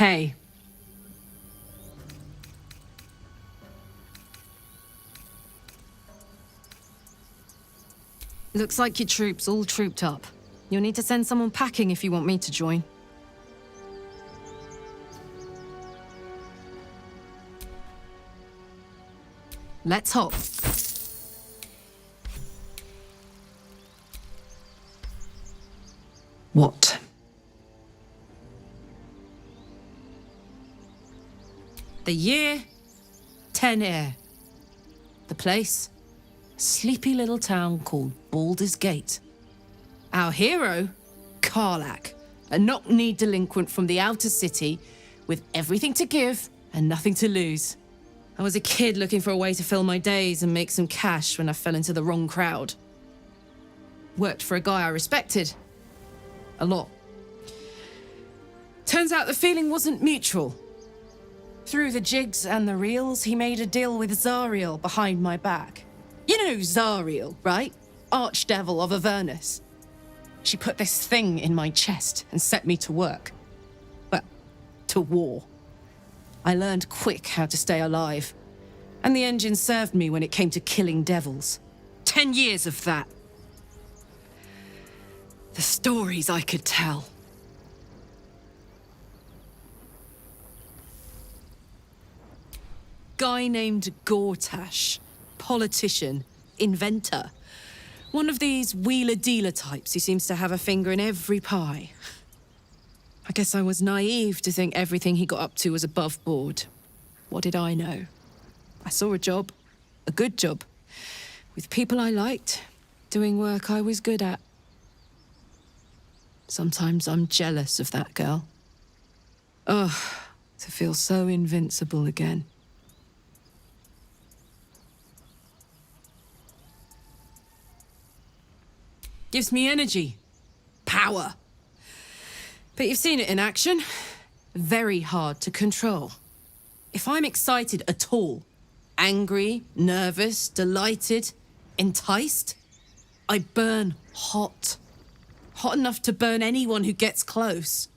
Hey. Looks like your troops all trooped up. You'll need to send someone packing if you want me to join. Let's hop. What? The year, Chantienyee. The place, a sleepy little town called Baldur's Gate. Our hero, Karlach, a knock-kneed delinquent from the outer city with everything to give and nothing to lose. I was a kid looking for a way to fill my days and make some cash when I fell into the wrong crowd. Worked for a guy I respected. A lot. Turns out the feeling wasn't mutual. Through the jigs and the reels, he made a deal with Zariel behind my back. You know Zariel, right? Archdevil of Avernus. She put this thing in my chest and set me to work. Well, to war. I learned quick how to stay alive. And the engine served me when it came to killing devils. 10 years of that. The stories I could tell. Guy named Gortash. Politician. Inventor. One of these wheeler-dealer types who seems to have a finger in every pie. I guess I was naive to think everything he got up to was above board. What did I know? I saw a job. A good job. With people I liked. Doing work I was good at. Sometimes I'm jealous of that girl. Ugh, to feel so invincible again. Gives me energy. Power. But you've seen it in action. Very hard to control. If I'm excited at all, angry, nervous, delighted, enticed, I burn hot. Hot enough to burn anyone who gets close.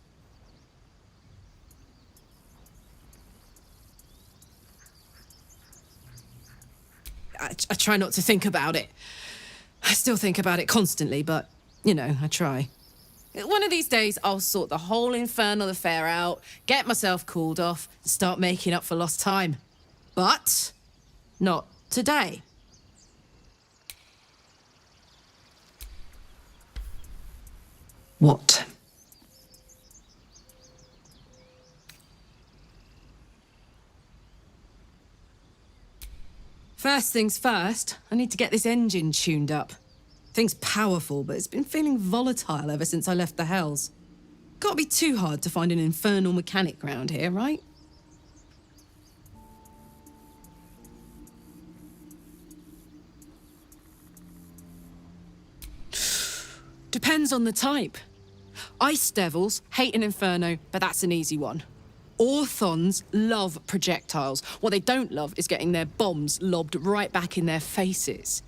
I try not to think about it. I still think about it constantly, but, you know, I try. One of these days, I'll sort the whole infernal affair out, get myself cooled off, and start making up for lost time. But not today. What? First things first, I need to get this engine tuned up. Thing's powerful, but it's been feeling volatile ever since I left the Hells. Can't be too hard to find an infernal mechanic round here, right? Depends on the type. Ice devils hate an inferno, but that's an easy one. Orthons love projectiles. What they don't love is getting their bombs lobbed right back in their faces.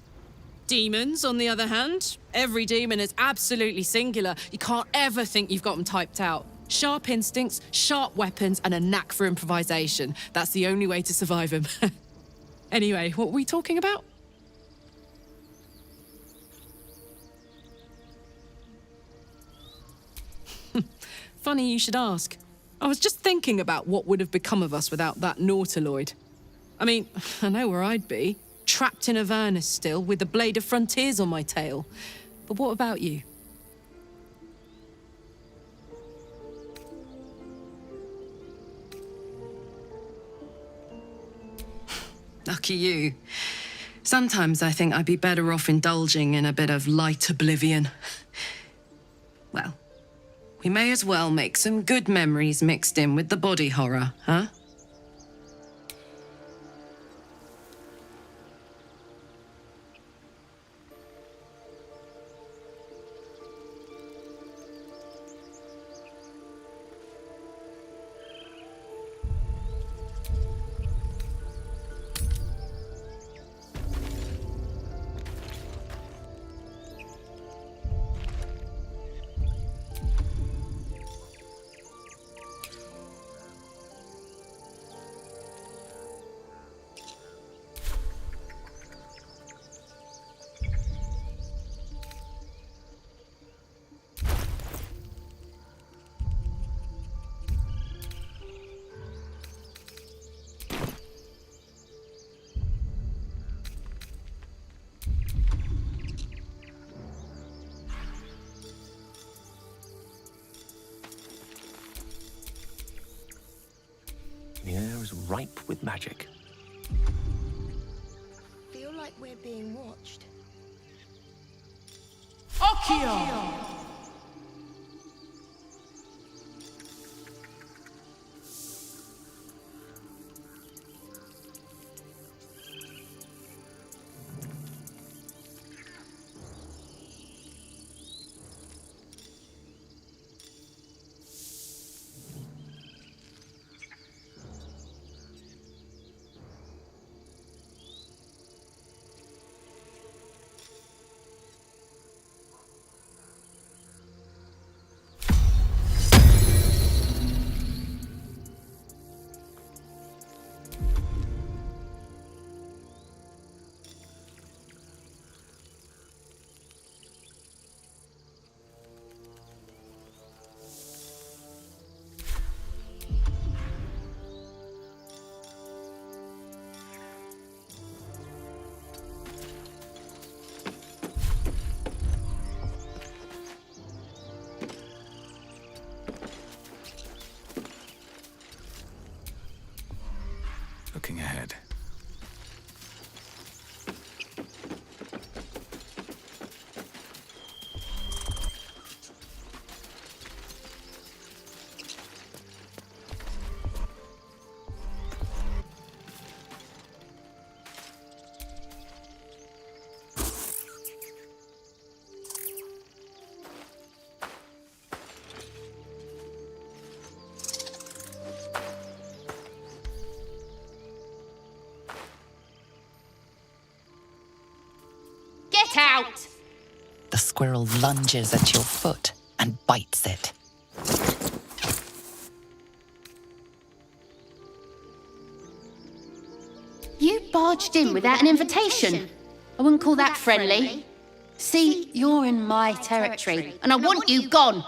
Demons, on the other hand, every demon is absolutely singular. You can't ever think you've got them typed out. Sharp instincts, sharp weapons, and a knack for improvisation. That's the only way to survive them. Anyway, what were we talking about? Funny you should ask. I was just thinking about what would have become of us without that Nautiloid. I mean, I know where I'd be. Trapped in Avernus still, with the Blade of Frontiers on my tail. But what about you? Lucky you. Sometimes I think I'd be better off indulging in a bit of light oblivion. Well, we may as well make some good memories mixed in with the body horror, huh? ripe with magic. Feel like we're being watched. Akio! Looking ahead. Get out! The squirrel lunges at your foot and bites it. You barged in without an invitation. I wouldn't call that friendly. See, you're in my territory, and I want you gone.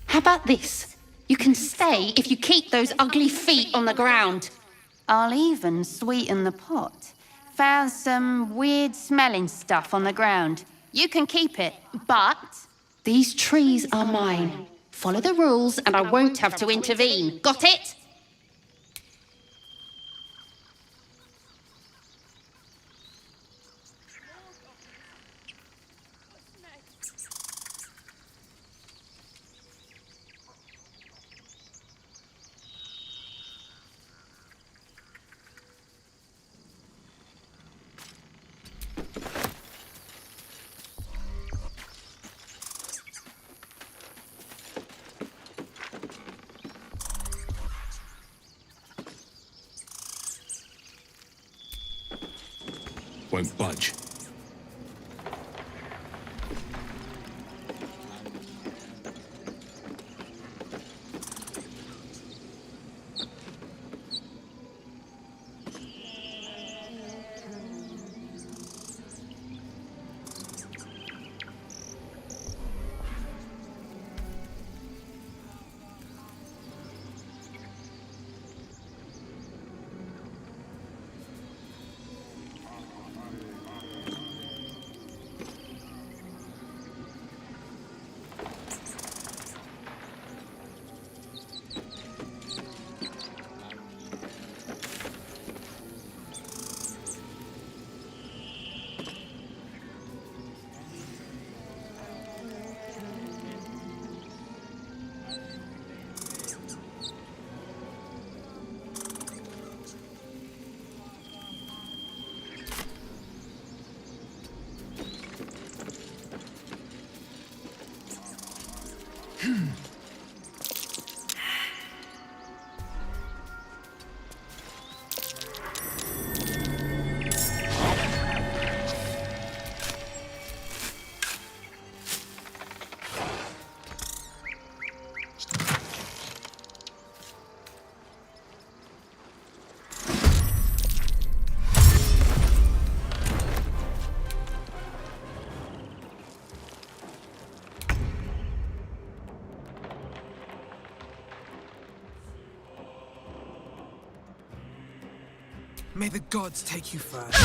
How about this? You can stay if you keep those ugly feet on the ground. I'll even sweeten the pot. Found some weird smelling stuff on the ground. You can keep it, but these trees are mine. Follow the rules and I won't have to intervene. Got it? Won't budge. May the gods take you first.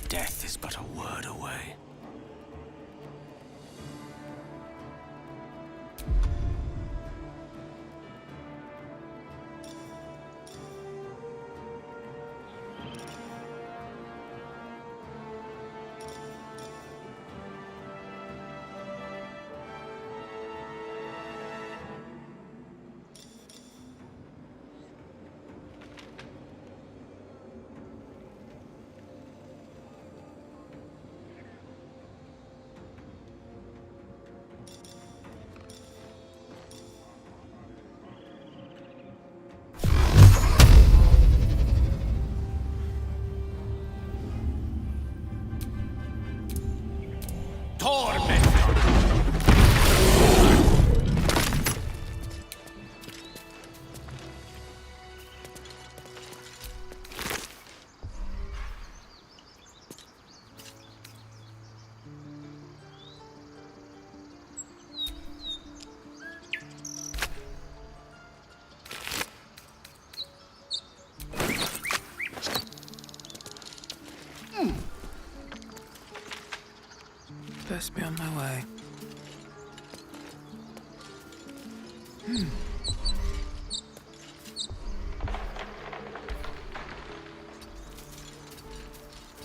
Death is but a word away. Best be on my way.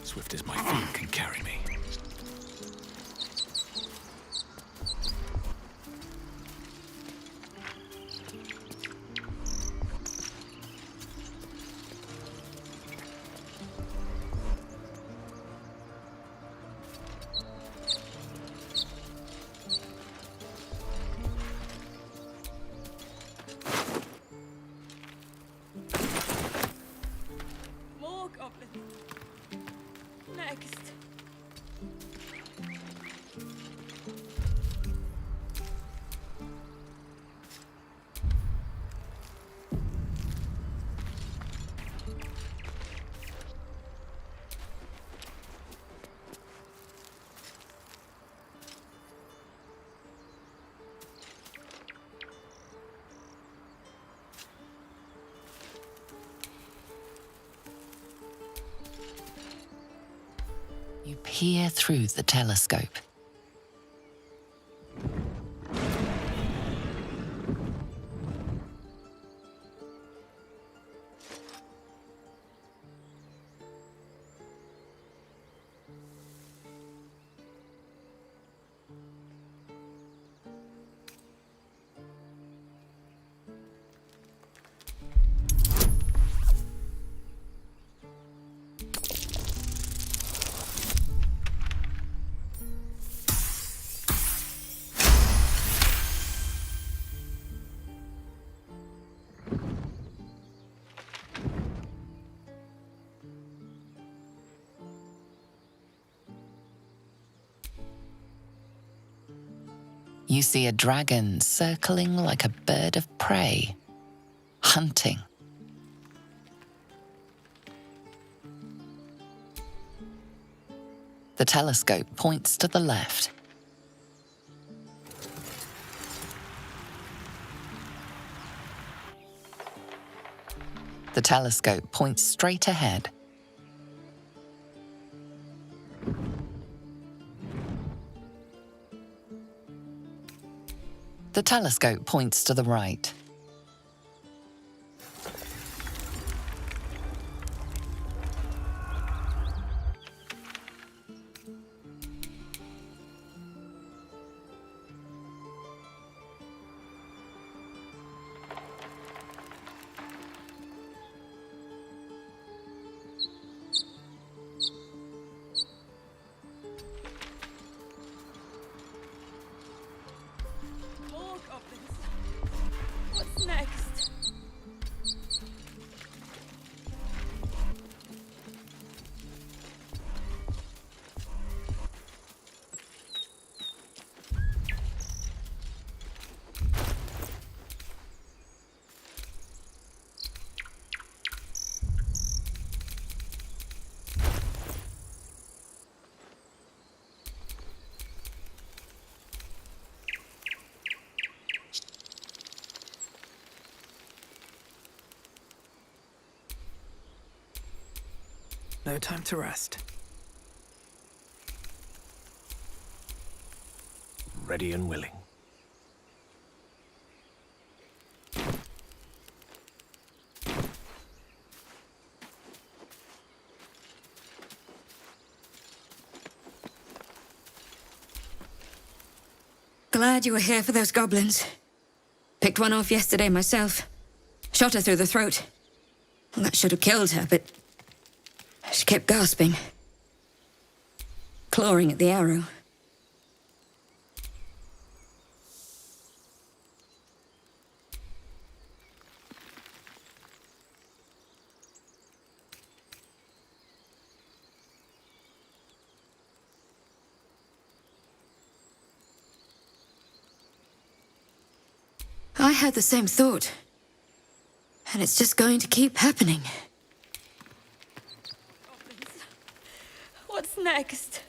Swift as my feet can carry me. More goblins. Next. You peer through the telescope. you see a dragon circling like a bird of prey, hunting. The telescope points to the left. The telescope points straight ahead. The telescope points to the right. More goblins. What's next? No time to rest. Ready and willing. Glad you were here for those goblins. Picked one off yesterday myself. Shot her through the throat. Well, that should have killed her, but she kept gasping. Clawing at the arrow. I had the same thought. And it's just going to keep happening. Goblins. What's next?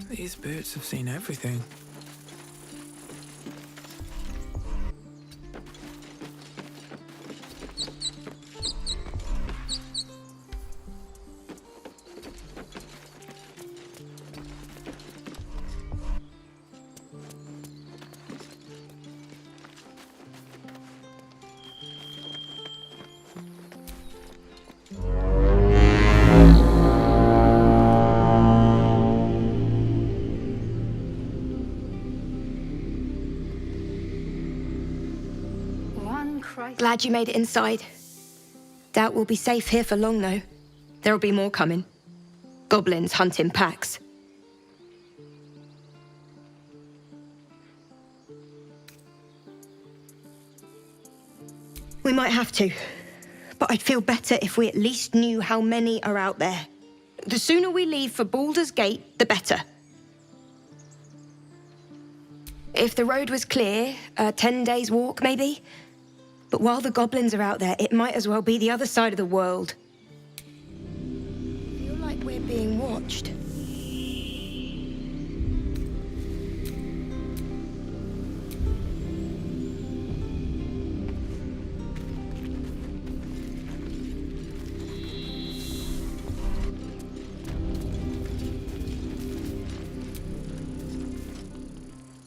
These boots have seen everything. Glad you made it inside. Doubt we'll be safe here for long, though. There'll be more coming. Goblins hunt in packs. We might have to, but I'd feel better if we at least knew how many are out there. The sooner we leave for Baldur's Gate, the better. If the road was clear, a 10 days walk, maybe? But while the goblins are out there, it might as well be the other side of the world. I feel like we're being watched.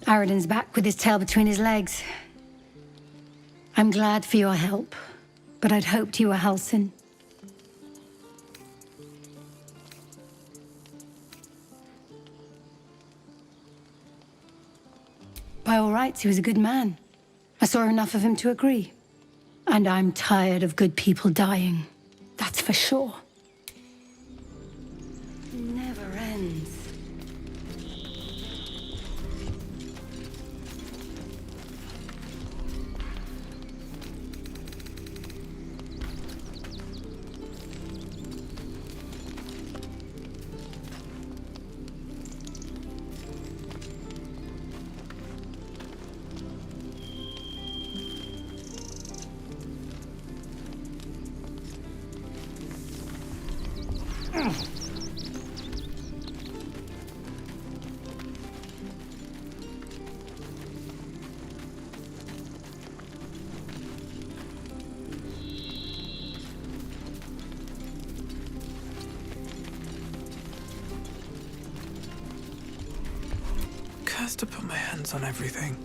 Aradin's back with his tail between his legs. I'm glad for your help, but I'd hoped you were Halsin. By all rights, he was a good man. I saw enough of him to agree. And I'm tired of good people dying. That's for sure. Never ends. Cursed to put my hands on everything.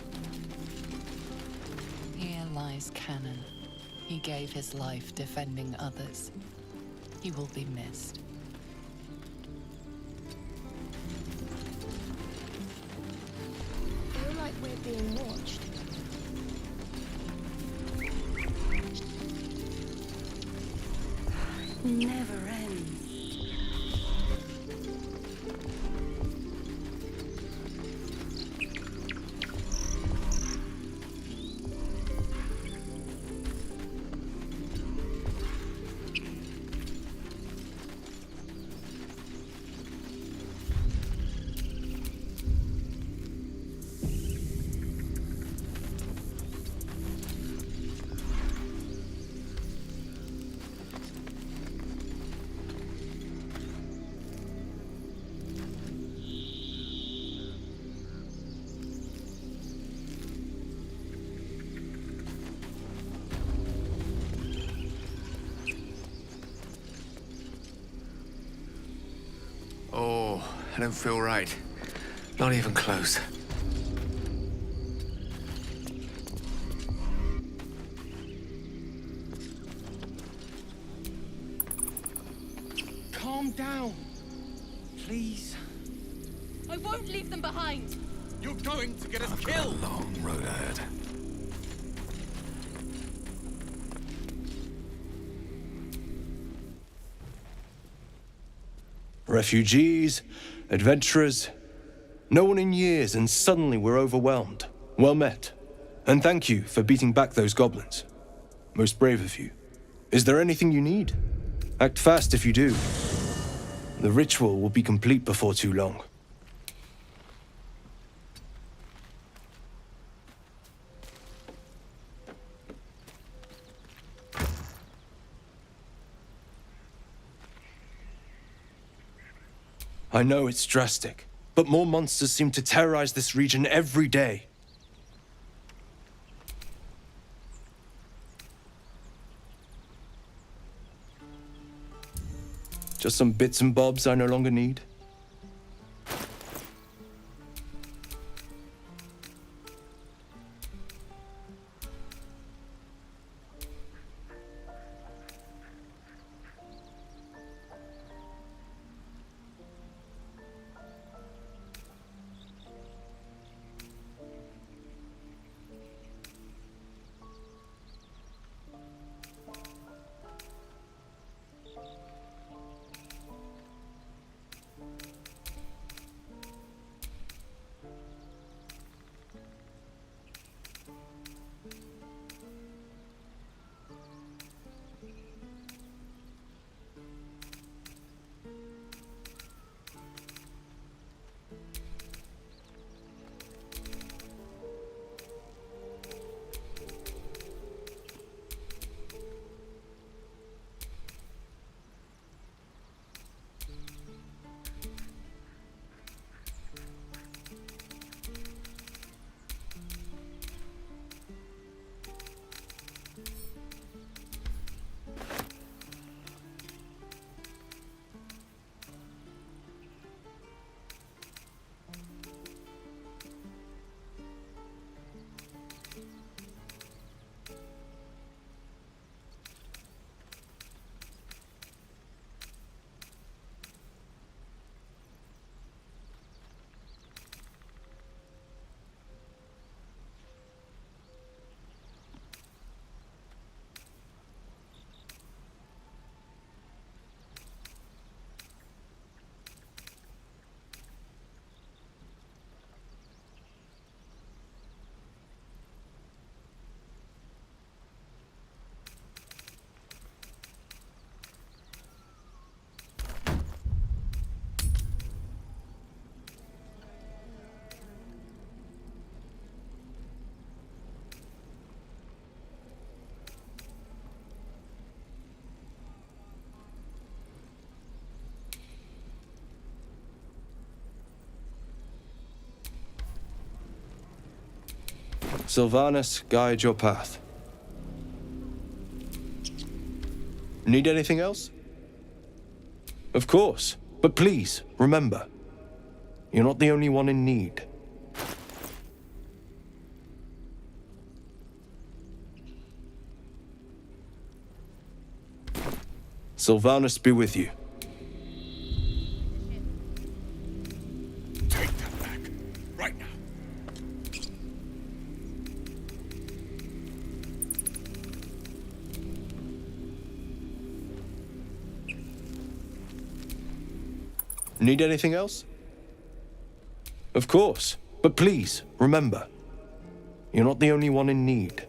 Here lies Canon. He gave his life defending others. He will be missed. I feel like we're being watched. Never ends. Oh, I don't feel right. Not even close. Calm down. Please. I won't leave them behind. You're going to get us I've got killed. a long road ahead. Refugees, adventurers, no one in years, and suddenly we're overwhelmed. Well met. And thank you for beating back those goblins. Most brave of you. Is there anything you need? Act fast if you do. The ritual will be complete before too long. I know it's drastic, but more monsters seem to terrorize this region every day. Just some bits and bobs I no longer need. Sylvanus, guide your path. Need anything else? Of course, but please, remember, you're not the only one in need. Sylvanus be with you. Take that back. Right now. Need anything else? Of course, but please, remember, you're not the only one in need.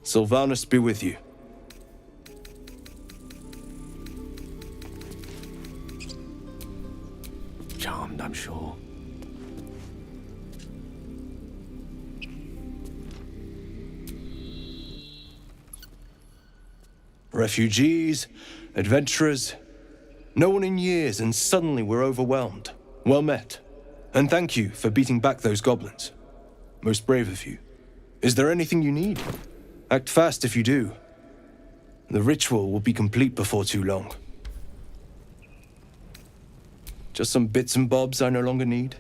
Sylvanus be with you. Charmed, I'm sure. Refugees, adventurers, no one in years, and suddenly we're overwhelmed. Well met. And thank you for beating back those goblins. Most brave of you. Is there anything you need? Act fast if you do. The ritual will be complete before too long. Just some bits and bobs I no longer need?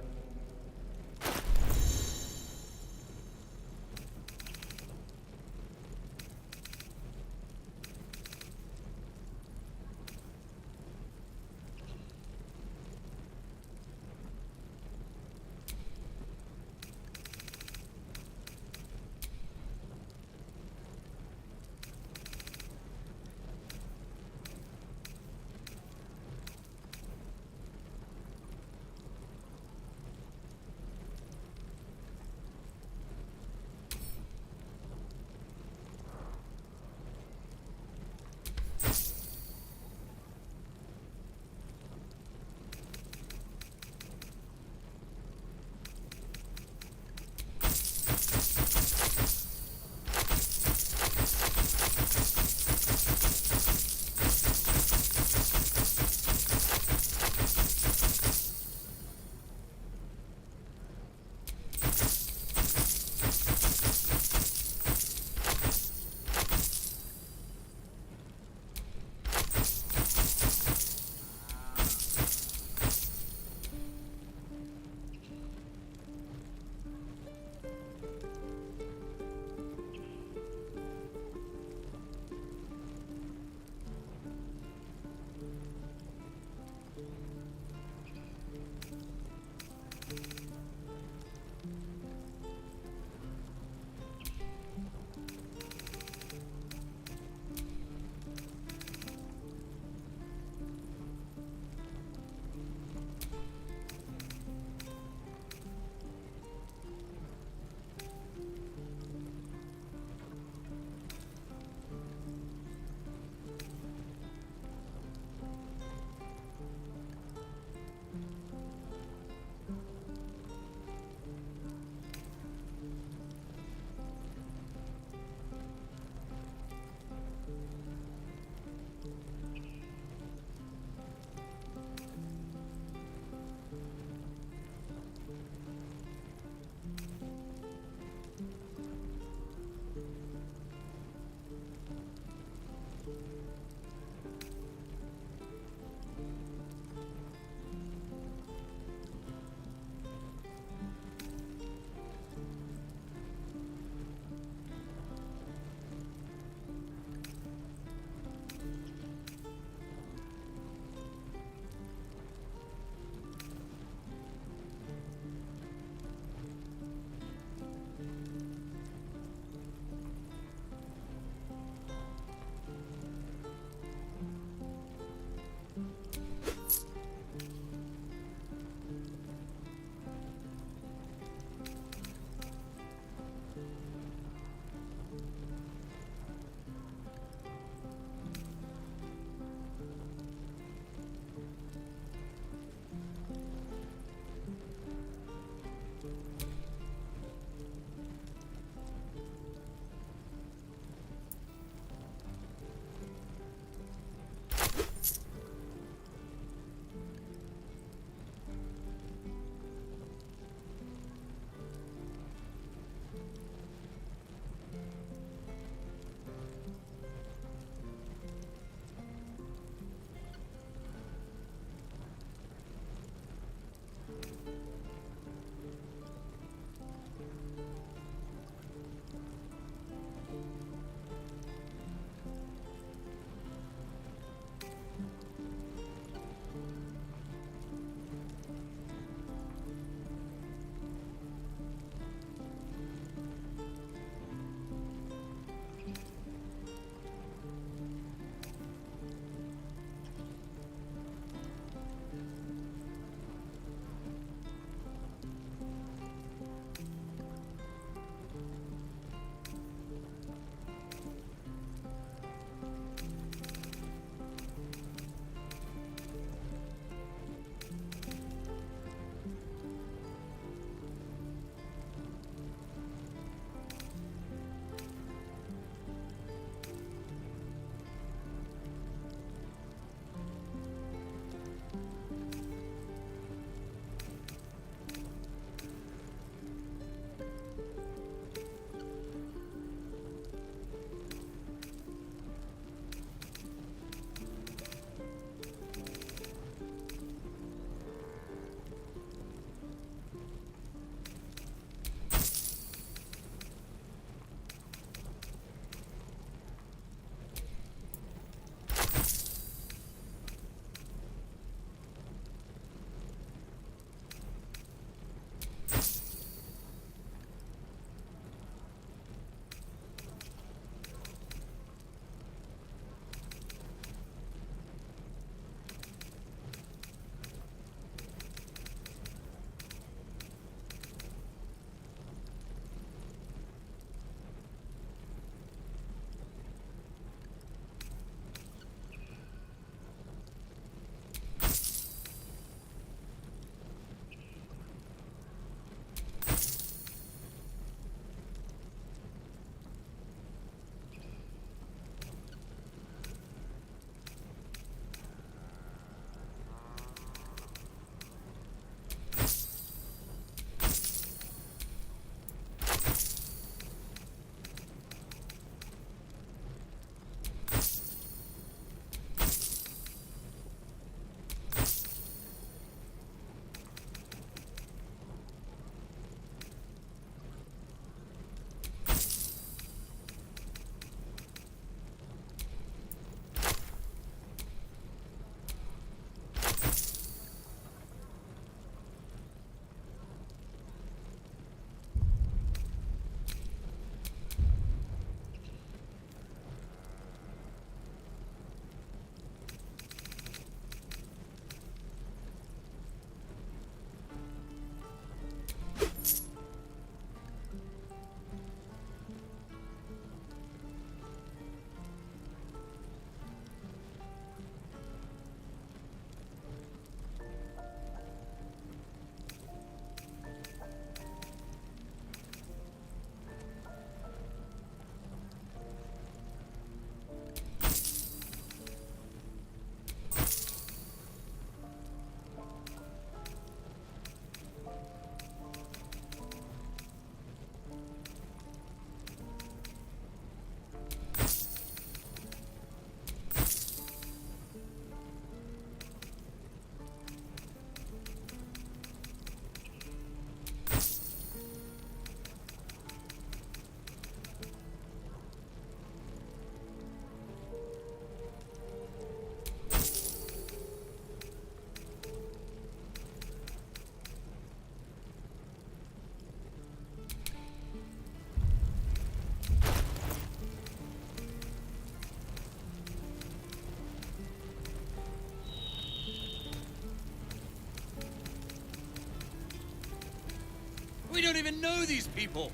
even know these people.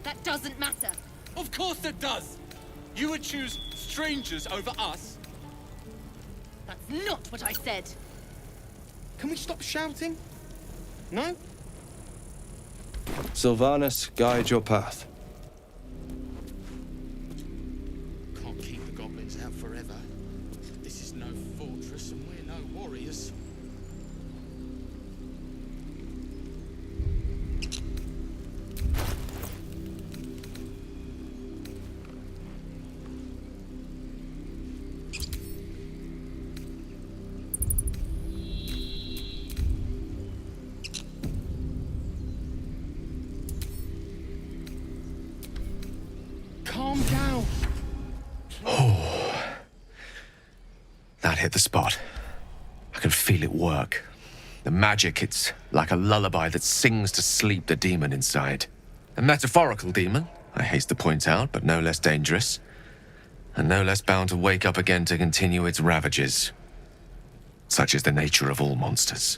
That doesn't matter. Of course it does. You would choose strangers over us. That's not what I said. Can we stop shouting? No? Sylvanas, guide your path. Can't keep the goblins out forever. This is no fortress and we're no warriors. Calm down. That hit the spot. I can feel it work. The magic, it's like a lullaby that sings to sleep the demon inside. A metaphorical demon, I haste to point out, but no less dangerous. And no less bound to wake up again to continue its ravages. Such is the nature of all monsters.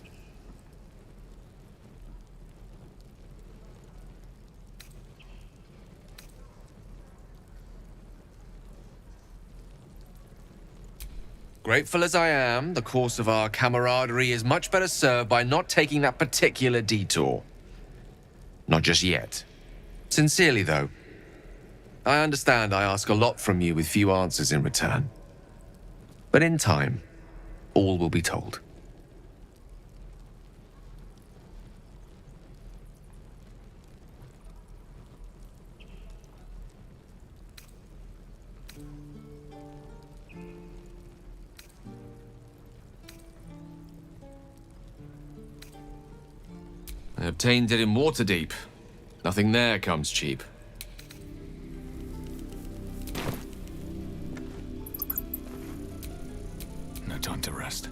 Grateful as I am, the course of our camaraderie is much better served by not taking that particular detour. Not just yet. Sincerely, though. I understand I ask a lot from you with few answers in return. But in time, all will be told. I obtained it in Waterdeep. Nothing there comes cheap. No time to rest.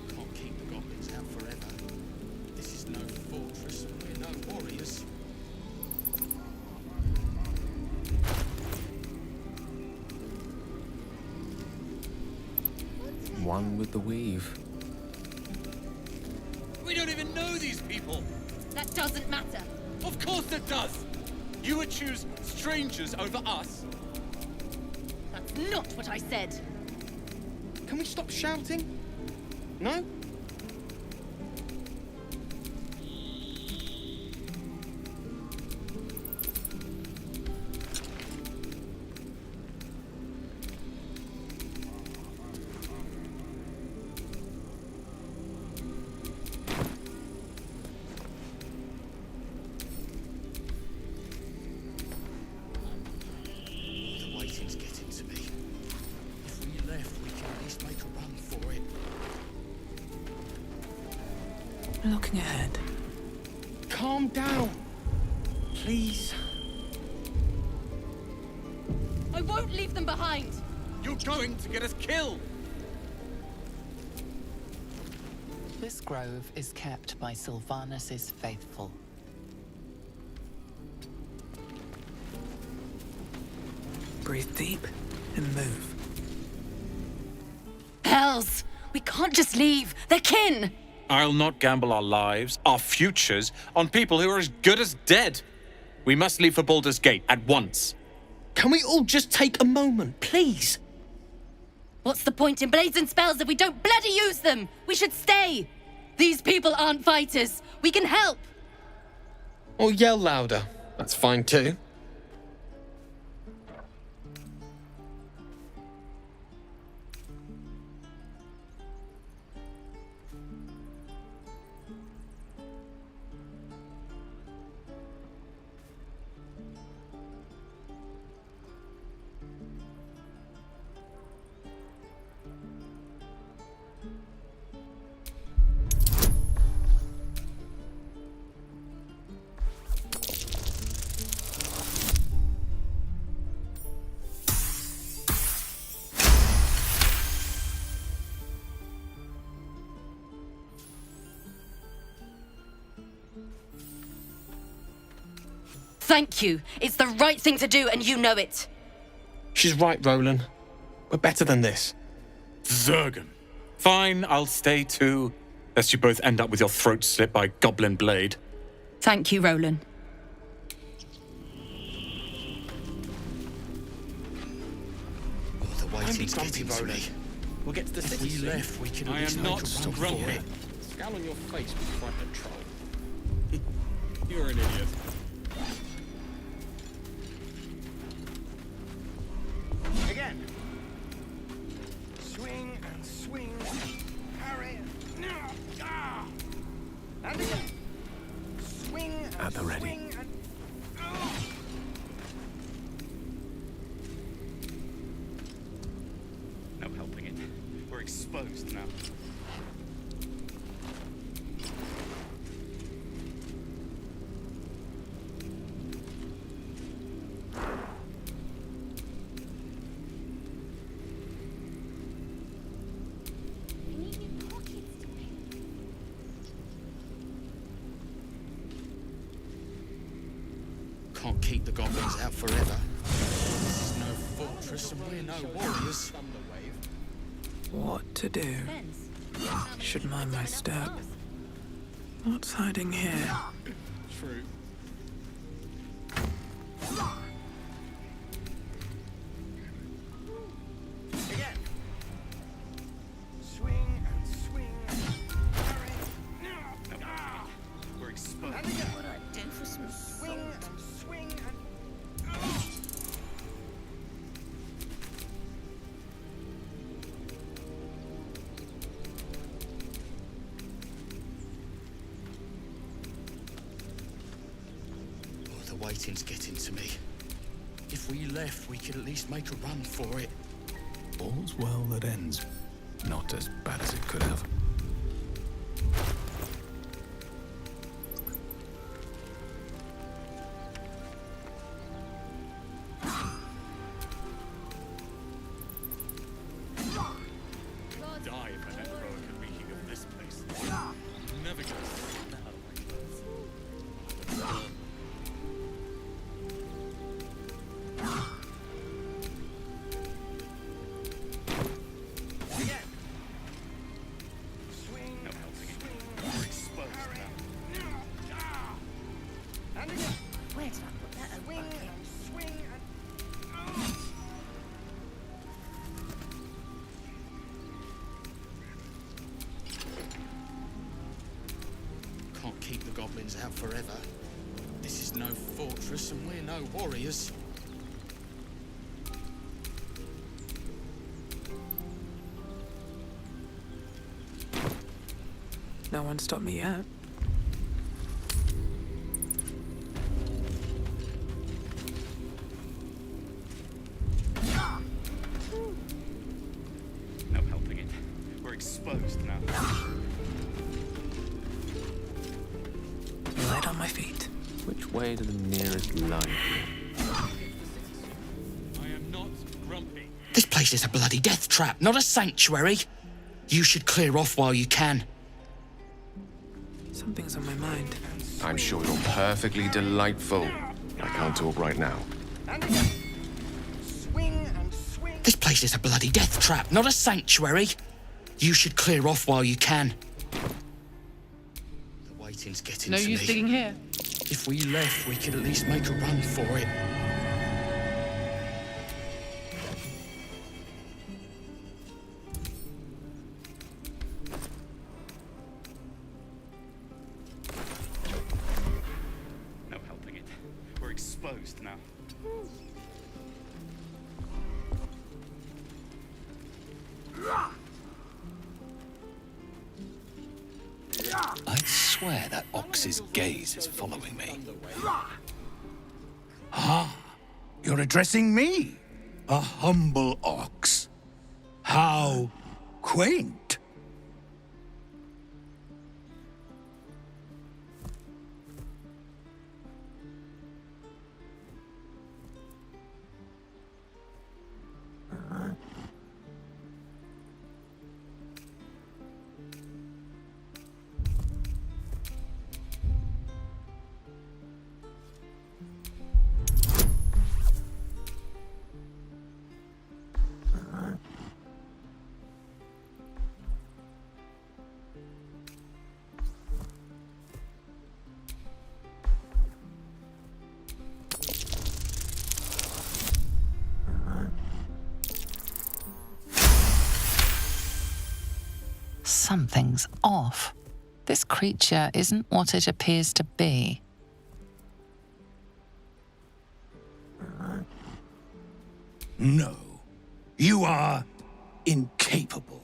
Can't keep the goblins out forever. This is no fortress and we're no warriors. One with the weave. We don't even know these people. That doesn't matter. Of course it does. You would choose strangers over us. That's not what I said. Can we stop shouting? No? The waiting's getting to me. If we left, we can at least make a run for it. Looking ahead. Calm down. Please. I won't leave them behind. You're going to get us killed. This grove is kept by Sylvanas's faithful. Breathe deep and move. Hells! We can't just leave. They're kin! I'll not gamble our lives, our futures, on people who are as good as dead. We must leave for Baldur's Gate at once. Can we all just take a moment, please? What's the point in blades and spells if we don't bloody use them? We should stay! These people aren't fighters. We can help! Or yell louder. That's fine too. Thank you. It's the right thing to do, and you know it. She's right, Roland. We're better than this. Zergan. Fine, I'll stay too. Lest you both end up with your throats slit by goblin blade. Thank you, Roland. Oh, the waiting's getting to me. We'll get to the If city we soon. left, we could at I least am make not a run grumpy. for it. Scowl on your face with frightened troll. You're an idiot. Again. Swing and swing. Parry. Ah. And again. Swing and At the ready. swing and... No helping it. We're exposed now. Can't keep the goblins out forever. This is no fortress and we're no warriors. What to do? Should mind my step. What's hiding here? True. Again. Swing and swing. Parry. Ah. We're exposed. And again. What do I do for some swing and swing and... Oh, the waiting's getting to me. If we left, we could at least make a run for it. All's well that ends. Not as bad as it could have. Die if I let Rowan a reeking of this place. Never gonna Again. Swing No and helping it. swing. We're exposed Parry. now. Ah. And again. Where did I put that? Swing and swing and... Can't keep the goblins out forever. This is no fortress and we're no warriors. No one stopped me yet. No helping it. We're exposed now. Light on my feet. Which way to the nearest line? I am not grumpy. This place is a bloody death trap, not a sanctuary. You should clear off while you can. Something's on my mind. I'm sure you're perfectly delightful. I can't talk right now. And again. Swing and swing. This place is a bloody death trap, not a sanctuary. You should clear off while you can. The waiting's getting No to use me. digging here. If we left, we could at least make a run for it. No helping it. We're exposed now. I'd swear that ox's gaze is following me. Ah, you're addressing me, a humble ox. How quaint. Something's off. This creature isn't what it appears to be. No, you are incapable.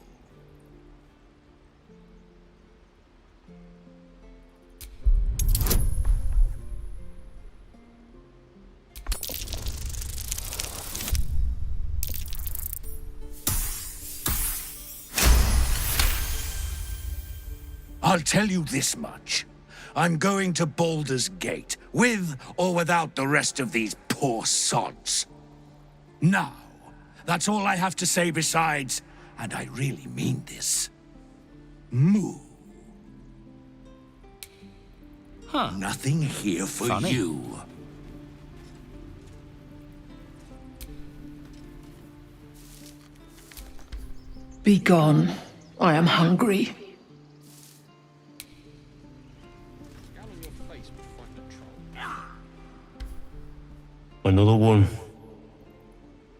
I'll tell you this much. I'm going to Baldur's Gate, with or without the rest of these poor sods. Now, that's all I have to say besides, and I really mean this, moo. Huh. Nothing here for Funny. you. Be gone. I am hungry. Another one.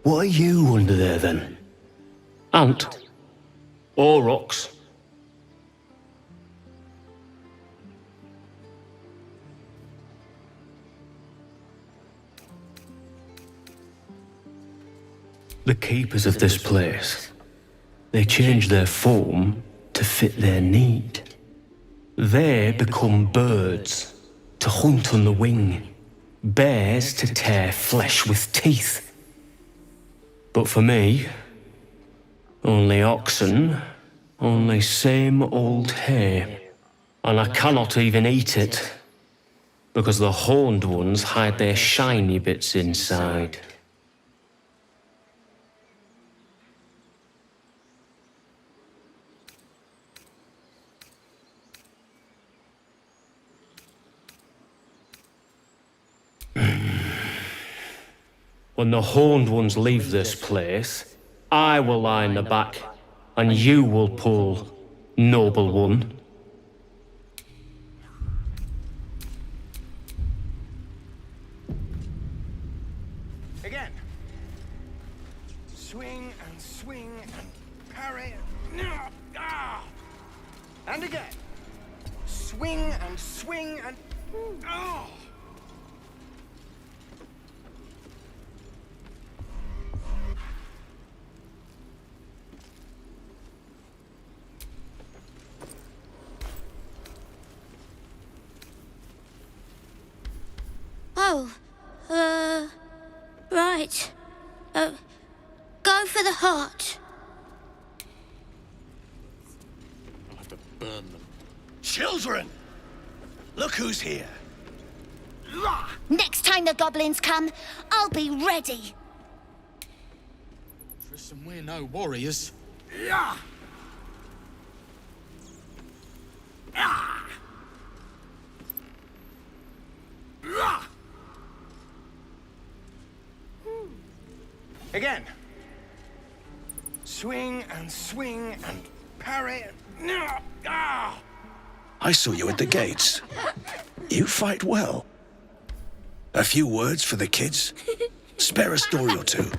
What are you under there, then? Ant? Or rocks? The keepers of this place, they change their form to fit their need. They become birds, to hunt on the wing. Bears to tear flesh with teeth. But for me, only oxen, only same old hay. And I cannot even eat it, because the horned ones hide their shiny bits inside. When the horned ones leave this place, I will lie in the back, and you will pull, noble one. Again. Swing and parry. Ah! And again. Swing and... Oh! Oh, right. Go for the heart. I'll have to burn them. Children! Look who's here. Next time the goblins come, I'll be ready. And we're no warriors. Yeah! Ah! Ah! Again. Swing and parry. Ah! I saw you at the gates. You fight well. A few words for the kids? Spare a story or two.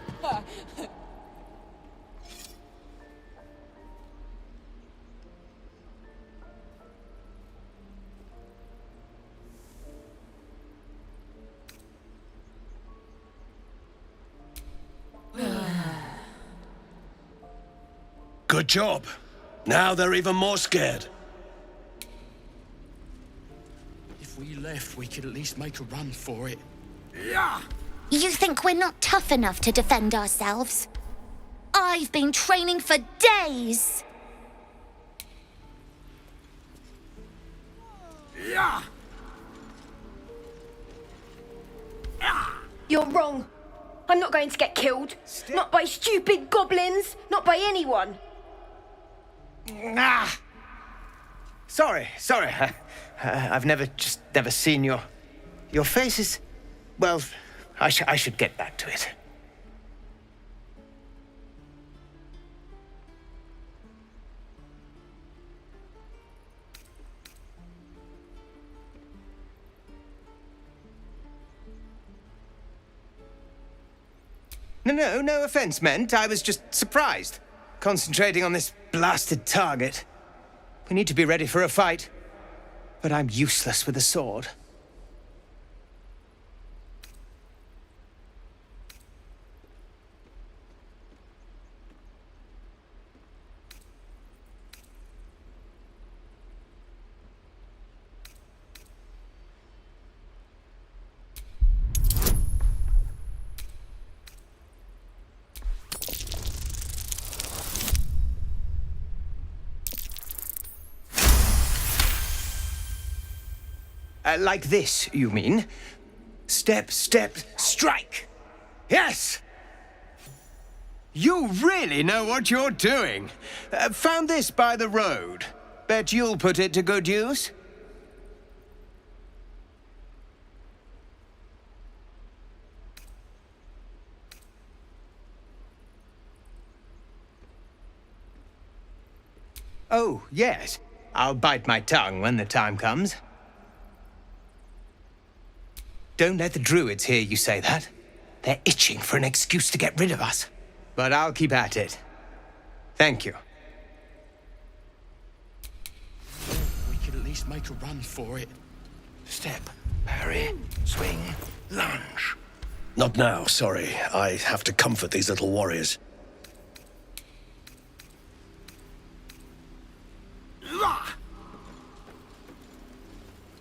Good job. Now they're even more scared. If we left, we could at least make a run for it. Yeah! You think we're not tough enough to defend ourselves? I've been training for days! Yeah! You're wrong. I'm not going to get killed. Not by stupid goblins. Not by anyone. Ah! Sorry. I've never seen your faces. Well, I should get back to it. No offense meant. I was just surprised. Concentrating on this blasted target. We need to be ready for a fight. But I'm useless with a sword. Like this, you mean? Step, step, strike! Yes! You really know what you're doing. Found this by the road. Bet you'll put it to good use. Oh, yes. I'll bite my tongue when the time comes. Don't let the druids hear you say that. They're itching for an excuse to get rid of us. But I'll keep at it. Thank you. We could at least make a run for it. Step, parry, swing, lunge. Not now, sorry. I have to comfort these little warriors.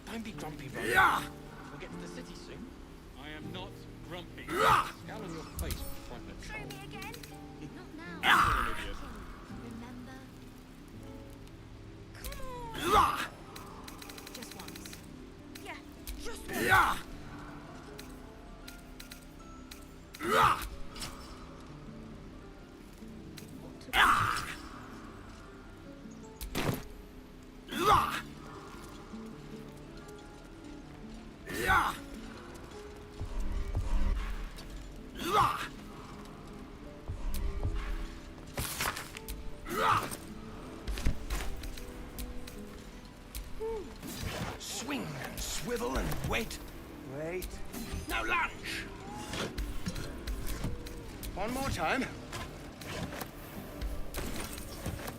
Don't be grumpy, bro. We'll get to the city soon. I am not grumpy. Scowl on your face, frightened troll. Try me again. Not now. Remember? Come on. Just once. Yeah, just once. Swing and swivel and wait. Wait. Now lunge! One more time.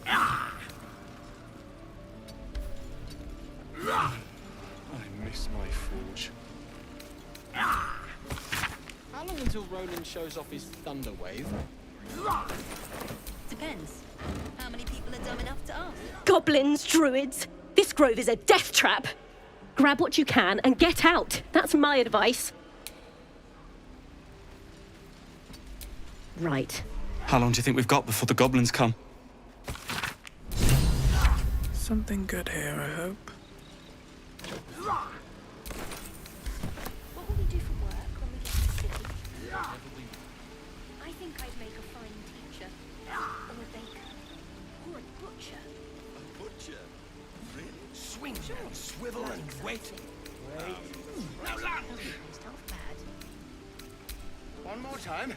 I miss my forge. How long until Roland shows off his thunder wave? Depends. How many people are dumb enough to ask? Goblins, druids. This grove is a death trap. Grab what you can and get out. That's my advice. Right. How long do you think we've got before the goblins come? Something good here, I hope. What will we do for work when we get to the city? I think I'd make a fine teacher. Or a baker. Or a butcher. A butcher? Really? Swing and swivel and wait. Wait. Now lunge! Not bad. One more time.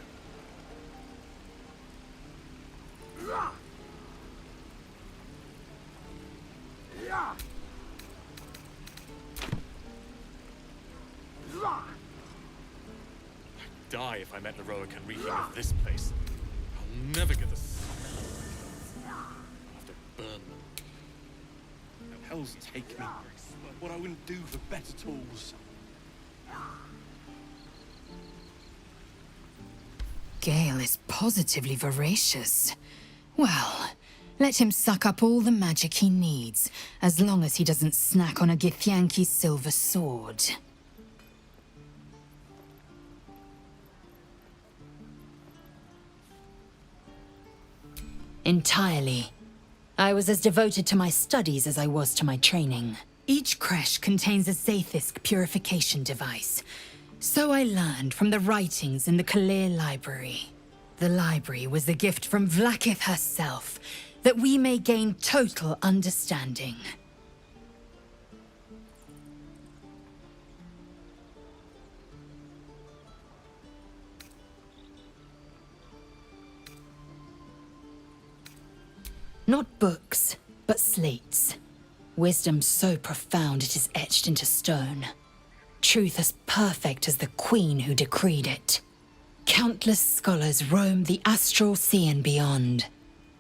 I'd die if I met Leroic and reeking of this place. I'll never get this. I'll have to burn them. Now hell's take me. What I wouldn't do for better tools. Gale is positively voracious. Well, let him suck up all the magic he needs, as long as he doesn't snack on a Githyanki's silver sword. Entirely. I was as devoted to my studies as I was to my training. Each creche contains a Zaithisk purification device. So I learned from the writings in the Kalir Library. The library was the gift from Vlaakith herself, that we may gain total understanding. Not books, but slates. Wisdom so profound it is etched into stone. Truth as perfect as the queen who decreed it. Countless scholars roam the astral sea and beyond,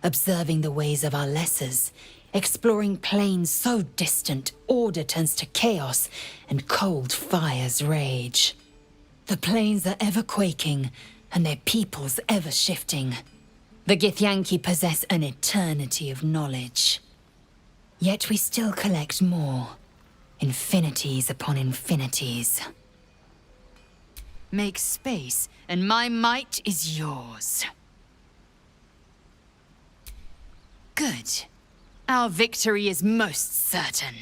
observing the ways of our lessers Exploring planes so distant, order turns to chaos and cold fires rage. The planes are ever quaking, and their peoples ever shifting. The Githyanki possess an eternity of knowledge. Yet we still collect more. Infinities upon infinities. Make space, and my might is yours. Good. Our victory is most certain.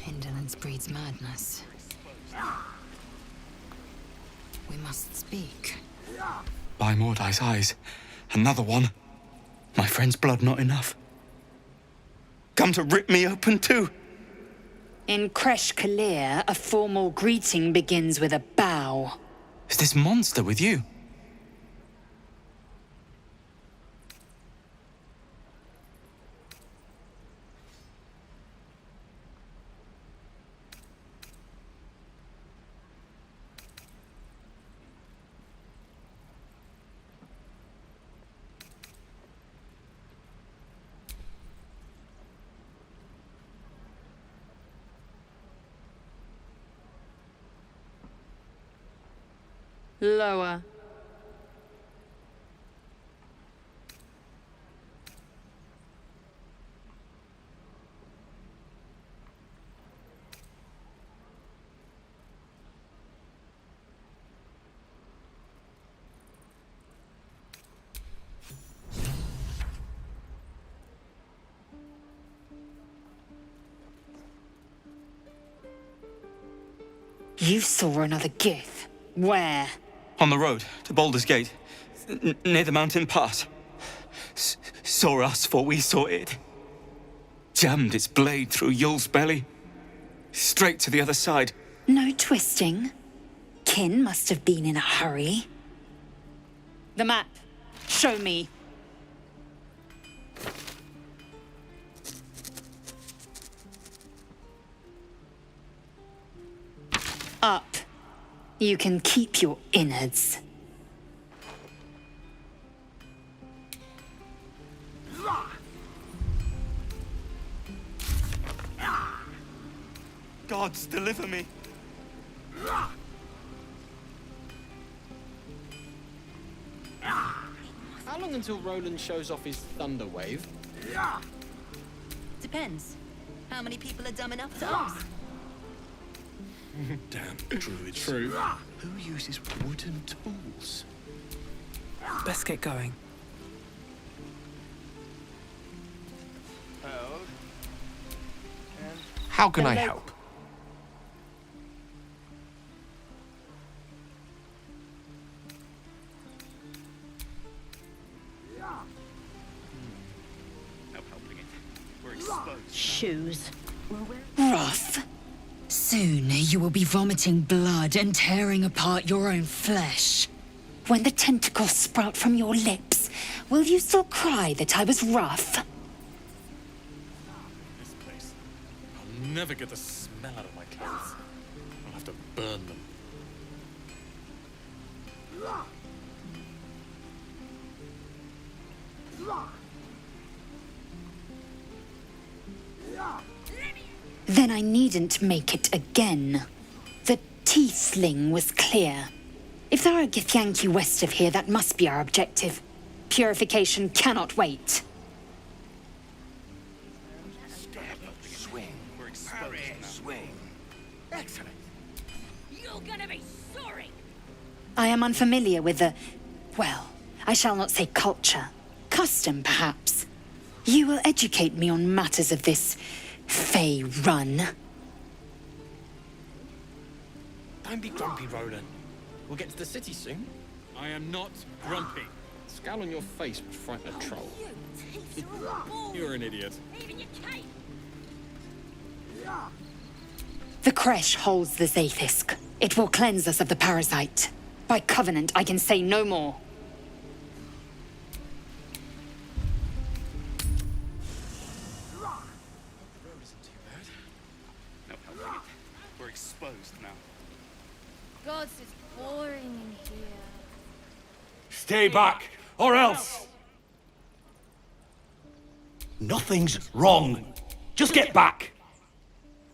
Indolence breeds madness. We must speak. By Mordai's eyes, another one. My friend's blood not enough. Come to rip me open too. In Kresh Kalir, a formal greeting begins with a bow. Is this monster with you? Lower. You saw another Gith. Where? On the road to Baldur's Gate, near the mountain pass. Saw us for we saw it. Jammed its blade through Yul's belly. Straight to the other side. No twisting. Kin must have been in a hurry. The map. Show me. Up. You can keep your innards. Gods, deliver me. How long until Roland shows off his thunder wave? Depends. How many people are dumb enough to ask? Damn druids. True. Who uses wooden tools? Let's get going. How can I help? No helping it. We're exposed. Shoes. Rough. Soon you will be vomiting blood and tearing apart your own flesh. When the tentacles sprout from your lips, will you still cry that I was rough? This place. I'll never get the smell out of my clothes. I'll have to burn them. Then I needn't make it again. The Tiefling was clear. If there are Githyanki west of here, that must be our objective. Purification cannot wait. Swing. We're exposed now. Swing. Excellent. You're gonna be sorry. I am unfamiliar with the... well, I shall not say culture. Custom, perhaps. You will educate me on matters of this... Fey run. Don't be grumpy, Roland. We'll get to the city soon. I am not grumpy. Scowl on your face would frighten a troll. You're an idiot. The Kresh holds the Zaithisk. It will cleanse us of the parasite. By covenant, I can say no more. No helping it. We're exposed now. Gods, it's boring in here. Stay back, or else! Nothing's wrong. Just get back.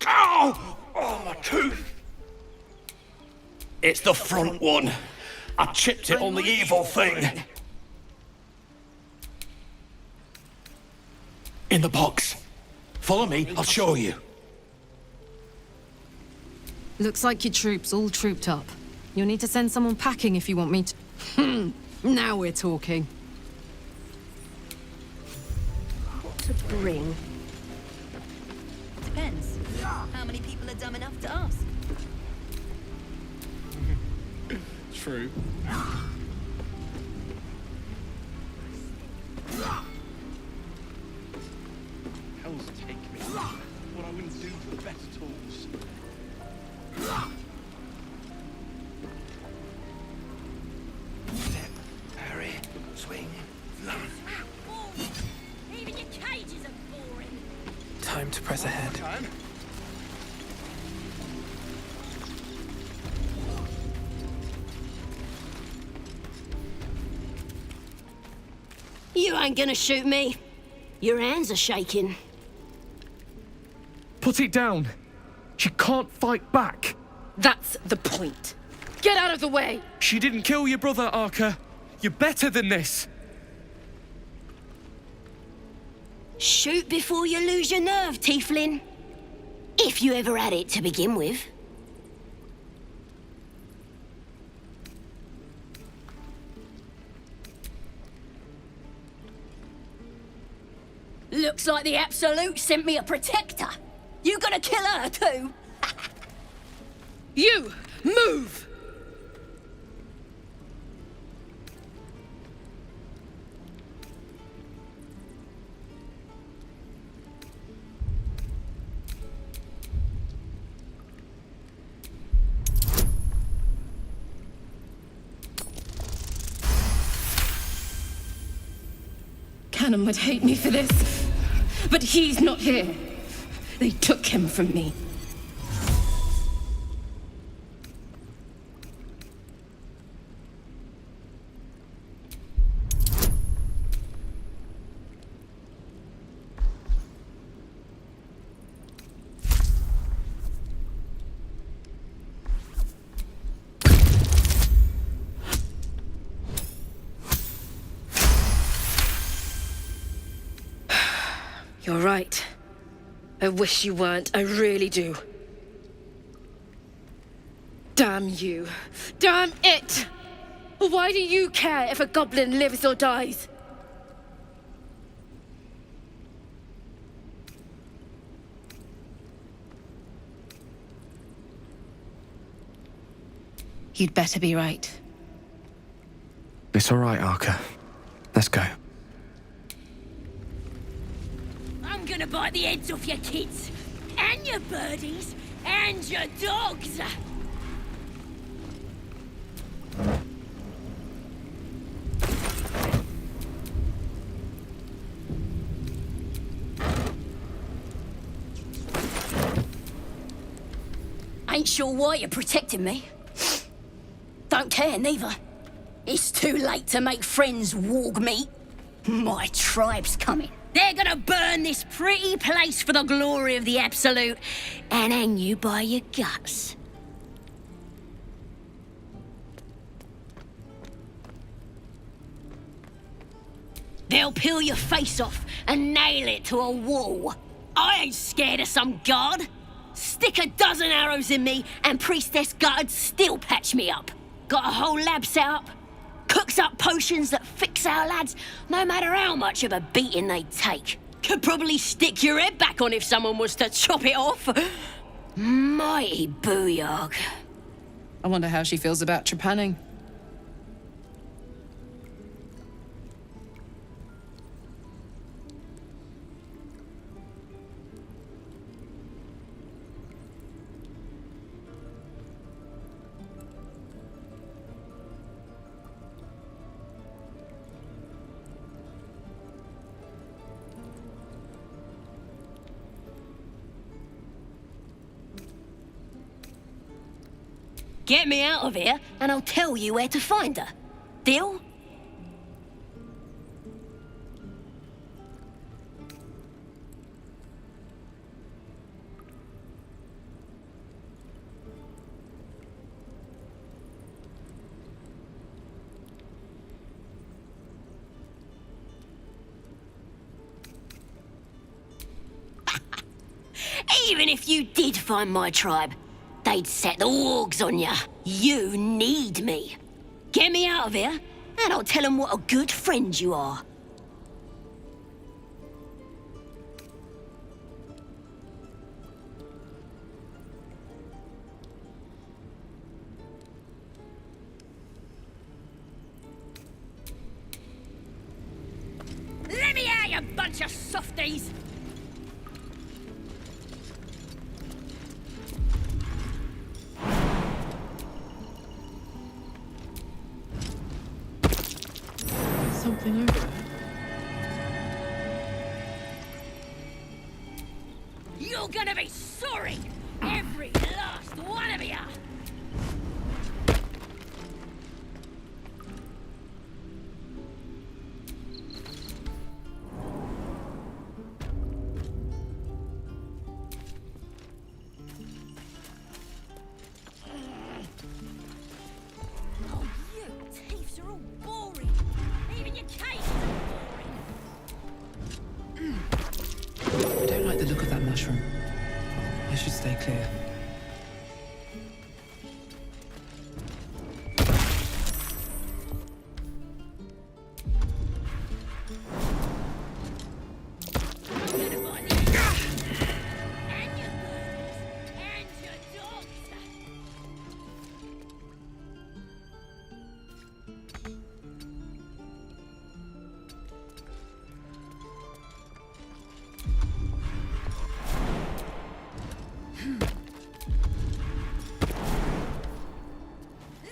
Ow! Oh, my tooth. It's the front one. I chipped it on the evil thing. In the box. Follow me, I'll show you. Looks like your troops all trooped up. You'll need to send someone packing if you want me to... Now we're talking. What to bring? Depends. How many people are dumb enough to ask? True. Hell's take me. What I wouldn't do for better tools. Step, parry, swing, lunge. Even your cages are boring. Time to press ahead. You ain't gonna shoot me. Your hands are shaking. Put it down. She can't fight back. That's the point. Get out of the way! She didn't kill your brother, Arka. You're better than this. Shoot before you lose your nerve, Tieflin. If you ever had it to begin with. Looks like the Absolute sent me a protector. You gonna kill her too? You! Move! Cannon would hate me for this, but he's not here. They took him from me. You're right. I wish you weren't. I really do. Damn you. Damn it! Why do you care if a goblin lives or dies? You'd better be right. It's all right, Arka. Let's go. I'm gonna bite the heads off your kids, and your birdies, and your dogs. Ain't sure why you're protecting me. Don't care neither. It's too late to make friends, warg meat. My tribe's coming. They're gonna burn this pretty place for the glory of the Absolute and hang you by your guts. They'll peel your face off and nail it to a wall. I ain't scared of some god. Stick a dozen arrows in me and Priestess Gut'd still patch me up. Got a whole lab set up. Cooks up potions that fix our lads, no matter how much of a beating they take. Could probably stick your head back on if someone was to chop it off. Mighty booyog. I wonder how she feels about trepanning. Get me out of here, and I'll tell you where to find her. Deal? Even if you did find my tribe, they'd set the wargs on ya. You need me. Get me out of here, and I'll tell them what a good friend you are. Let me out, you bunch of softies! Something over there. You're gonna be sorry! Every last one of you! Oh, you thieves are all boring! Even your case I don't like the look of that mushroom. I should stay clear.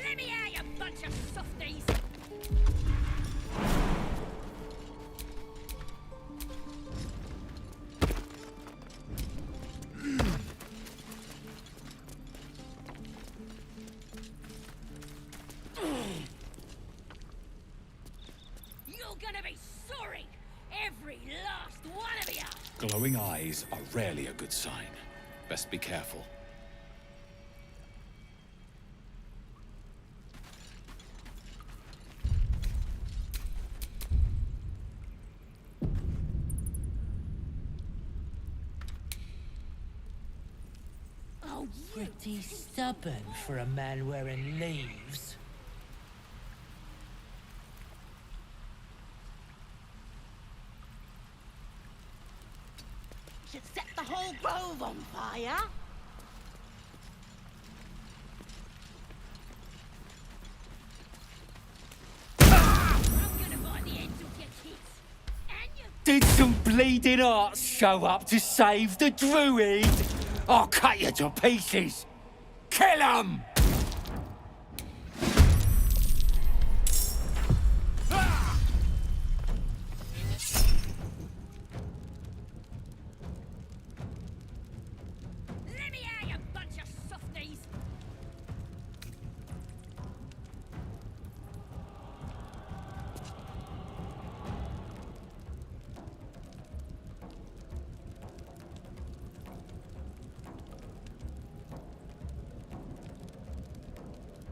Let me out, you bunch of softies! You're gonna be sorry! Every last one of you! Glowing eyes are rarely a good sign. Best be careful. Oh, Pretty stubborn for a man wearing leaves. should set the whole grove on fire! Did some bleeding arts show up to save the druid? I'll cut you to pieces! Kill 'em! Let me out, you bunch of softies!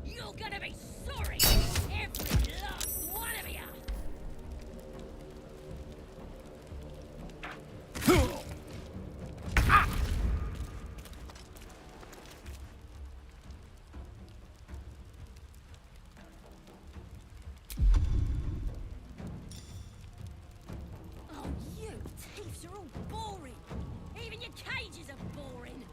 You're gonna be sorry! Every last one of you! Oh, you thieves are all boring! Even your cages are boring!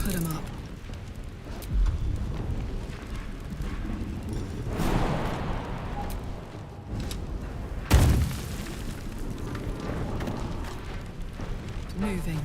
Put him up. Moving.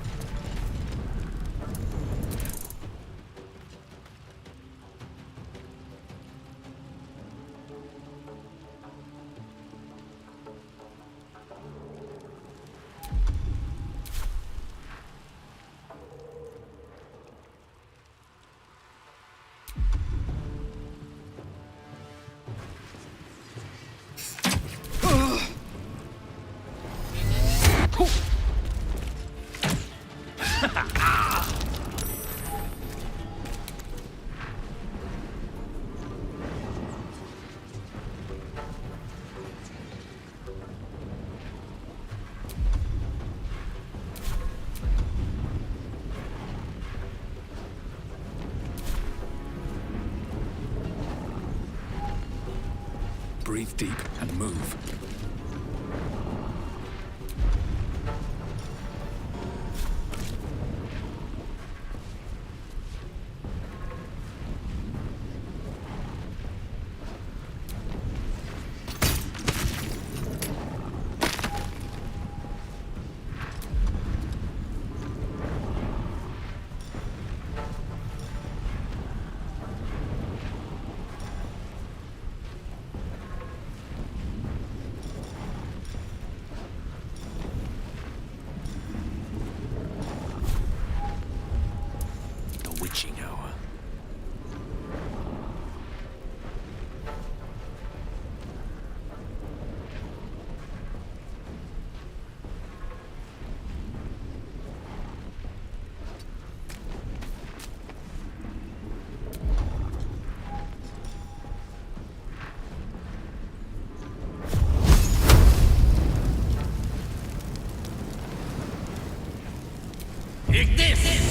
Breathe deep and move. Witching hour. Take this!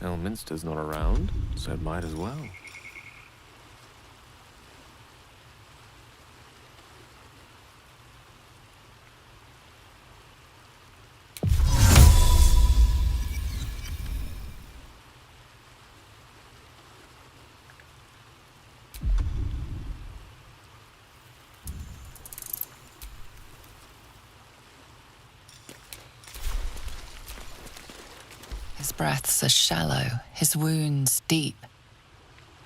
Elminster's not around, so it might as well. His breaths are shallow, his wounds deep.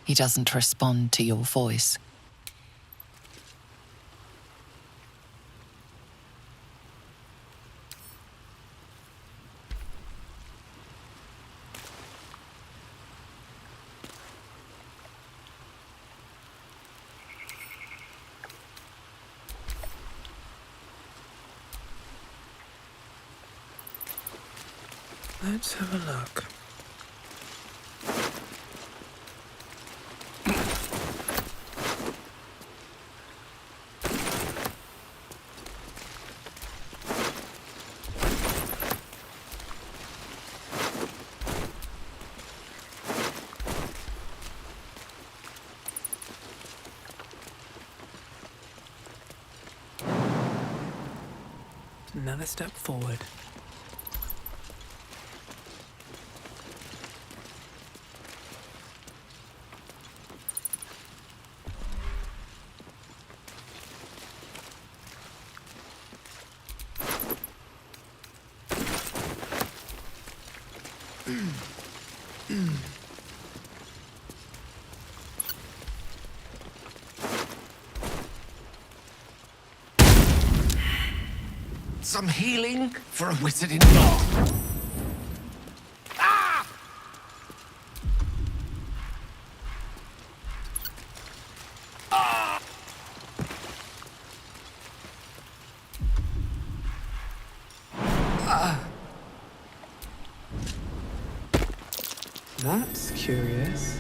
He doesn't respond to your voice. Let's have a look. Another step forward. Some healing for a wizard in law. Ah! Ah! That's curious.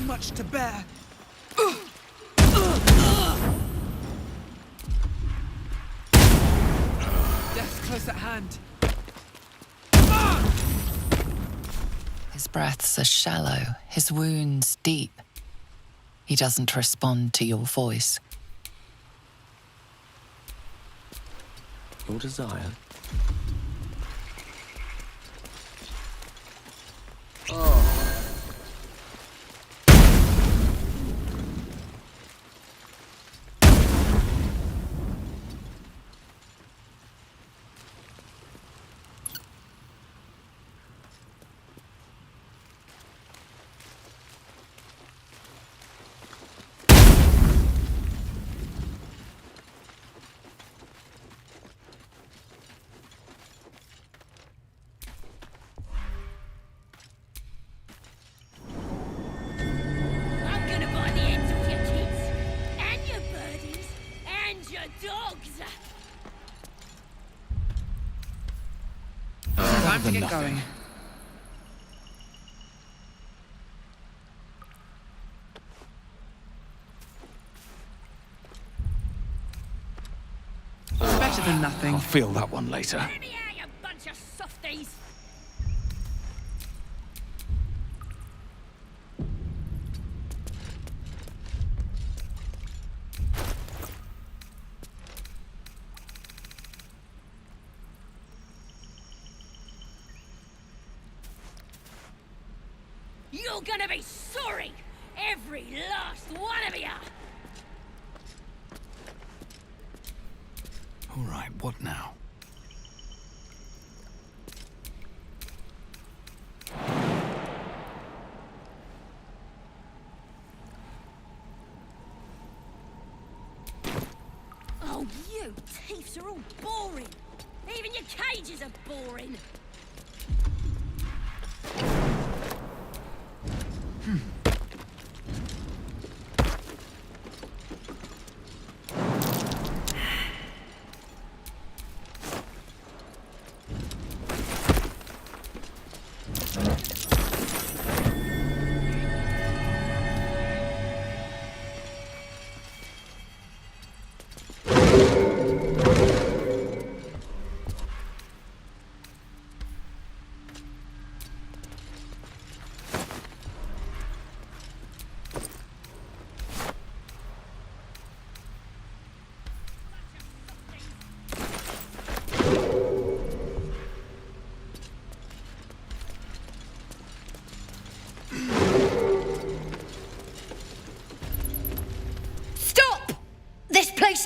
Much to bear. Death close at hand. His breaths are shallow, his wounds deep. He doesn't respond to your voice. Your desire. I'm gonna buy the ends of your kids, and your birdies, and your dogs. Time to get going. Better than nothing. I'll feel that one later. Let me out, you bunch of softies. You're gonna be sorry, every last one of you. All right, what now? Oh, you thieves are all boring. Even your cages are boring.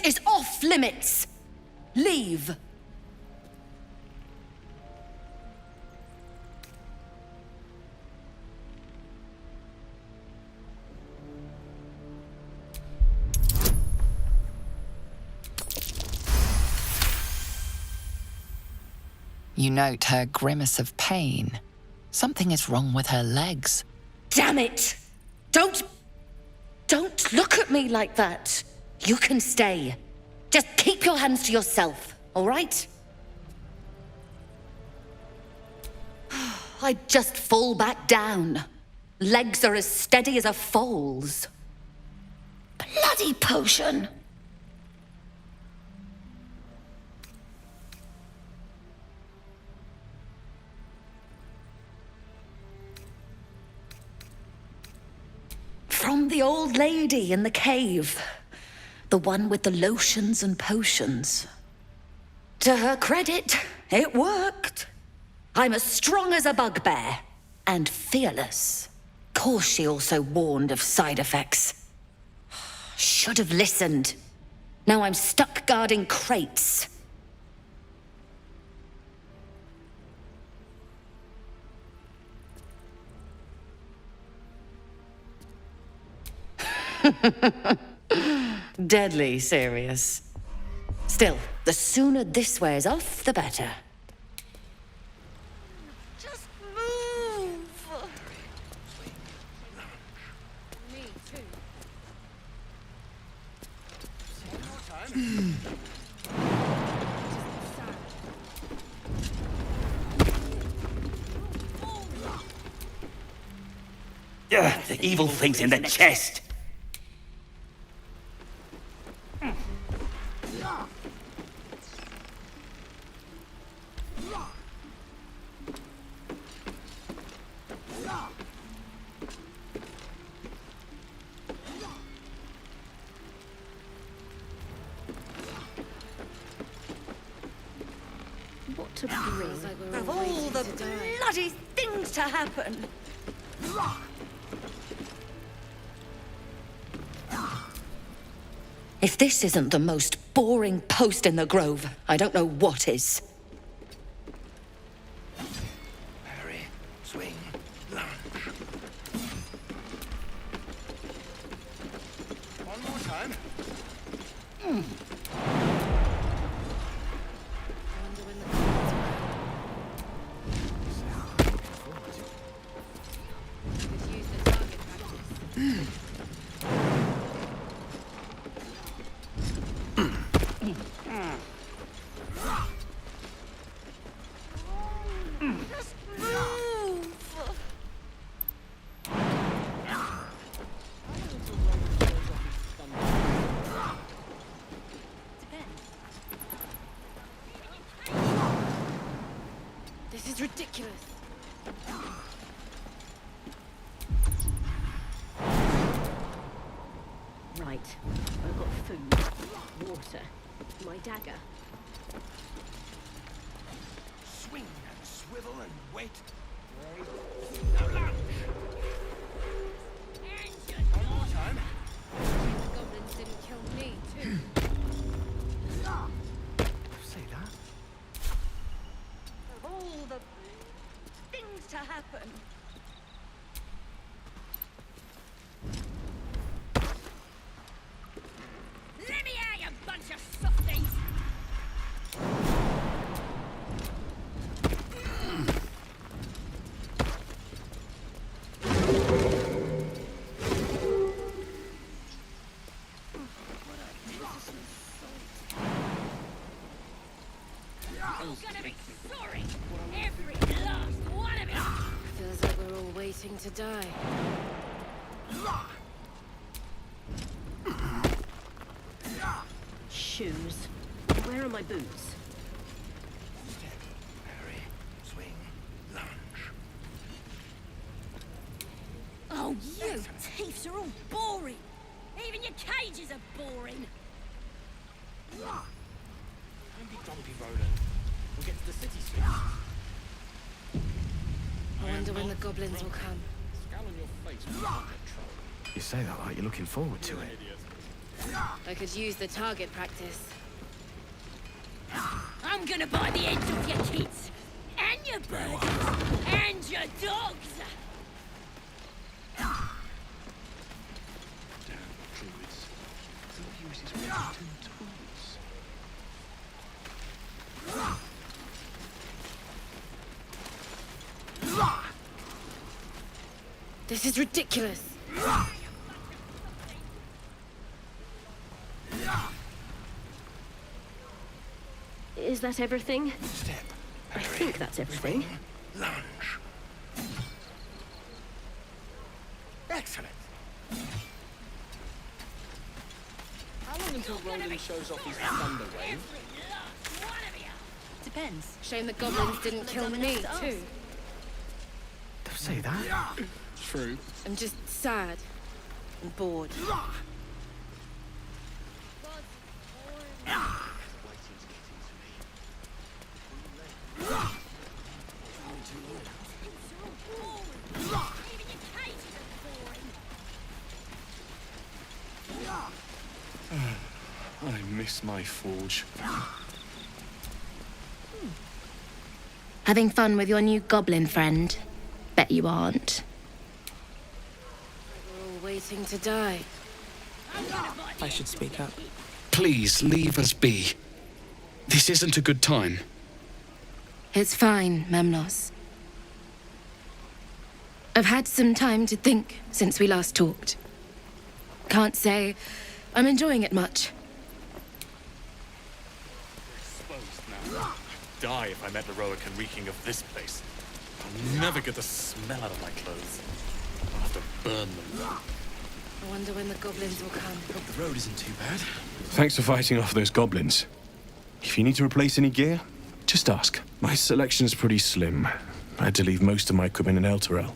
Is off limits. Leave. You note her grimace of pain, Something is wrong with her legs. Damn it! Don't look at me like that. You can stay. Just keep your hands to yourself, all right? I just fall back down. Legs are as steady as a foal's. Bloody potion! From the old lady in the cave. The one with the lotions and potions. To her credit, it worked. I'm as strong as a bugbear. And fearless. Course she also warned of side effects. Should have listened. Now I'm stuck guarding crates. Deadly serious. Still, the sooner this wears off, the better. Just move! Me too. The evil thing's in the chest. What to bring of all the bloody things to happen. If this isn't the most boring post in the Grove, I don't know what is. Parry, swing, lunge. One more time. This is ridiculous. Right. I've got food, water, my dagger. Swing and swivel and wait. Now lunge. One more time. The goblins didn't kill me, too. Say that. Of all the things to happen. Let me out, you bunch of softies! I'm gonna be sorry! Every last one of you! Feels like we're all waiting to die. Shoes. Where are my boots? Step, parry, swing, lunge. Oh, you thieves are all boring! Even your cages are boring! Don't be grumpy, Roland. We'll get to the city soon. I wonder when the goblins will come. Scowl on your face when you don't get trouble. You say that like you're looking forward to it. I could use the target practice. I'm gonna buy the heads off your kids! And your birds! And your dogs! Damn druids. Who uses wooden tools? This is ridiculous. Is that everything? Step. I think that's everything. Lunge. Excellent. How long until Roland shows off his thunder wave? Depends. Shame the goblins didn't kill me, too. Don't say that. True. I'm just sad and bored. I miss my forge. Having fun with your new goblin friend? Bet you aren't. We're all waiting to die. I should speak up. Please leave us be. This isn't a good time. It's fine, Memnos. I've had some time to think since we last talked. Can't say I'm enjoying it much. Exposed now. I'd die if I met Eroican reeking of this place. I'll never get the smell out of my clothes. I'll have to burn them. I wonder when the goblins will come. Hope the road isn't too bad. Thanks for fighting off those goblins. If you need to replace any gear, just ask. My selection's pretty slim. I had to leave most of my equipment in Elturel.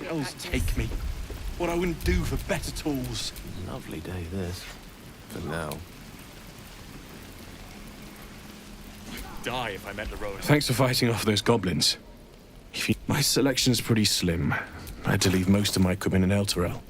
Elves take me. What I wouldn't do for better tools. Lovely day, this. For now. I'd die if I met Eroican. Thanks for fighting off those goblins. My selection's pretty slim. I had to leave most of my equipment in Elturel.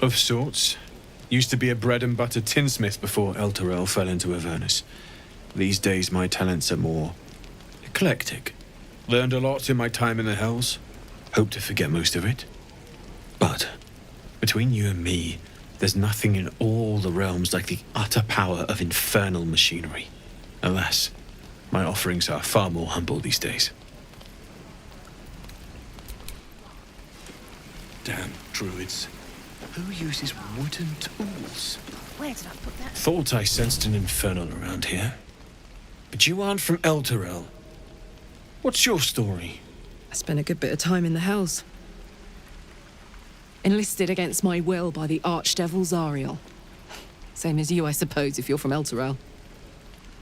Of sorts. Used to be a bread and butter tinsmith before Elturel fell into Avernus. These days my talents are more eclectic. Learned a lot in my time in the Hells. Hope to forget most of it. But between you and me, there's nothing in all the realms like the utter power of infernal machinery. Alas, my offerings are far more humble these days. Damn druids. Who uses wooden tools? Where did I put that? Thought I sensed an infernal around here. But you aren't from Elturel. What's your story? I spent a good bit of time in the Hells. Enlisted against my will by the Archdevil Zariel. Same as you, I suppose, if you're from Elturel.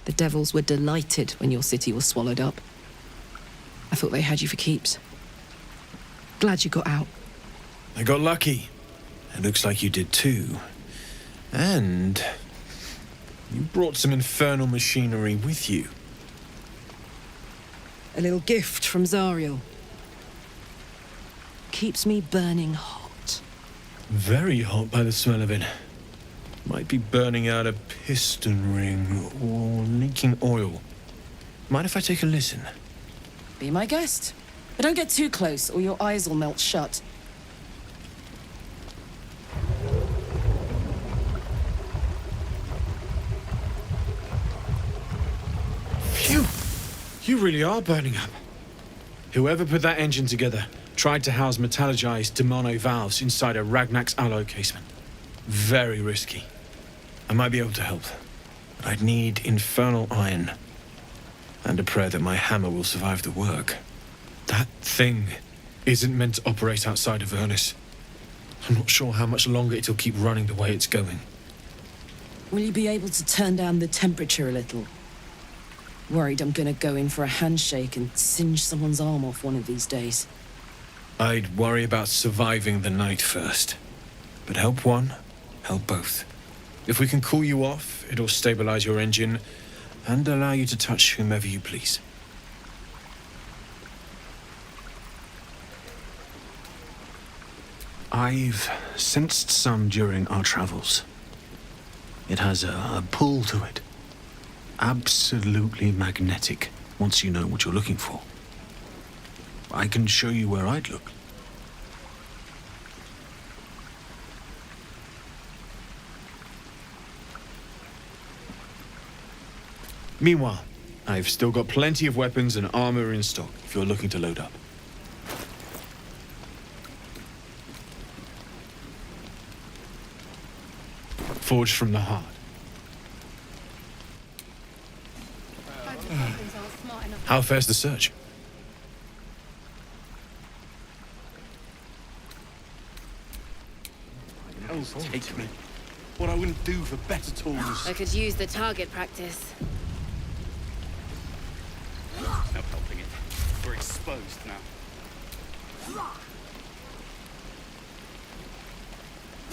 The devils were delighted when your city was swallowed up. I thought they had you for keeps. Glad you got out. I got lucky. It looks like you did too. And you brought some infernal machinery with you. A little gift from Zariel. Keeps me burning hot. Very hot by the smell of it. Might be burning out a piston ring or leaking oil. Mind if I take a listen? Be my guest. But don't get too close or your eyes will melt shut. Phew! You really are burning up. Whoever put that engine together tried to house metallurgized Demono valves inside a Ragnak's alloy casement. Very risky. I might be able to help, but I'd need infernal iron. And a prayer that my hammer will survive the work. That thing isn't meant to operate outside of Avernus. I'm not sure how much longer it'll keep running the way it's going. Will you be able to turn down the temperature a little? Worried I'm gonna go in for a handshake and singe someone's arm off one of these days. I'd worry about surviving the night first. But help one, help both. If we can cool you off, it'll stabilize your engine and allow you to touch whomever you please. I've sensed some during our travels. It has a pull to it. Absolutely magnetic, once you know what you're looking for. I can show you where I'd look. Meanwhile, I've still got plenty of weapons and armor in stock if you're looking to load up. Forged from the heart. How fares the search? Hell's take me. What I wouldn't do for better tools. I could use the target practice. No helping it. We're exposed now.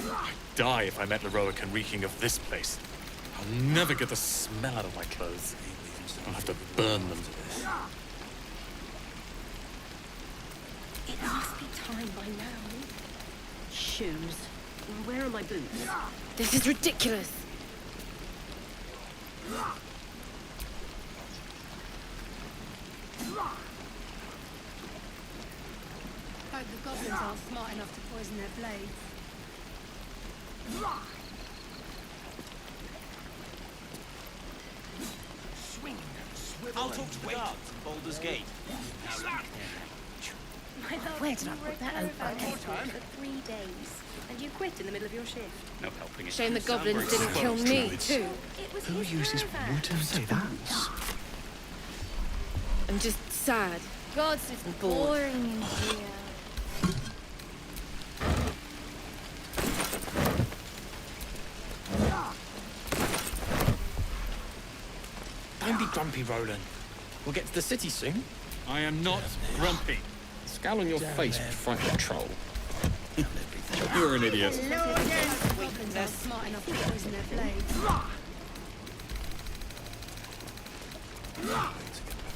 I'd die if I met Leroican reeking of this place. I'll never get the smell out of my clothes. I'll have to burn them. It must be time by now. Shoes. Where are my boots? This is ridiculous. Hope the goblins aren't smart enough to poison their blades. Swing, swivel. I'll talk to the guards at Baldur's Gate. Where did I put that open? For 3 days. And you quit in the middle of your shift. No helping it. Shame the goblins didn't kill me, too. Who uses wooden tools? I'm just sad. Gods, it's bored. boring in here. Don't be grumpy, Roland. We'll get to the city soon. I am not grumpy. Scowl on your face would frighten a troll. You're an idiot. Goblins aren't smart enough to poison their blades.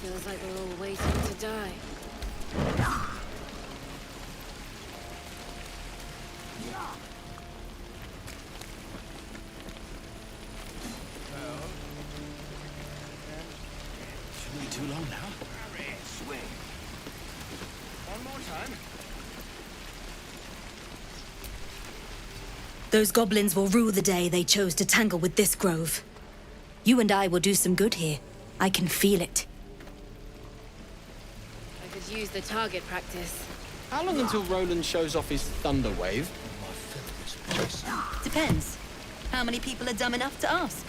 Feels like we're all waiting to die. Those goblins will rue the day they chose to tangle with this grove. You and I will do some good here. I can feel it. I could use the target practice. How long until Roland shows off his thunder wave? Depends. How many people are dumb enough to ask?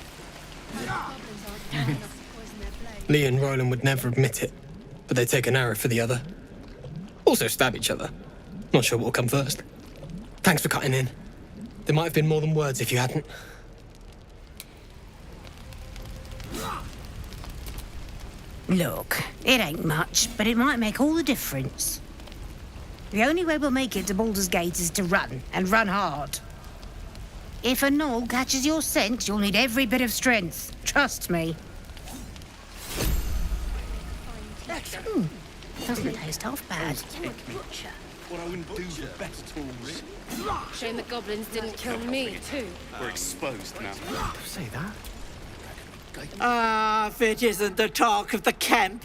Lee and Roland would never admit it, but they take an arrow for the other. Also stab each other. Not sure what will come first. Thanks for cutting in. There might have been more than words if you hadn't. Look, it ain't much, but it might make all the difference. The only way we'll make it to Baldur's Gate is to run, and run hard. If a gnoll catches your scent, you'll need every bit of strength. Trust me. Doesn't taste half bad. What I wouldn't do for best tools. Shame the goblins didn't kill me, too. We're exposed now. Say that? Ah, if it isn't the talk of the camp.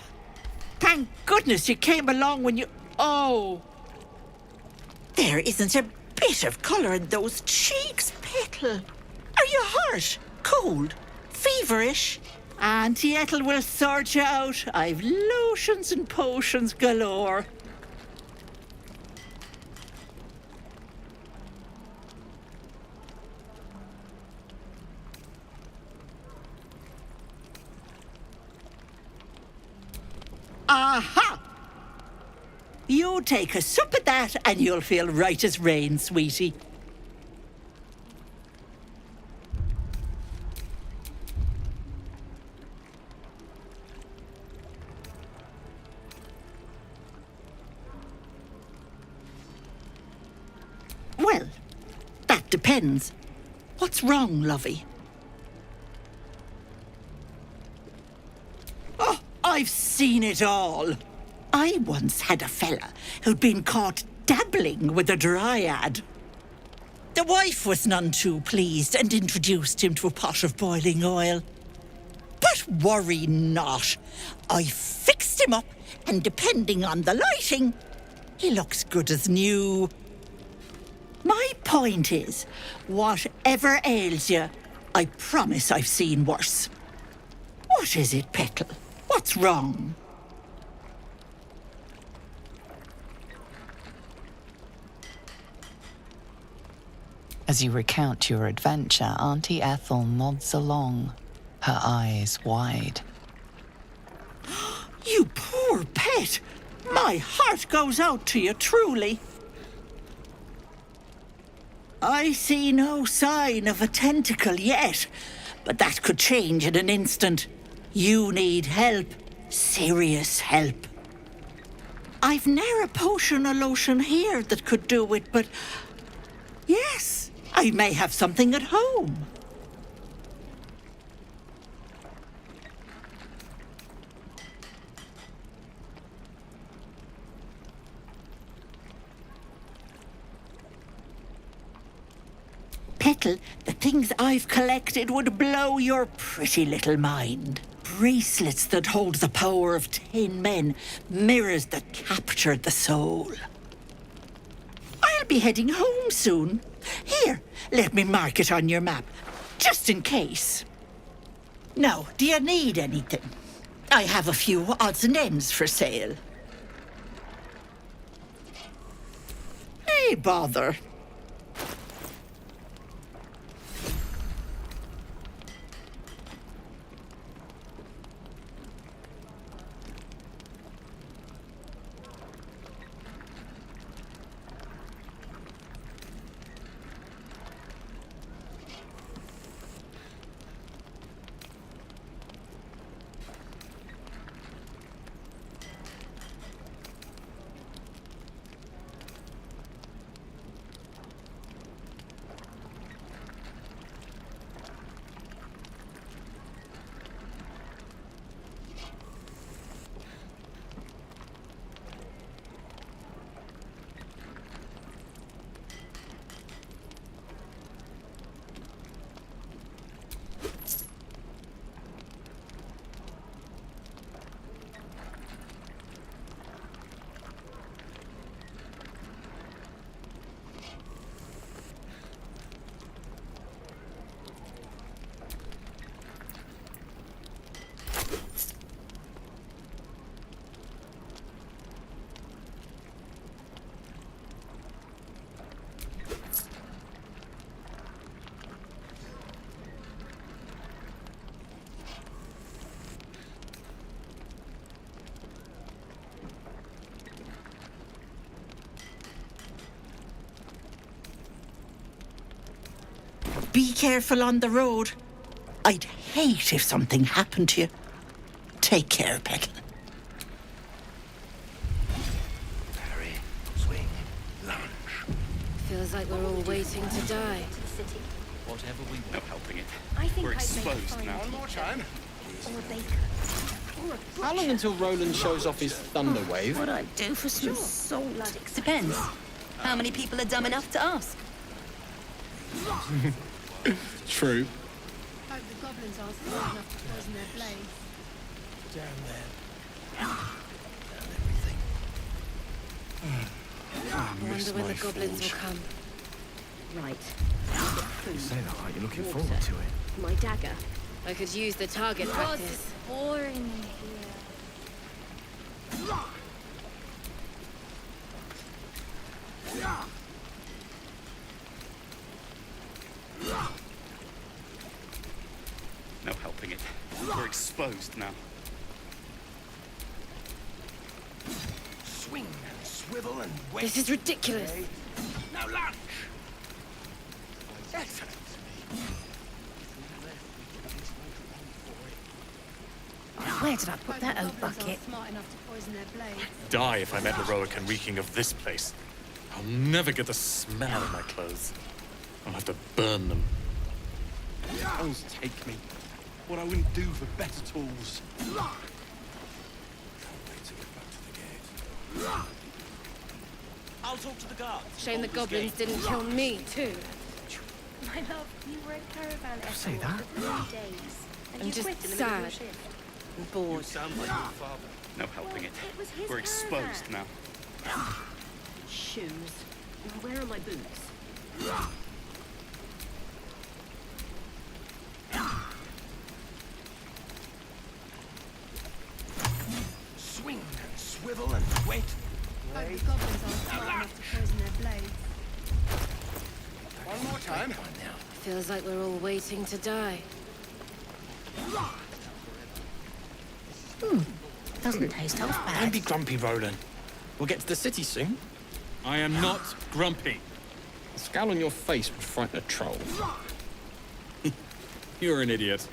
Thank goodness you came along when you... Oh! There isn't a bit of colour in those cheeks, Petal. Are you hurt? Cold? Feverish? Auntie Ethel will sort you out. I've lotions and potions galore. Aha! You take a sup of that and you'll feel right as rain, sweetie. Well, that depends. What's wrong, lovey? Oh, I've seen it all. I once had a fella who'd been caught dabbling with a dryad. The wife was none too pleased and introduced him to a pot of boiling oil. But worry not. I fixed him up, and depending on the lighting, he looks good as new. My point is, whatever ails you, I promise I've seen worse. What is it, Petal? What's wrong? As you recount your adventure, Auntie Ethel nods along, her eyes wide. You poor pet! My heart goes out to you, truly. I see no sign of a tentacle yet, but that could change in an instant. You need help. Serious help. I've ne'er a potion or lotion here that could do it, but... yes, I may have something at home. Petal, the things I've collected would blow your pretty little mind. Bracelets that hold the power of 10 men, mirrors that capture the soul. I'll be heading home soon. Here, let me mark it on your map, just in case. Now, do you need anything? I have a few odds and ends for sale. Hey, bother. Be careful on the road. I'd hate if something happened to you. Take care, Petal. Parry, swing, lunge. Feels like we're all waiting to die. Whatever we want. No helping it. I think We're I'd make a exposed fine now. One more time. Or a baker. Or a How long until Roland shows off his thunder wave? What I'd do for some salt. Depends. How many people are dumb enough to ask? True. Hope the goblins aren't smart enough to poison their blades. Down there. I wonder when the goblins will come. Right. You say that like you're looking forward to it. My dagger. I could use the target practice. Boring in here. No helping it. We're exposed now. Swing and swivel and wait. This is ridiculous. Now lunge. Excellent. Where did I put that old bucket? Smart enough to poison their blades. Die if I met heroic and reeking of this place. I'll never get the smell out of my clothes. I'll have to burn them. Hells take me. What I wouldn't do for better tools. I'll talk to the guards. Shame the goblins didn't kill me, too. My love, you were a caravan Say that? for 3 days. And I'm you just quit in the middle of your sad. shift. And bored. Sound like your father. No helping it. It was his We're exposed caravan. now. Shoes. Now, where are my boots? Swing and swivel and wait. Hope the goblins aren't smart enough to poison their blades. One more time. Feels like we're all waiting to die. Doesn't taste half bad. Don't be grumpy, Roland. We'll get to the city soon. I am not grumpy. The scowl on your face would frighten a troll. You're an idiot.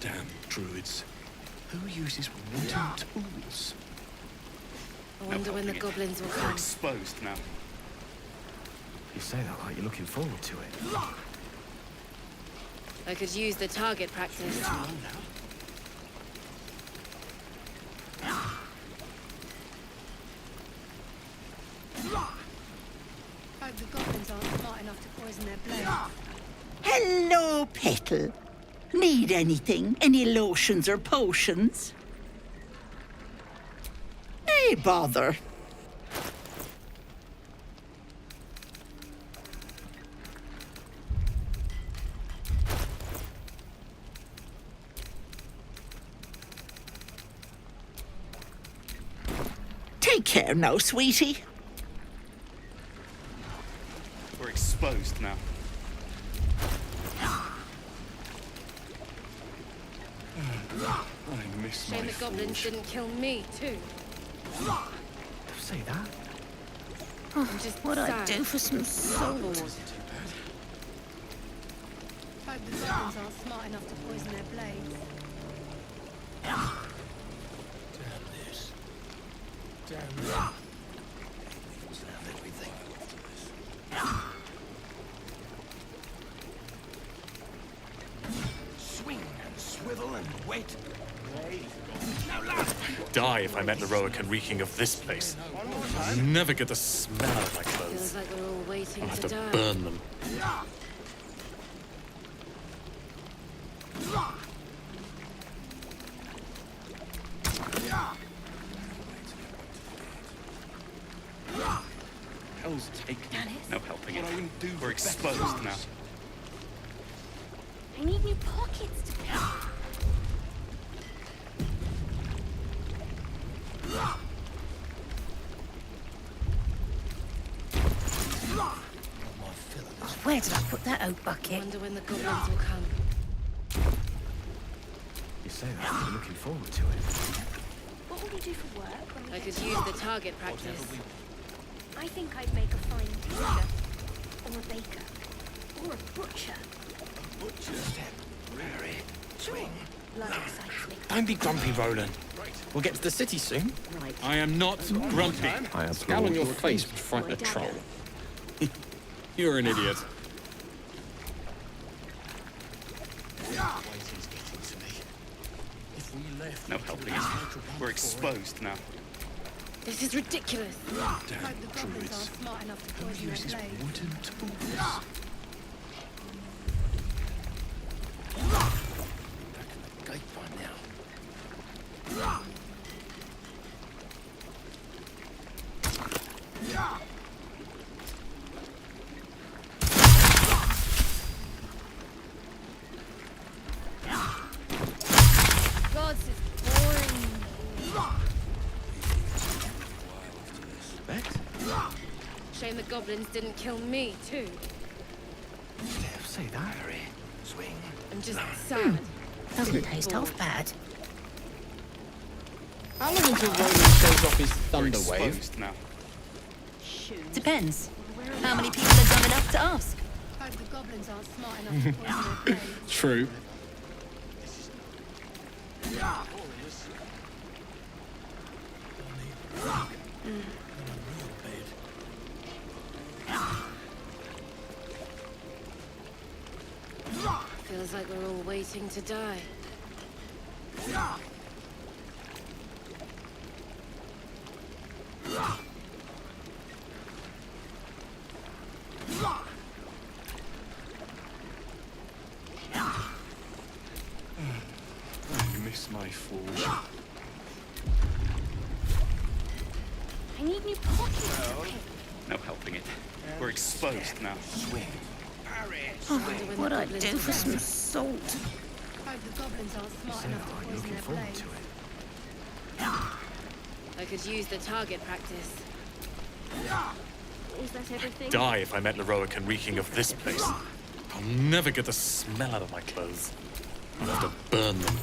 Damn druids. Who uses wooden tools? I wonder when the goblins will We're come. exposed now. You say that like you're looking forward to it. I could use the target practice. Hope the goblins aren't smart enough to poison their blades. Hello, Petal. Need anything? Any lotions or potions? Hey, bother. Take care now, sweetie. We're exposed now. I miss Shame my the goblins didn't kill me, too. Say that? I'm just What I'd sad. do for some salt. Hope the goblins aren't smart enough to poison their blades. Damn this. Damn that. Everything. Swing and swivel and wait. Now lunge. Die if I met heroic and reeking of this place. I'll never get the smell out of my Feels clothes. like we're all waiting I'll have to to die. burn them. Hell's take me. No helping it. We're exposed now. I need new pockets to fill. Where did I put that oak bucket? Wonder when the goblins will come. You say that you're looking forward to it. What will we do for work when we I get could to use work? the target practice. I think I'd make a fine teacher. Or a baker. Or for a butcher. Parry, swing, Don't be grumpy, Roland. We'll get to the city soon. I am not grumpy. I Scowl on your face would frighten a troll. You're an idiot. No helping it. We're exposed now. This is ridiculous. Damn Hope the goblins druids. aren't smart enough to Who poison uses their blades. wooden tools? gate by now. God, this is boring. Shame the goblins didn't kill me, too. Say that, Harry. Swing. I'm just sad. Doesn't taste half bad. How long until Roland shows off his thunder We're wave? exposed now. Depends. How many people are dumb enough to ask? Hope the goblins aren't smart enough to poison their blades. True. Feels like we're all waiting to die. I miss my forge. I need new pockets. No helping it. We're exposed now. Swing. Oh, what I'd do for some salt. Hope the goblins aren't smart enough to poison their blades. I could use the target practice. Is that everything? Die if I met Leroic and reeking of this place. I'll never get the smell out of my clothes. I'll have to burn them.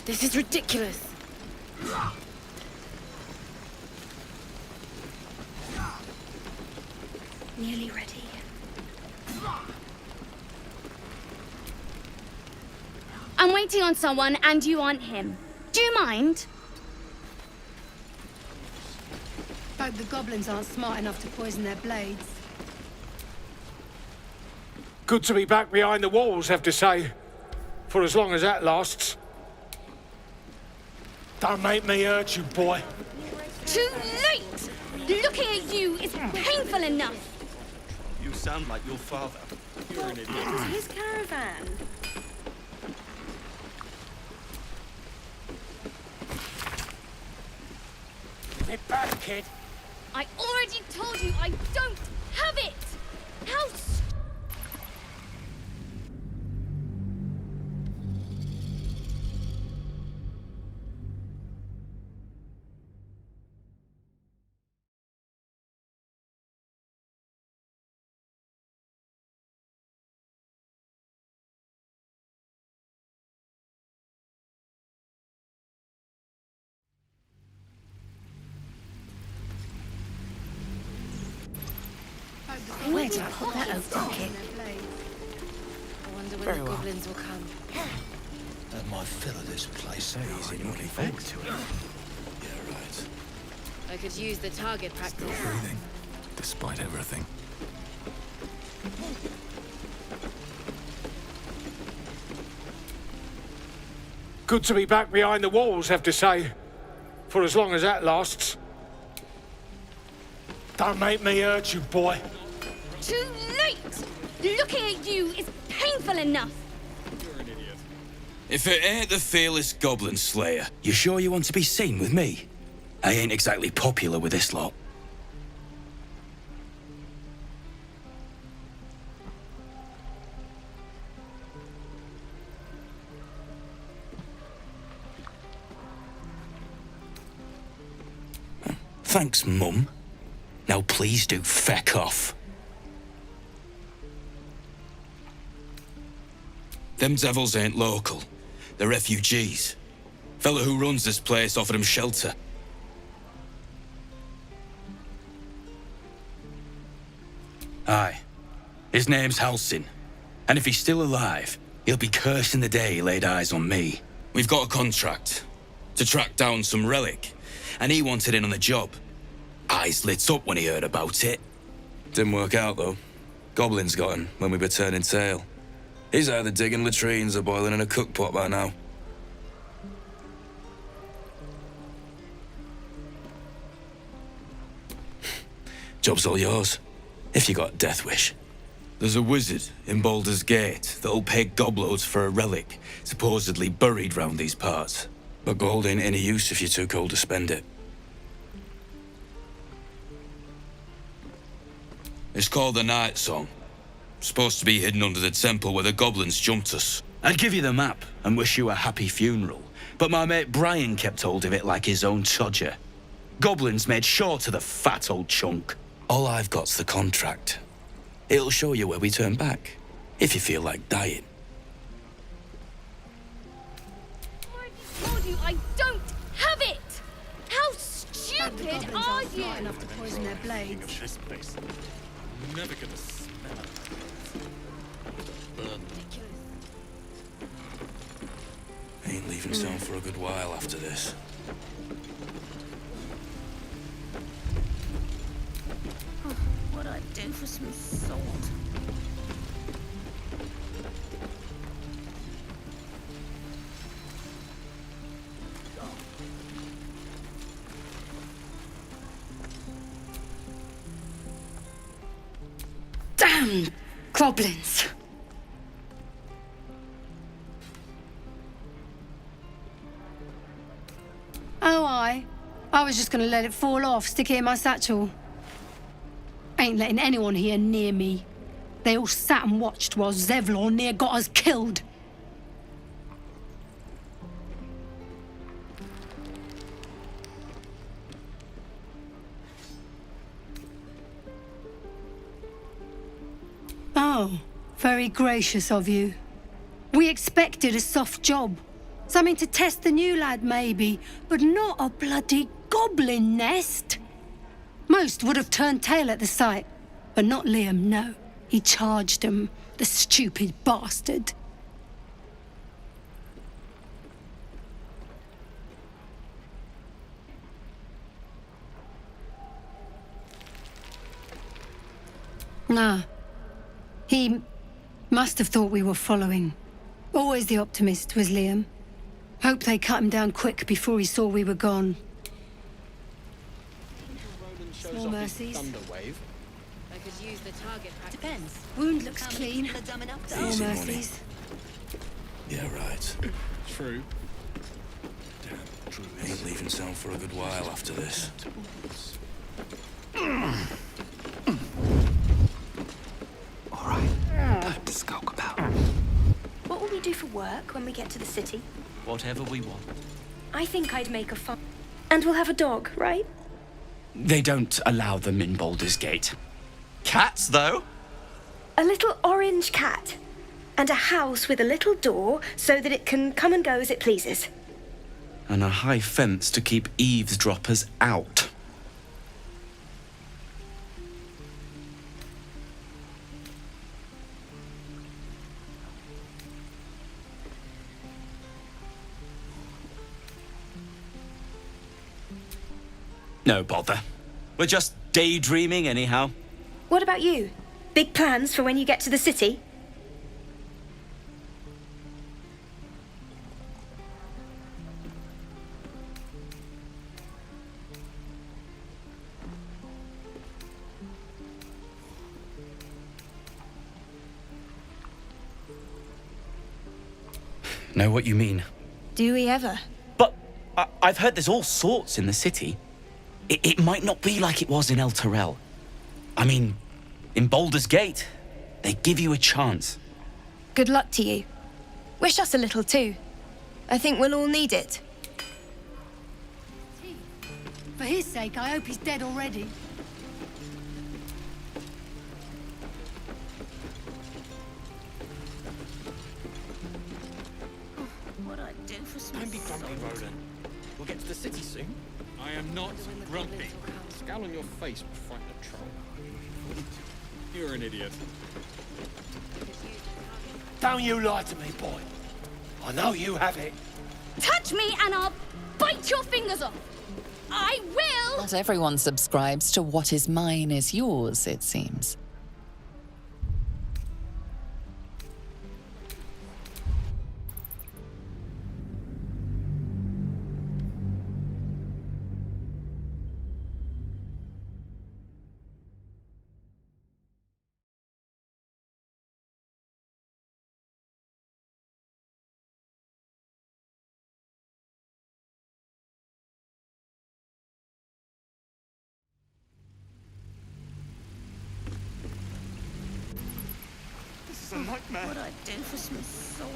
This is ridiculous. Nearly ready. I'm waiting on someone and you aren't him. Do you mind? Hope the goblins aren't smart enough to poison their blades. Good to be back behind the walls, have to say. For as long as that lasts. Don't make me hurt you, boy. Too late! Looking at you is painful enough. You sound like your father. You're an idiot. His caravan. Give it back, kid. I already told you I don't have it! How Where did I put that oak bucket? I wonder when Very the well. goblins will come. Had my fill of this place. Easy looking forward to it. Yeah, right. I could use the target practice. Breathing, despite everything. Good to be back behind the walls, have to say. For as long as that lasts. Don't make me hurt you, boy. Too late! Looking at you is painful enough. If it ain't the fearless goblin slayer, you sure you want to be seen with me? I ain't exactly popular with this lot. Thanks, Mum. Now please do feck off. Them devils ain't local. They're refugees. Fella who runs this place offered them shelter. Aye. His name's Halsin. And if he's still alive, he'll be cursing the day he laid eyes on me. We've got a contract to track down some relic, and he wanted in on the job. Eyes lit up when he heard about it. Didn't work out, though. Goblins got him when we were turning tail. He's either digging latrines or boiling in a cookpot by now. Job's all yours, if you got a death wish. There's a wizard in Baldur's Gate that'll pay gobloads for a relic supposedly buried round these parts. But gold ain't any use if you're too cold to spend it. It's called the Night Song. Supposed to be hidden under the temple where the goblins jumped us. I'd give you the map and wish you a happy funeral, but my mate Brian kept hold of it like his own todger. Goblins made sure to the fat old chunk. All I've got's the contract. It'll show you where we turn back, if you feel like dying. I told you I don't have it! How stupid are you? Not enough to poison their blades. This place. I'm never gonna smell it. Burn. Ain't leaving town for a good while after this. What I'd do for some salt. Damn goblins! Oh, I was just gonna let it fall off, stick it in my satchel. Ain't letting anyone here near me. They all sat and watched while Zevlor near got us killed. Oh, very gracious of you. We expected a soft job. Something to test the new lad, maybe, but not a bloody goblin nest. Most would have turned tail at the sight, but not Liam, no. He charged them, the stupid bastard. Nah. He must have thought we were following. Always the optimist was Liam. Hope they cut him down quick before he saw we were gone. Small mercies. I could use the target practice. Depends. Wound looks clean. Small Easy money. mercies. Yeah, right. True. Ain't leaving town for a good while after this. Time to skulk about. What will we do for work when we get to the city? Whatever we want. I think I'd make a farm. And we'll have a dog, right? They don't allow them in Baldur's Gate. Cats, though? A little orange cat. And a house with a little door so that it can come and go as it pleases. And a high fence to keep eavesdroppers out. No bother. We're just daydreaming anyhow. What about you? Big plans for when you get to the city? Know what you mean. Do we ever? But I've heard there's all sorts in the city. It might not be like it was in El Terrell. I mean, in Baldur's Gate, they give you a chance. Good luck to you. Wish us a little too. I think we'll all need it. For his sake, I hope he's dead already. What I'd do for some Don't be grumpy, Roland. We'll get to the city soon. I am not grumpy. The scowl on your face would frighten a troll. You're an idiot. Don't you lie to me, boy. I know you have it. Touch me and I'll bite your fingers off. I will! Not everyone subscribes to what is mine is yours, it seems. This is a nightmare. What I'd do for some salt.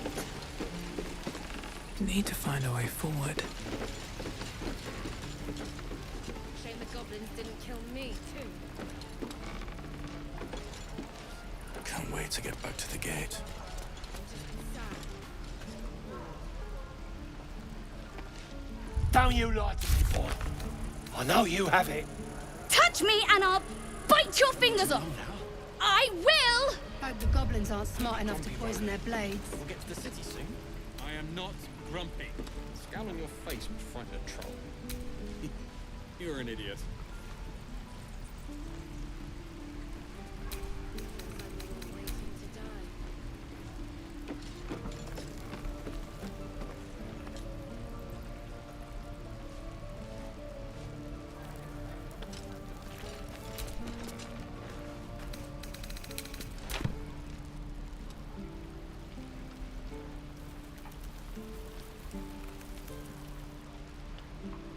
Need to find a way forward. Shame the goblins didn't kill me, too. Can't wait to get back to the gate. Don't you lie to me, boy. I know you have it. Touch me and I'll bite your fingers off. I will! Hope the goblins aren't smart enough to poison their blades. We'll get to the city soon. I am not grumpy. The scowl on your face would frighten a troll. You're an idiot.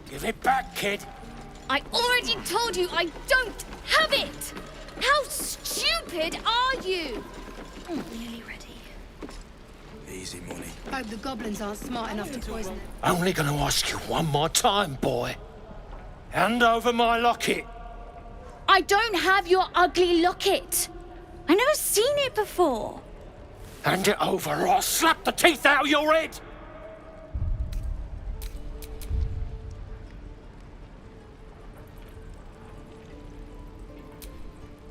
Give it back, kid. I already told you I don't have it! How stupid are you? Nearly ready. Easy money. Hope the goblins aren't smart enough to poison their Only gonna ask you one more time, boy. Hand over my locket. I don't have your ugly locket. I've never seen it before. Hand it over or I'll slap the teeth out of your head.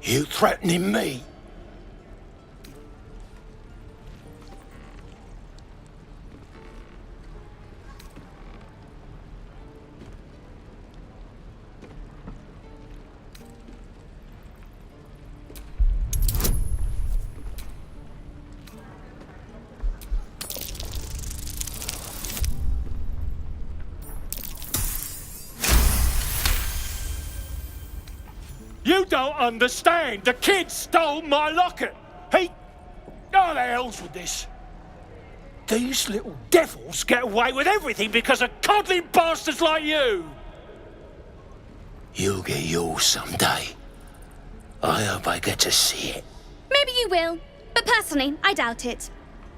You threatening me? You don't understand. The kid stole my locket. He... Oh, the hell's with this? These little devils get away with everything because of coddling bastards like you. You'll get yours someday. I hope I get to see it. Maybe you will, but personally, I doubt it.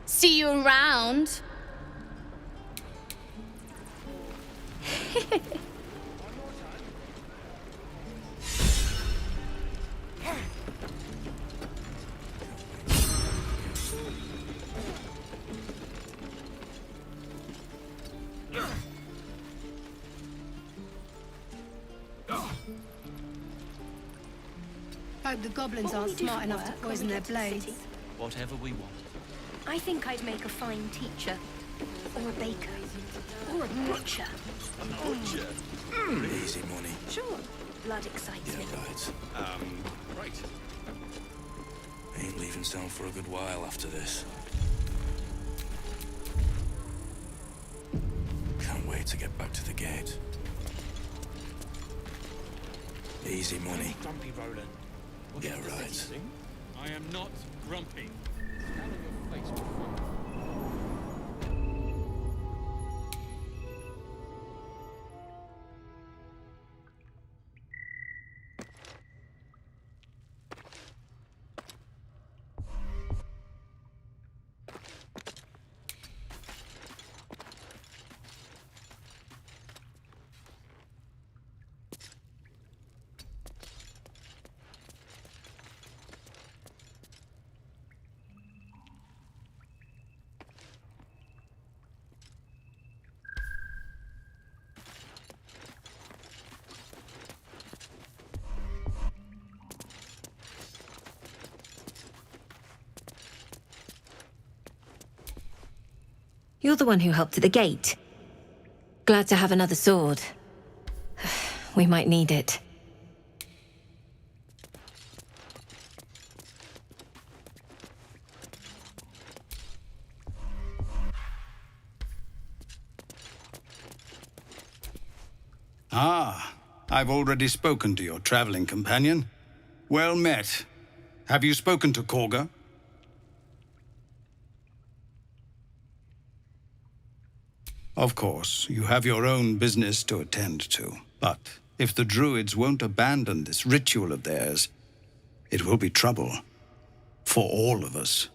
See you around. Hope the goblins aren't smart enough to poison their blades. Whatever we want. I think I'd make a fine teacher. Or a baker. Or a butcher. Easy money. Sure. Blood excites me. Yeah, right. Right. Ain't leaving town for a good while after this. Can't wait to get back to the gate. Easy money. Grumpy, Roland. We'll Yeah, get to the right. city soon. I am not grumpy. The scowl on your face would frighten You're the one who helped at the gate. Glad to have another sword. We might need it. Ah, I've already spoken to your traveling companion. Well met. Have you spoken to Korga? Of course, you have your own business to attend to. But if the druids won't abandon this ritual of theirs, it will be trouble. For all of us.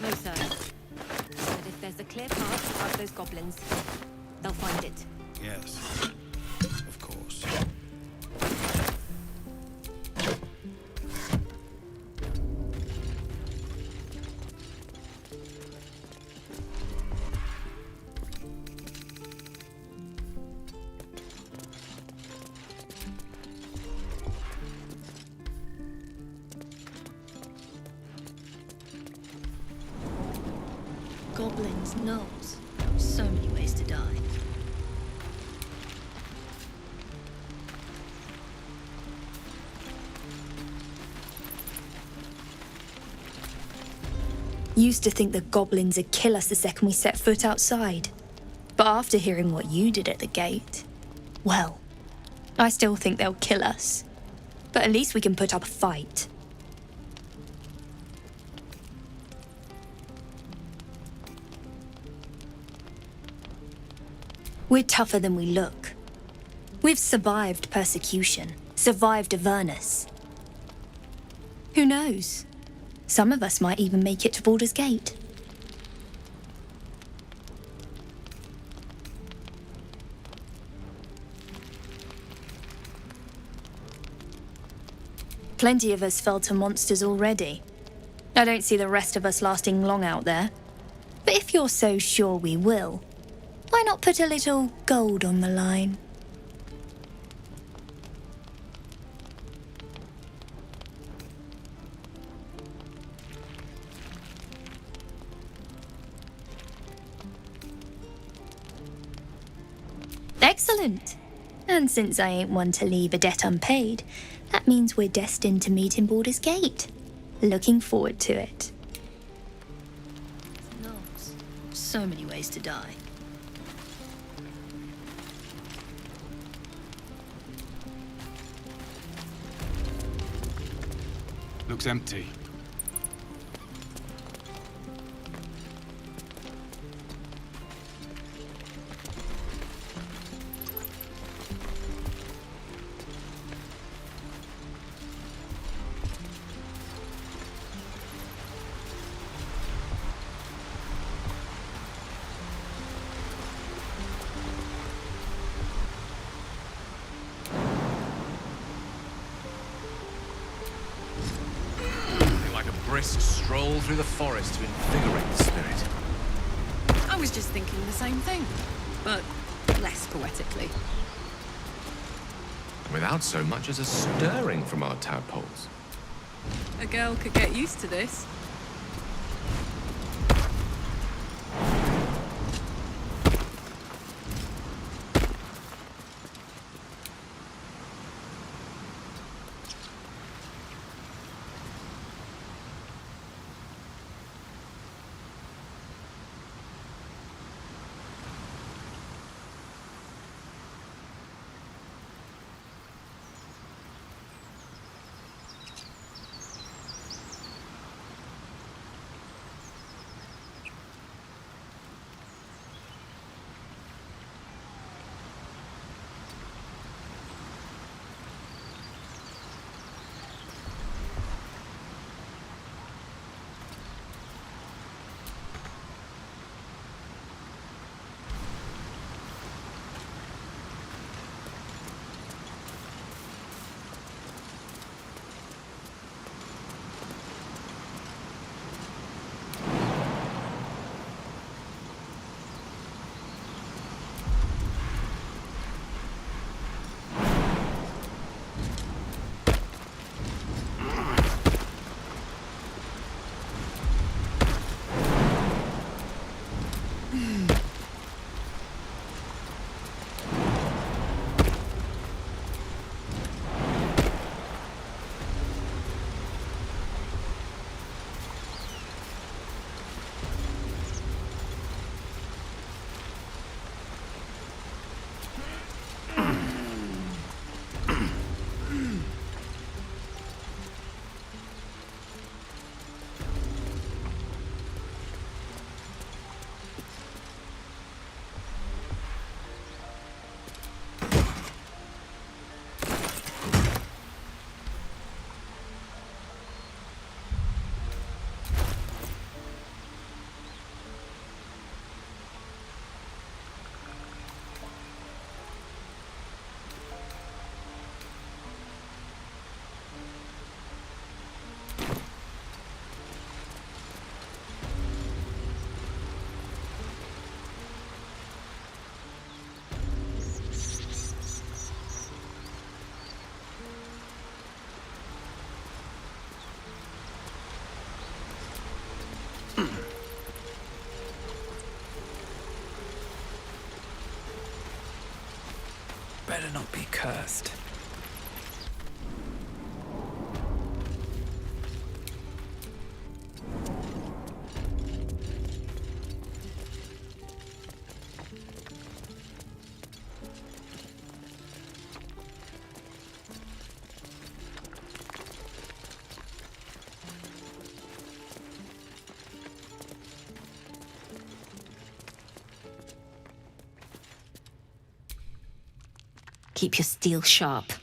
No, sir. But if there's a clear path past those goblins, they'll find it. Yes, of course. Goblins, gnolls. So many ways to die. Used to think the goblins would kill us the second we set foot outside. But after hearing what you did at the gate, well, I still think they'll kill us. But at least we can put up a fight. We're tougher than we look. We've survived persecution, survived Avernus. Who knows? Some of us might even make it to Baldur's Gate. Plenty of us fell to monsters already. I don't see the rest of us lasting long out there. But if you're so sure we will, why not put a little gold on the line? Excellent. And since I ain't one to leave a debt unpaid, that means we're destined to meet in Baldur's Gate. Looking forward to it. Gnolls. So many ways to die. Looks empty. Brisk stroll through the forest to invigorate the spirit. I was just thinking the same thing, but less poetically. Without so much as a stirring from our tadpoles. A girl could get used to this. better not be cursed. Keep your steel sharp.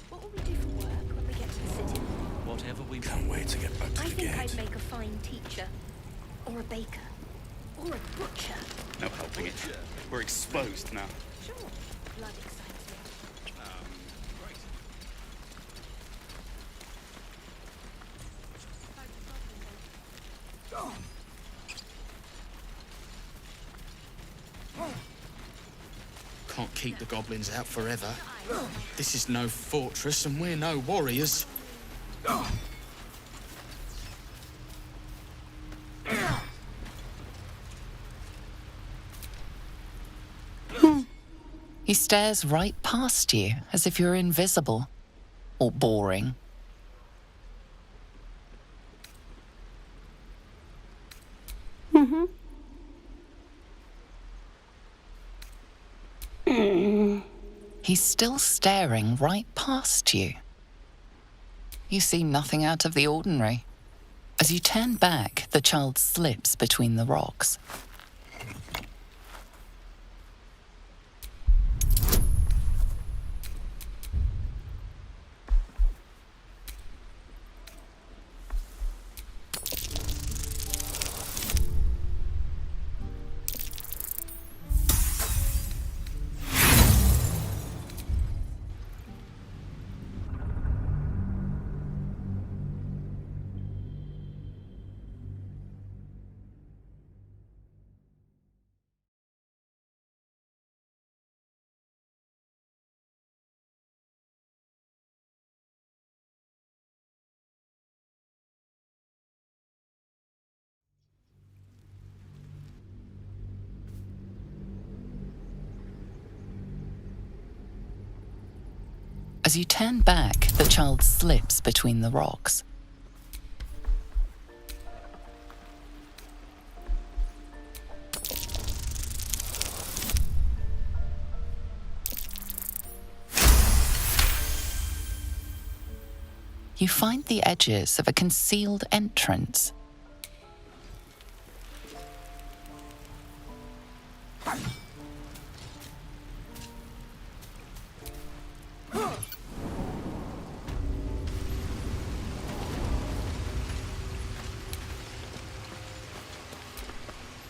What will we do for work when we get to the city? Whatever we can't wait to get back to I the think gate. I'd make a fine teacher. Or a baker. Or a butcher. No helping it. We're exposed now. Sure. Blood excites me. Great. Can't keep the goblins out forever. This is no fortress and we're no warriors. He stares right past you, as if you're invisible. Or boring. He's still staring right past you. You see nothing out of the ordinary. As you turn back, the child slips between the rocks. As you turn back, the child slips between the rocks. You find the edges of a concealed entrance.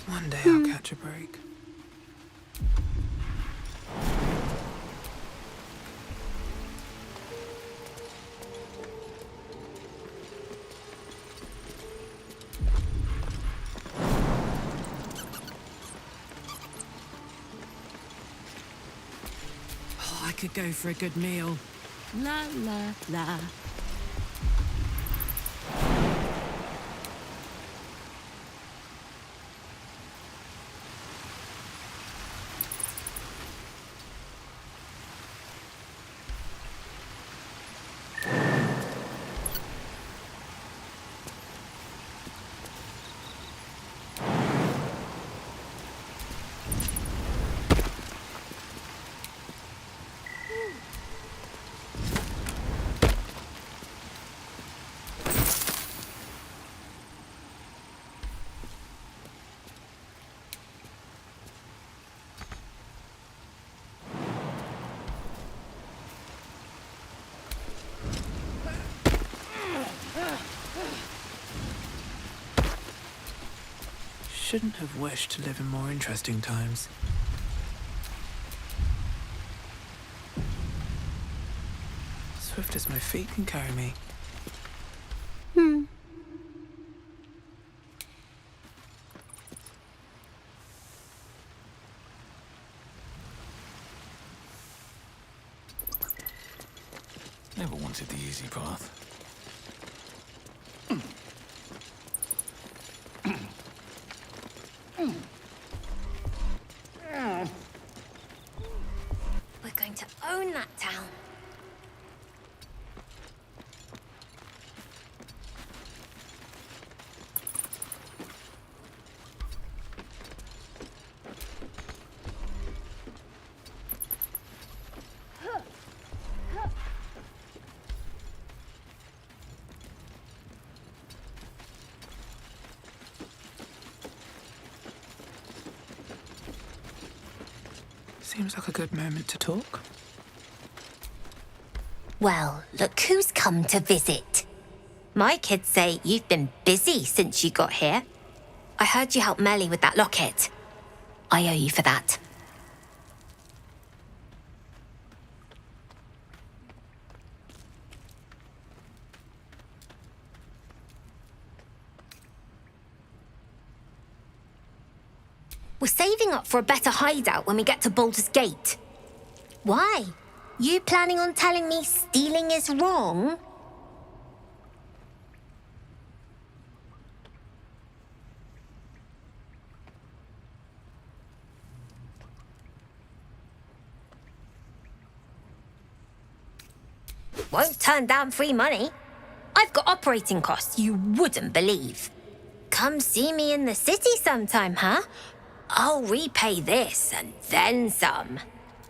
One day I'll catch a break. Oh, I could go for a good meal. La la la. Shouldn't have wished to live in more interesting times. Swift as my feet can carry me. Never wanted the easy path. We're going to own that town. Seems like a good moment to talk. Well, look who's come to visit. My kids say you've been busy since you got here. I heard you helped Melly with that locket. I owe you for that. We're saving up for a better hideout when we get to Baldur's Gate. Why? You planning on telling me stealing is wrong? Won't turn down free money. I've got operating costs you wouldn't believe. Come see me in the city sometime, huh? I'll repay this and then some.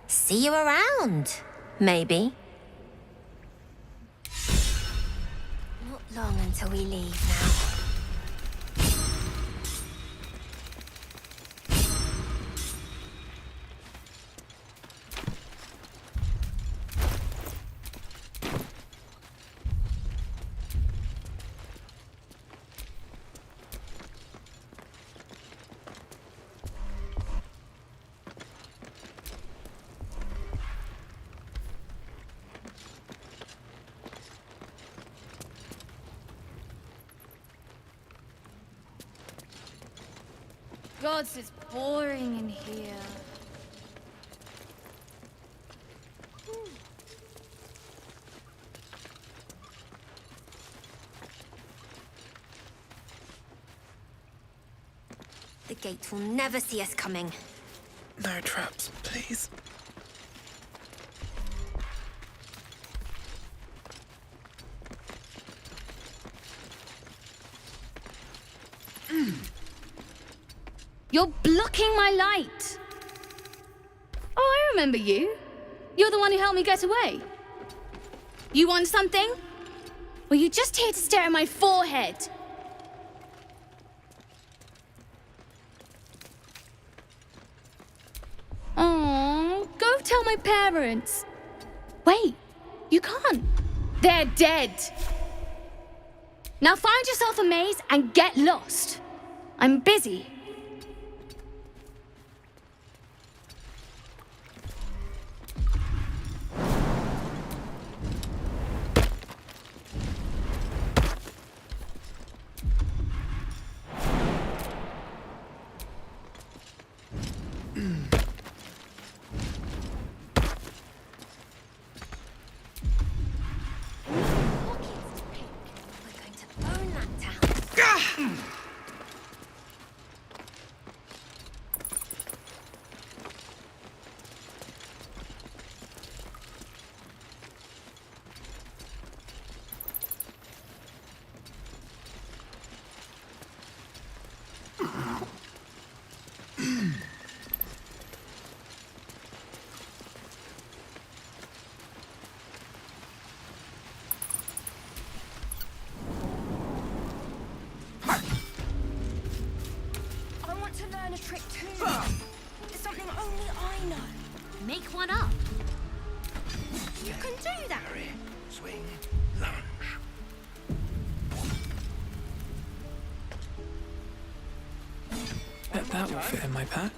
See you around, maybe. Not long until we leave now. God, it's boring in here. The gate will never see us coming. No traps, please. You're blocking my light. Oh, I remember you. You're the one who helped me get away. You want something? Were you just here to stare at my forehead? Oh, go tell my parents. Wait, you can't. They're dead. Now find yourself a maze and get lost. I'm busy. A trick too. It's something only I know. Make one up. You can do that. Parry, swing, lunge. Bet that will fit in my pack.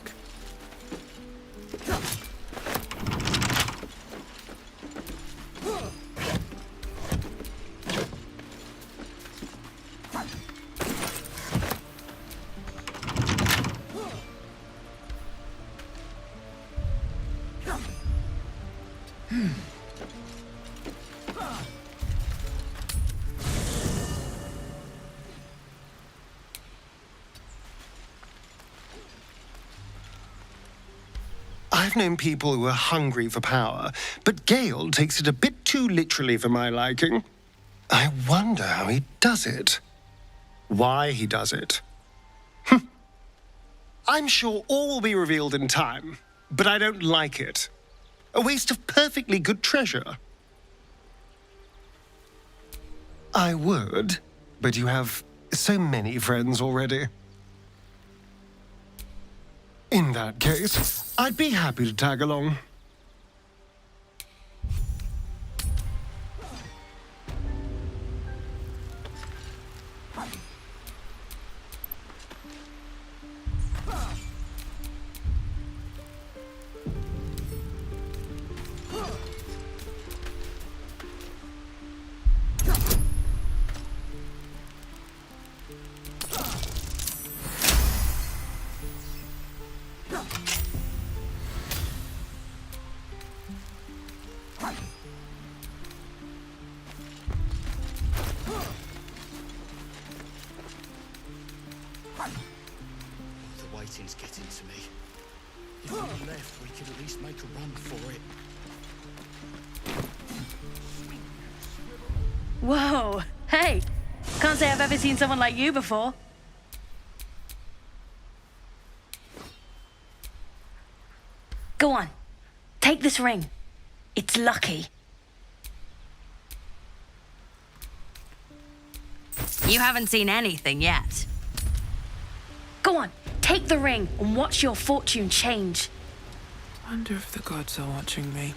I've known people who are hungry for power, but Gale takes it a bit too literally for my liking. I wonder how he does it. Why he does it. I'm sure all will be revealed in time, but I don't like it. A waste of perfectly good treasure. I would, but you have so many friends already. In that case, I'd be happy to tag along. The waiting's getting to me. If we left, we could at least make a run for it. Whoa! Hey! Can't say I've ever seen someone like you before. Go on. Take this ring. It's lucky. You haven't seen anything yet. Go on. Take the ring and watch your fortune change. Wonder if the gods are watching me.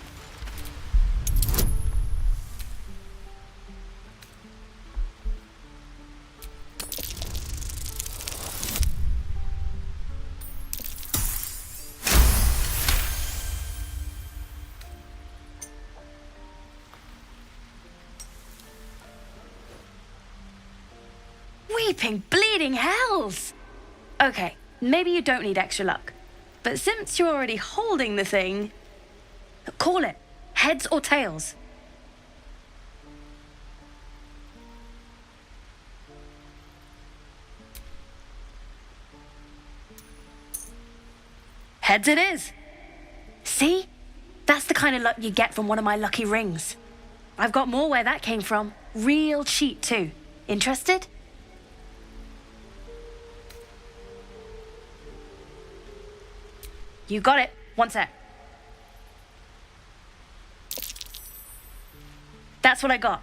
Weeping, bleeding hells! Okay, maybe you don't need extra luck. But since you're already holding the thing, call it. Heads or tails. Heads it is. See? That's the kind of luck you get from one of my lucky rings. I've got more where that came from. Real cheap too. Interested? You got it. One sec. That's what I got.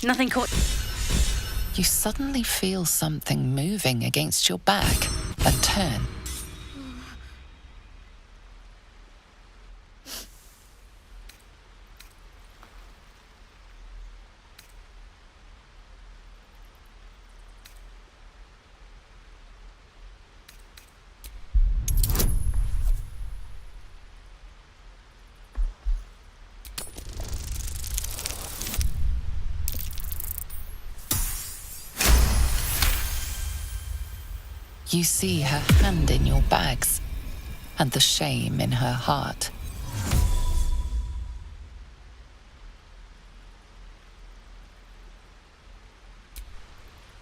Nothing caught. You suddenly feel something moving against your back and turn. You see her hand in your bags and the shame in her heart.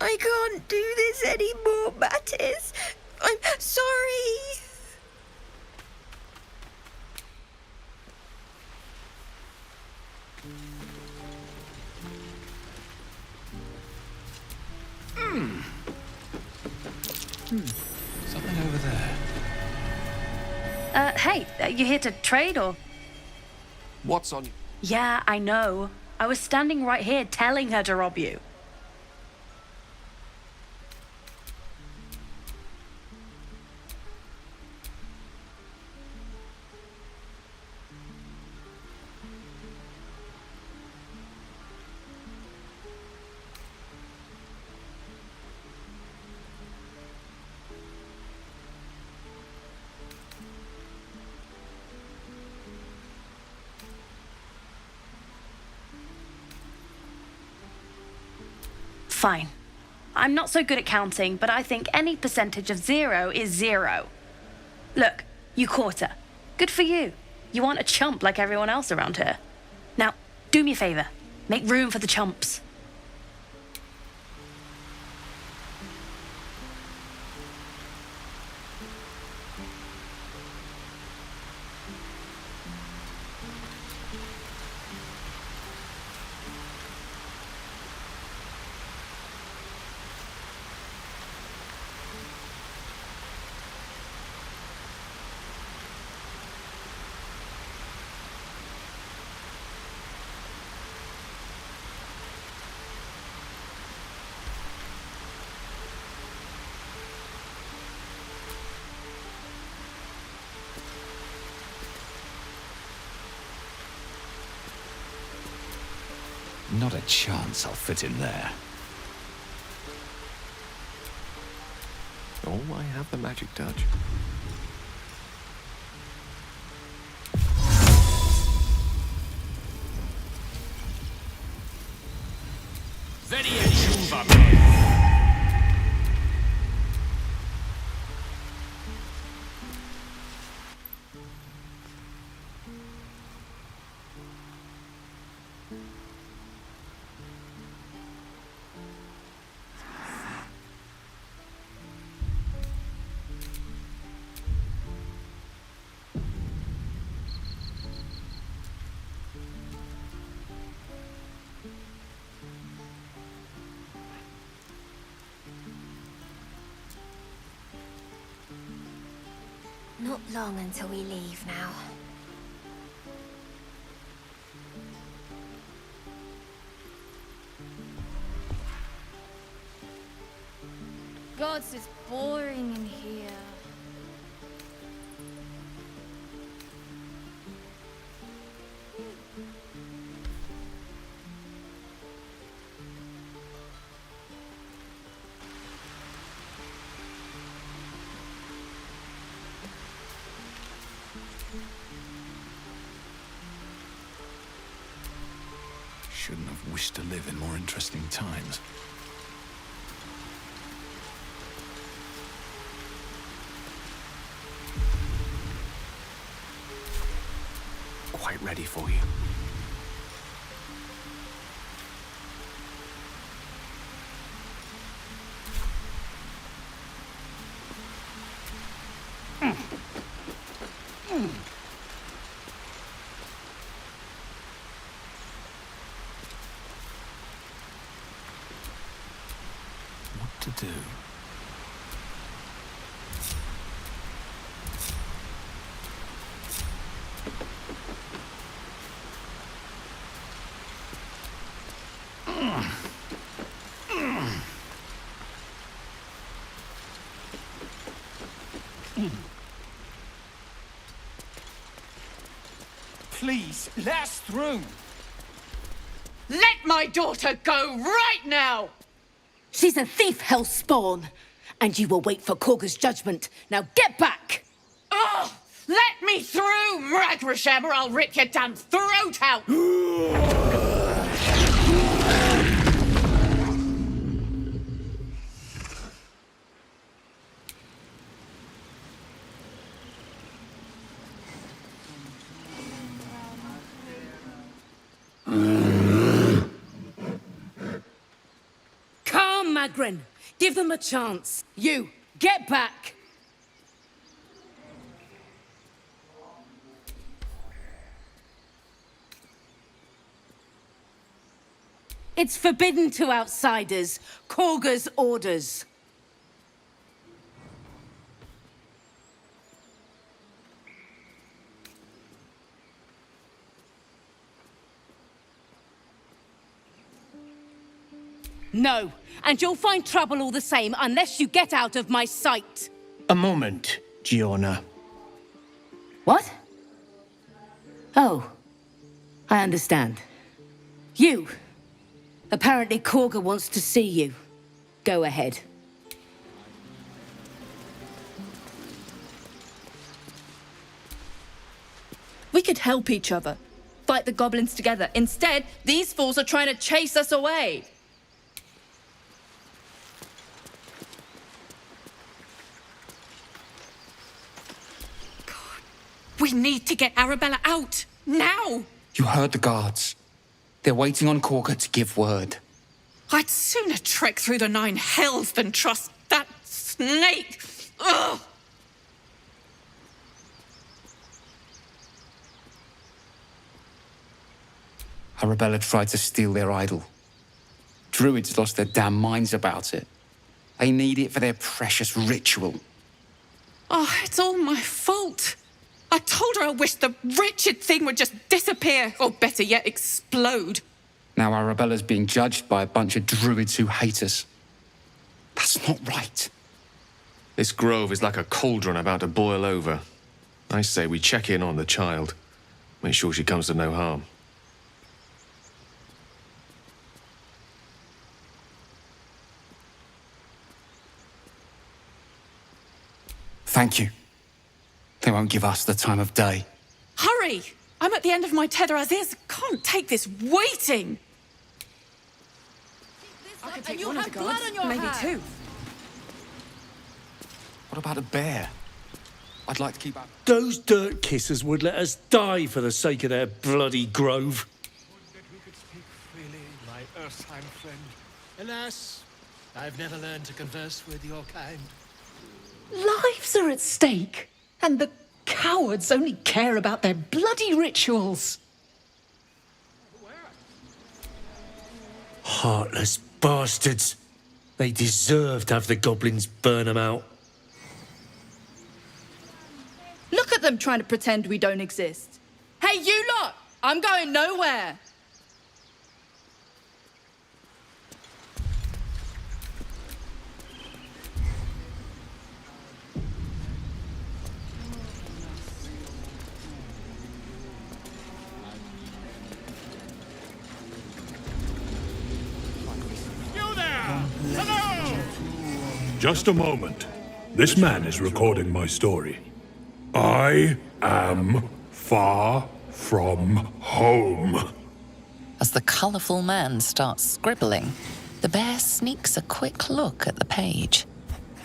I can't do this anymore, Mattis. I'm sorry. Something over there. Hey, you here to trade or? What's on? Yeah, I know. I was standing right here telling her to rob you. Fine. I'm not so good at counting, but I think any percentage of 0 is 0. Look, you caught her. Good for you. You aren't a chump like everyone else around here. Now, do me a favor. Make room for the chumps. Not a chance I'll fit in there. Oh, I have the magic touch. Not long until we leave now. Gods, it's boring in here. Shouldn't have wished to live in more interesting times. Quite ready for you. What to do? Please, let us through. Let my daughter go right now! She's a thief, hellspawn, and you will wait for Korga's judgment. Now get back! Oh, let me through, Mragrasham, or I'll rip your damn throat out! Calm, Magrin. Give them a chance. You, get back! It's forbidden to outsiders. Korga's orders. No, and you'll find trouble all the same unless you get out of my sight. A moment, Giona. What? Oh, I understand. You. Apparently Korga wants to see you. Go ahead. We could help each other. Fight the goblins together. Instead, these fools are trying to chase us away. We need to get Arabella out. Now! You heard the guards. They're waiting on Korga to give word. I'd sooner trek through the 9 hells than trust that snake. Ugh! Arabella tried to steal their idol. Druids lost their damn minds about it. They need it for their precious ritual. Oh, it's all my fault. I told her I wished the wretched thing would just disappear, or better yet, explode. Now Arabella's being judged by a bunch of druids who hate us. That's not right. This grove is like a cauldron about to boil over. I say we check in on the child. Make sure she comes to no harm. Thank you. They won't give us the time of day. Hurry! I'm at the end of my tether as is. Can't take this waiting. I could take one of the guards, maybe 2. What about a bear? I'd like to keep up. Those dirt kissers would let us die for the sake of their bloody grove. That we could speak freely, my Earthheim friend. Alas, I've never learned to converse with your kind. Lives are at stake, and the cowards only care about their bloody rituals. Heartless bastards. They deserve to have the goblins burn them out. Look at them trying to pretend we don't exist. Hey, you lot! I'm going nowhere! Just a moment. This man is recording my story. I am far from home. As the colourful man starts scribbling, the bear sneaks a quick look at the page.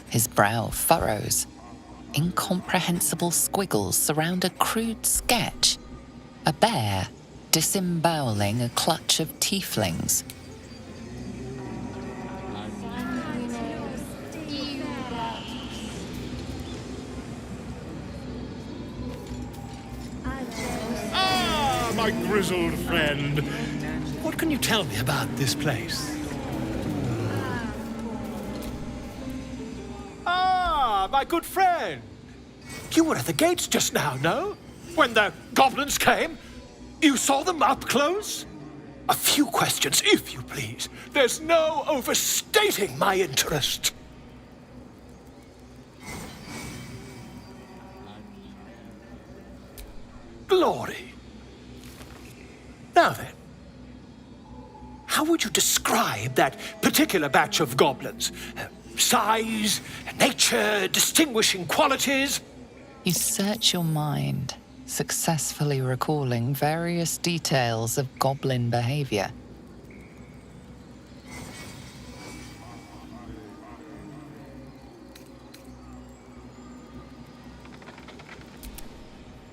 His brow furrows. Incomprehensible squiggles surround a crude sketch. A bear disemboweling a clutch of tieflings. My grizzled friend. What can you tell me about this place? Ah, my good friend. You were at the gates just now, no? When the goblins came? You saw them up close? A few questions, if you please. There's no overstating my interest. Glory. Now then, how would you describe that particular batch of goblins? Size, nature, distinguishing qualities? You search your mind, successfully recalling various details of goblin behavior.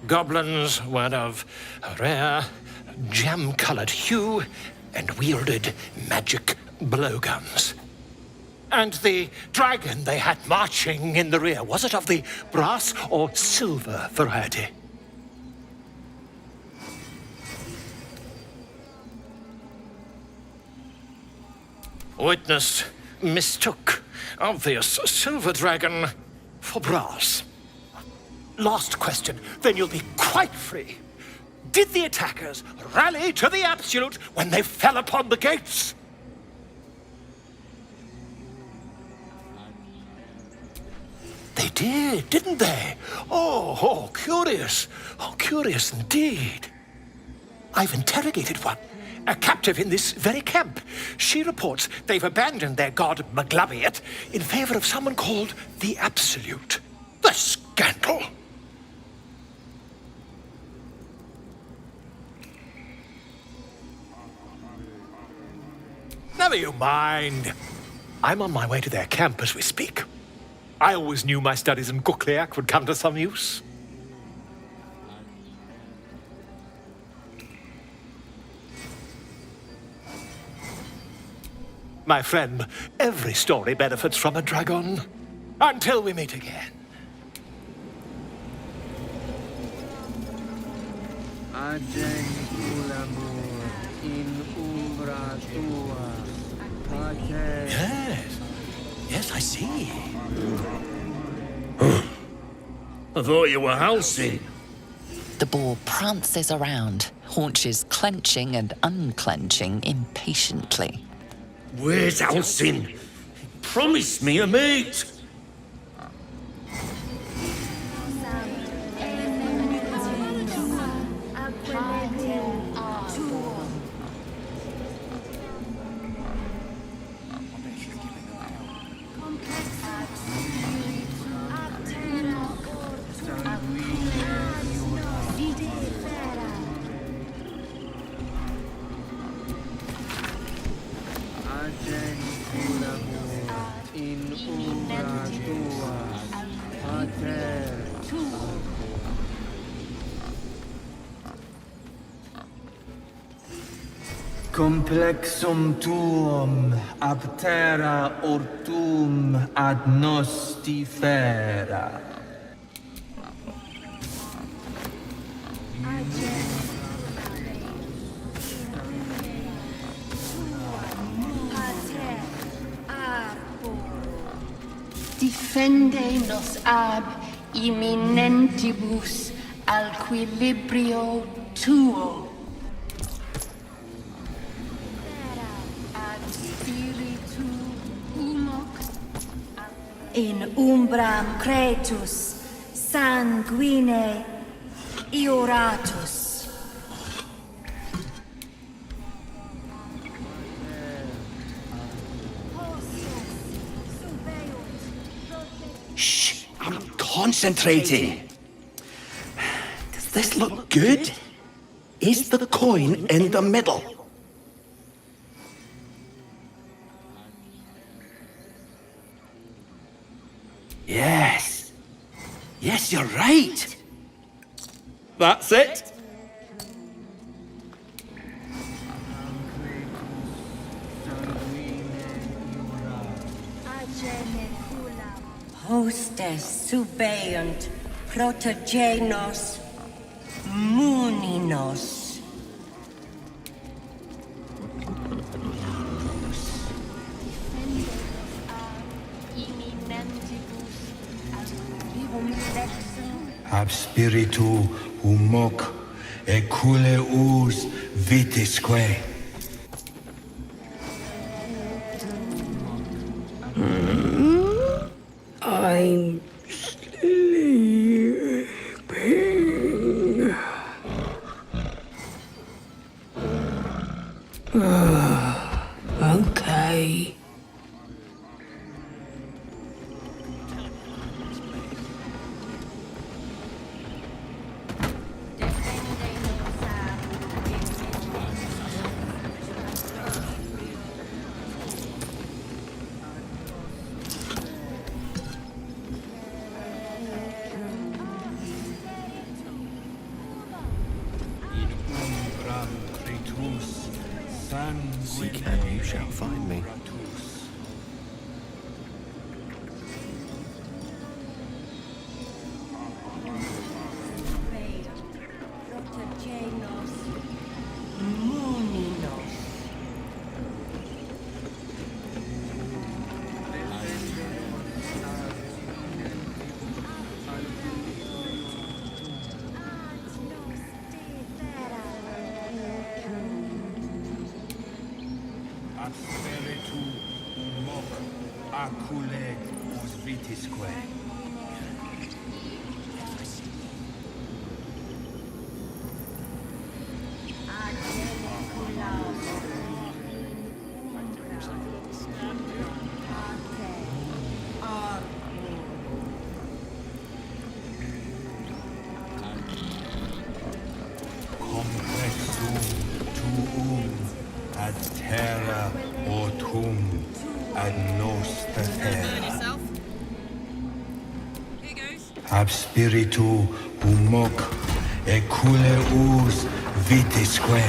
Goblins were of a rare, jam-colored hue and wielded magic blowguns. And the dragon they had marching in the rear, was it of the brass or silver variety? Witness mistook obvious silver dragon for brass. Last question, then you'll be quite free. Did the attackers rally to the absolute when they fell upon the gates? did, didn't they? Oh, curious. Oh, curious indeed. I've interrogated one, a captive in this very camp. She reports they've abandoned their god Maglabiet in favor of someone called the Absolute. The scandal! Never you mind. I'm on my way to their camp as we speak. I always knew my studies in Kukliak would come to some use. My friend, every story benefits from a dragon. Until we meet again. Yes. Yes, I see. I thought you were Halsey. The boar prances around, haunches clenching and unclenching impatiently. Where's Halsey? Promise me a mate. Complexum tuum ab terra ortum ad nostifera. Defende nos ab imminentibus alquilibrio tuo. In umbram cretus sanguine ioratus. Shh, I'm concentrating. Does this look good? Is the coin in the middle? Yes. Yes, you're right. That's it. Hostes subeunt protogenos muninos. Ab spiritu humoc eculeus vitisque. I'm sleeping. Okay. Seek and you shall find me. Spiritu humoc aculeus vitisque. Complexum tuum ad terra ortum ad nos terra. Ab spiritu humoc eculeus vitisque.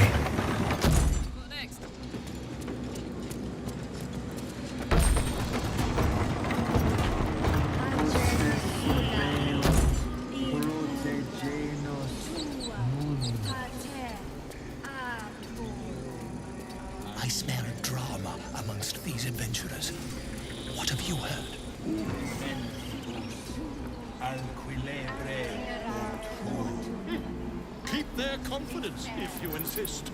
I smell drama amongst these adventurers. What have you heard? Keep their confidence if you insist.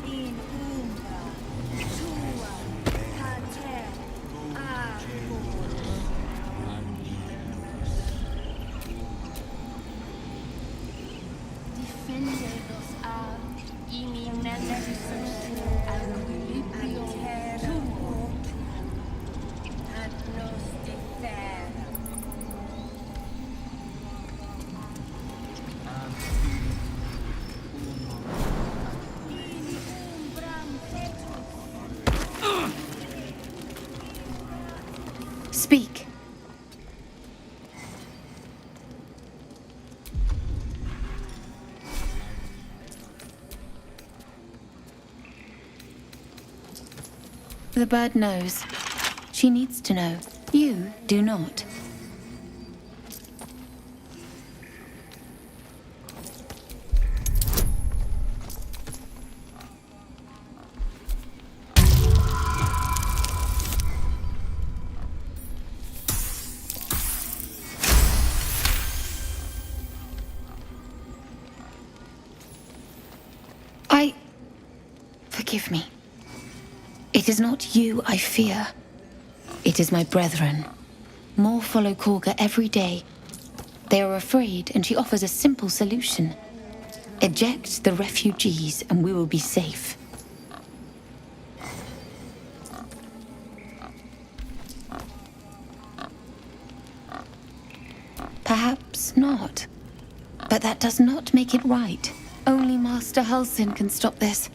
In umbra, tua, pater, Defendedos a iminentus al equilibrio tuo. ad nos defera. Speak. The bird knows. She needs to know. You do not. Forgive me. It is not you I fear. It is my brethren. More follow Korga every day. They are afraid, and she offers a simple solution. Eject the refugees, and we will be safe. Perhaps not. But that does not make it right. Only Master Halsin can stop this.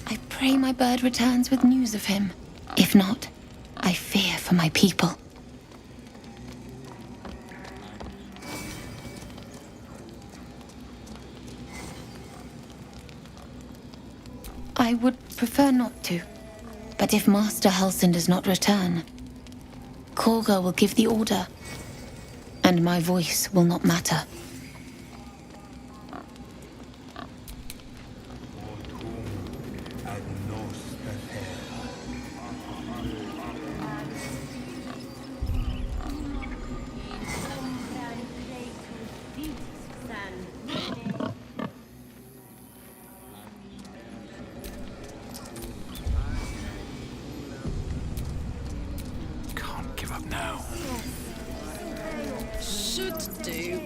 I pray my bird returns with news of him. If not, I fear for my people. I would prefer not to. But if Master Halsin does not return, Korga will give the order, and my voice will not matter. Can't give up now. Should do.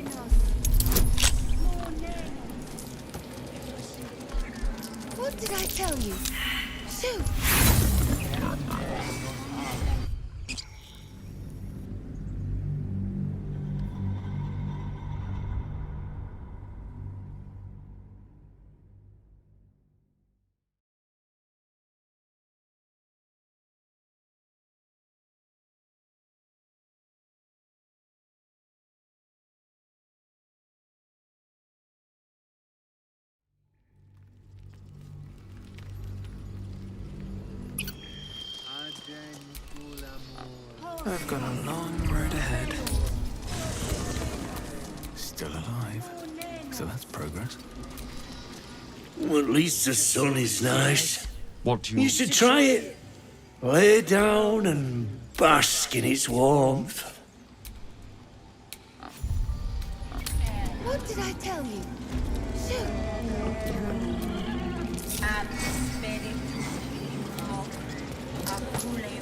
What did I tell you? Shoot! I've got a long road ahead. Still alive, so that's progress. Well, at least the sun is nice. What do you... You should try it. Lay down and bask in its warmth. What did I tell you? Shoot! Ab spiritus hoc, acule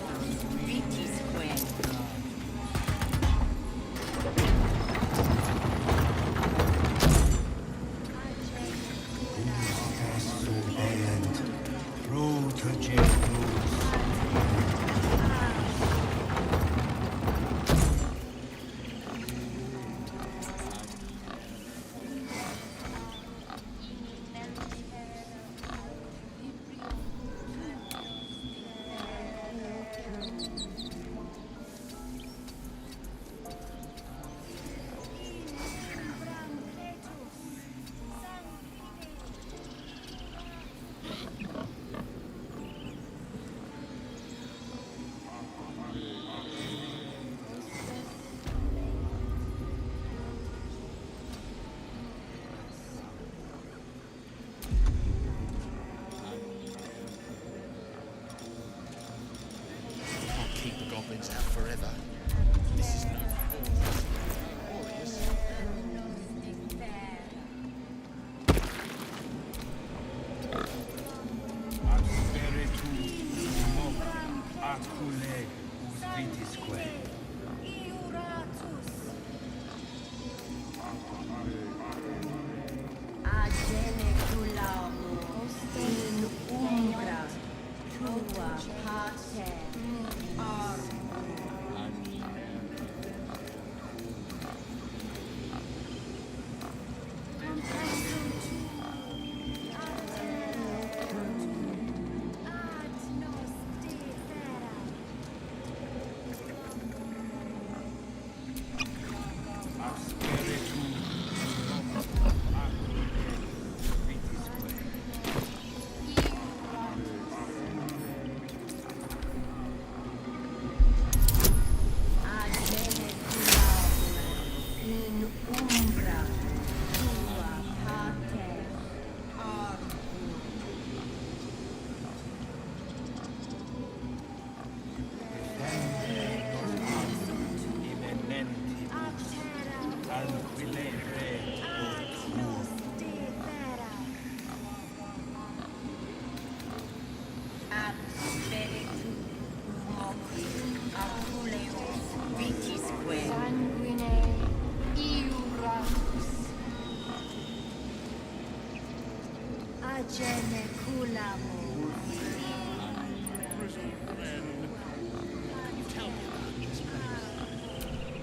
goblins have forever. This is no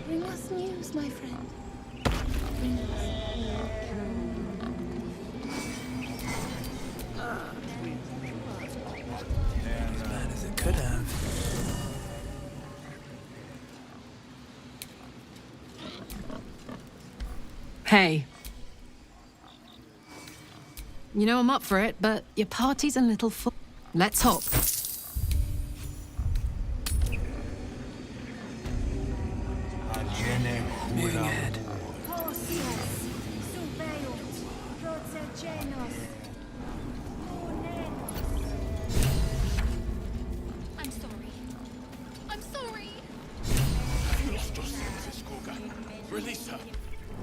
Bring us news, my friend. As bad as it could have. Hey. You know I'm up for it, but your party's a little full. Let's hop. Moving ahead. I'm sorry. I'm sorry. Have you lost your senses, Gorga? Release her.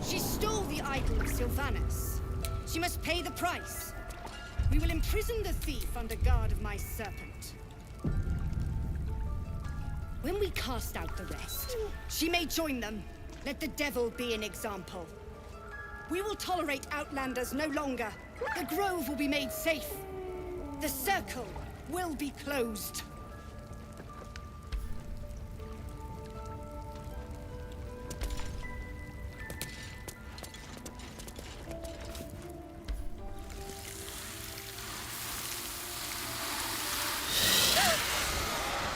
She stole the idol of Sylvanus. She must pay the price. We will imprison the thief under guard of my serpent. When we cast out the rest, she may join them. Let the devil be an example. We will tolerate outlanders no longer. The grove will be made safe. The circle will be closed.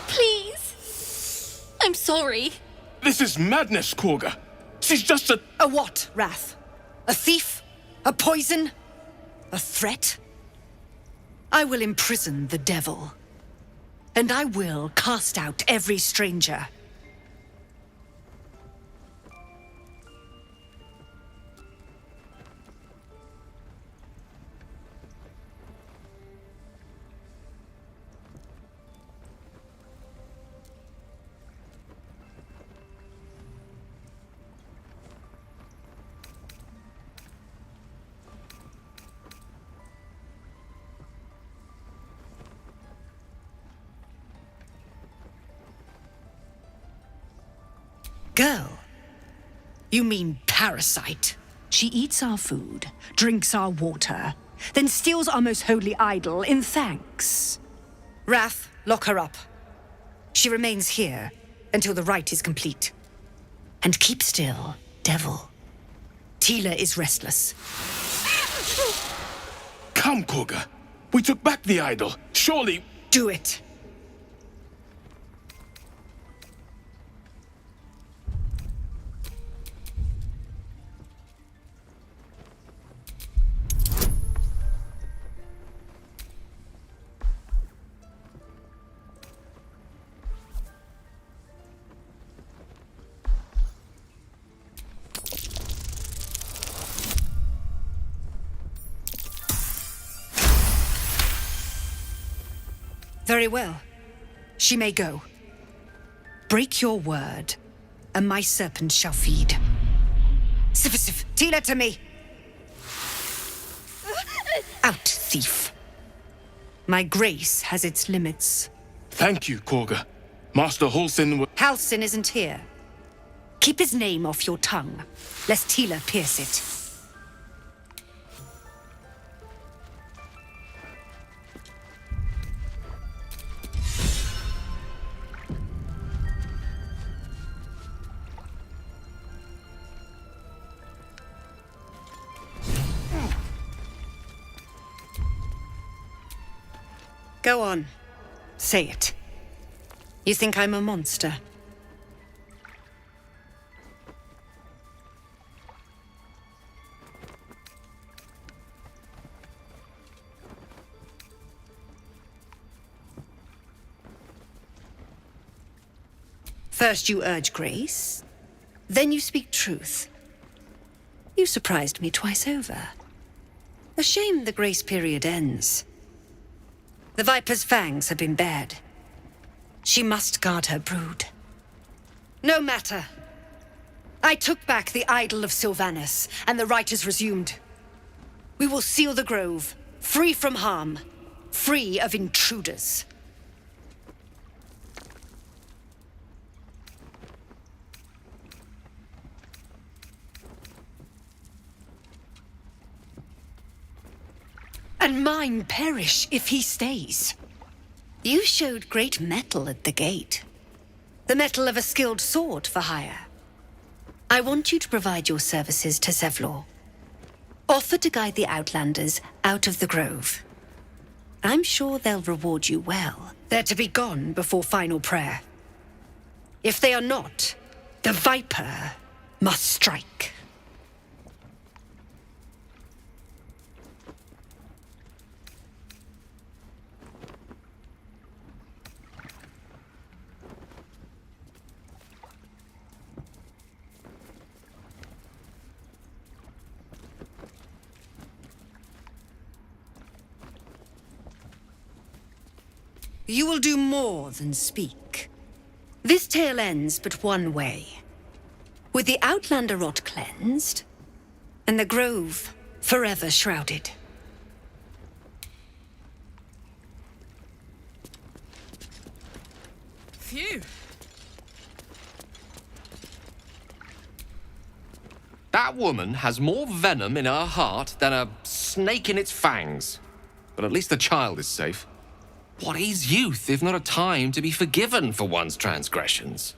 Please. I'm sorry. This is madness, Gorga. She's just a... A what, Wrath? A thief? A poison? A threat? I will imprison the devil. And I will cast out every stranger. Girl? You mean parasite? She eats our food, drinks our water, then steals our most holy idol in thanks. Wrath, lock her up. She remains here until the rite is complete. And keep still, devil. Tila is restless. Come, Gorga. We took back the idol. Surely... Do it. Very well. She may go. Break your word, and my serpent shall feed. Sif, Tila to me! Out, thief. My grace has its limits. Thank you, Korga. Master Halsin. Halsin isn't here. Keep his name off your tongue, lest Tila pierce it. Go on. Say it. You think I'm a monster? First you urge grace, then you speak truth. You surprised me twice over. A shame the grace period ends. The Viper's fangs have been bared. She must guard her brood. No matter. I took back the idol of Sylvanus, and the rite is resumed. We will seal the grove, free from harm, free of intruders. And mine perish if he stays. You showed great mettle at the gate. The mettle of a skilled sword for hire. I want you to provide your services to Zevlor. Offer to guide the Outlanders out of the grove. I'm sure they'll reward you well. They're to be gone before final prayer. If they are not, the Viper must strike. You will do more than speak. This tale ends but one way. With the Outlander rot cleansed, and the grove forever shrouded. Phew. That woman has more venom in her heart than a snake in its fangs. But at least the child is safe. What is youth if not a time to be forgiven for one's transgressions?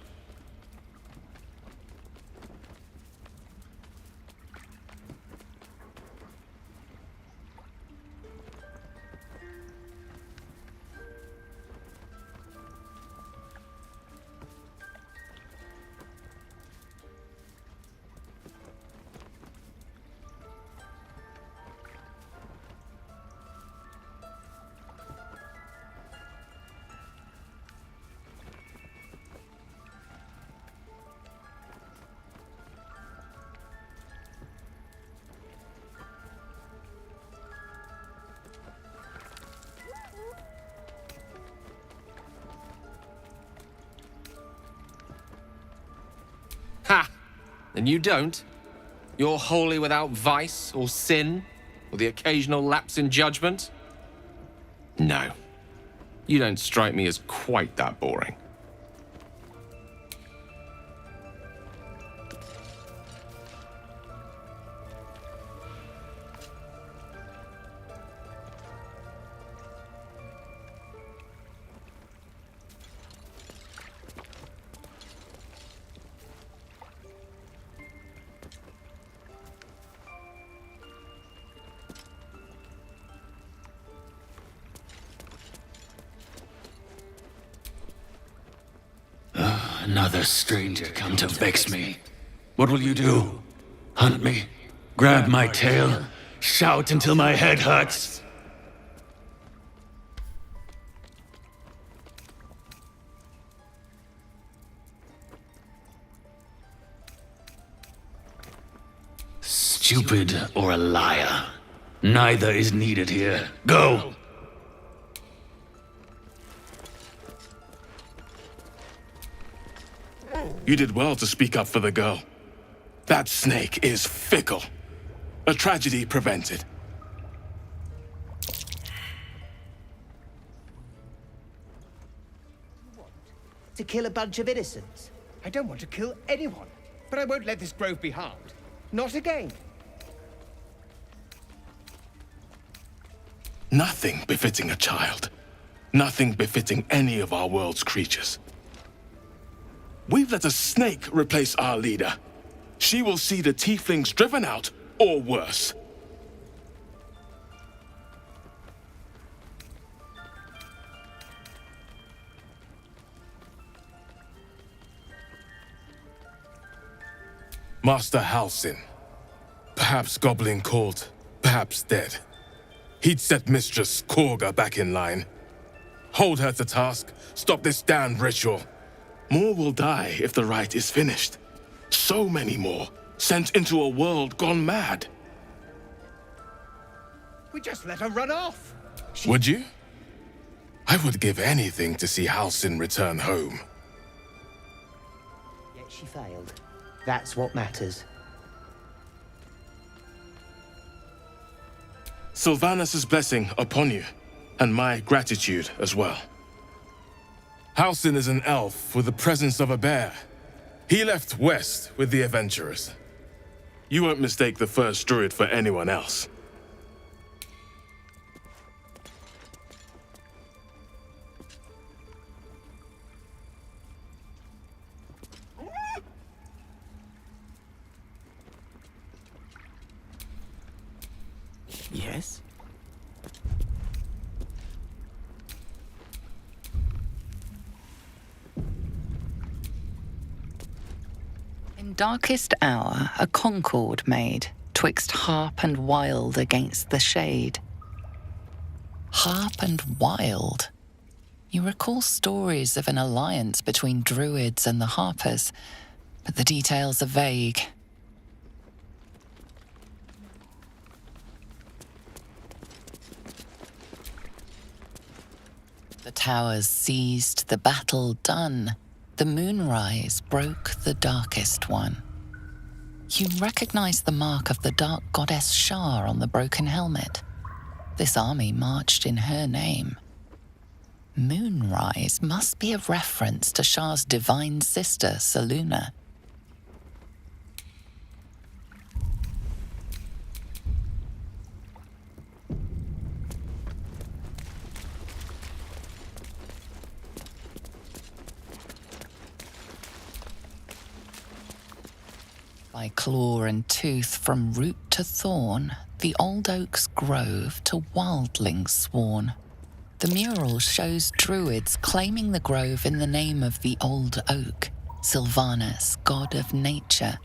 Ha! And you don't? You're wholly without vice or sin, or the occasional lapse in judgment? No. You don't strike me as quite that boring. Another stranger come to vex me. What will you do? Hunt me? Grab my tail? Shout until my head hurts? Stupid or a liar. Neither is needed here. Go! You did well to speak up for the girl. That snake is fickle. A tragedy prevented. To kill a bunch of innocents? I don't want to kill anyone, but I won't let this grove be harmed. Not again. Nothing befitting a child. Nothing befitting any of our world's creatures. We've let a snake replace our leader. She will see the tieflings driven out, or worse. Master Halsin. Perhaps goblin called, perhaps dead. He'd set Mistress Korga back in line. Hold her to task, stop this damned ritual. More will die if the rite is finished. So many more, sent into a world gone mad. We just let her run off. Would you? I would give anything to see Halsin return home. Yet she failed. That's what matters. Sylvanus' blessing upon you, and my gratitude as well. Halsin is an elf with the presence of a bear. He left west with the adventurers. You won't mistake the first druid for anyone else. Yes? In darkest hour, a concord made, twixt harp and wild against the shade. Harp and wild? You recall stories of an alliance between druids and the harpers, but the details are vague. The towers seized, the battle done. The moonrise broke the darkest one. You recognize the mark of the dark goddess Shar on the broken helmet. This army marched in her name. Moonrise must be a reference to Shar's divine sister, Selûne. By claw and tooth from root to thorn, the old oak's grove to wildlings sworn. The mural shows druids claiming the grove in the name of the old oak, Sylvanus, god of nature.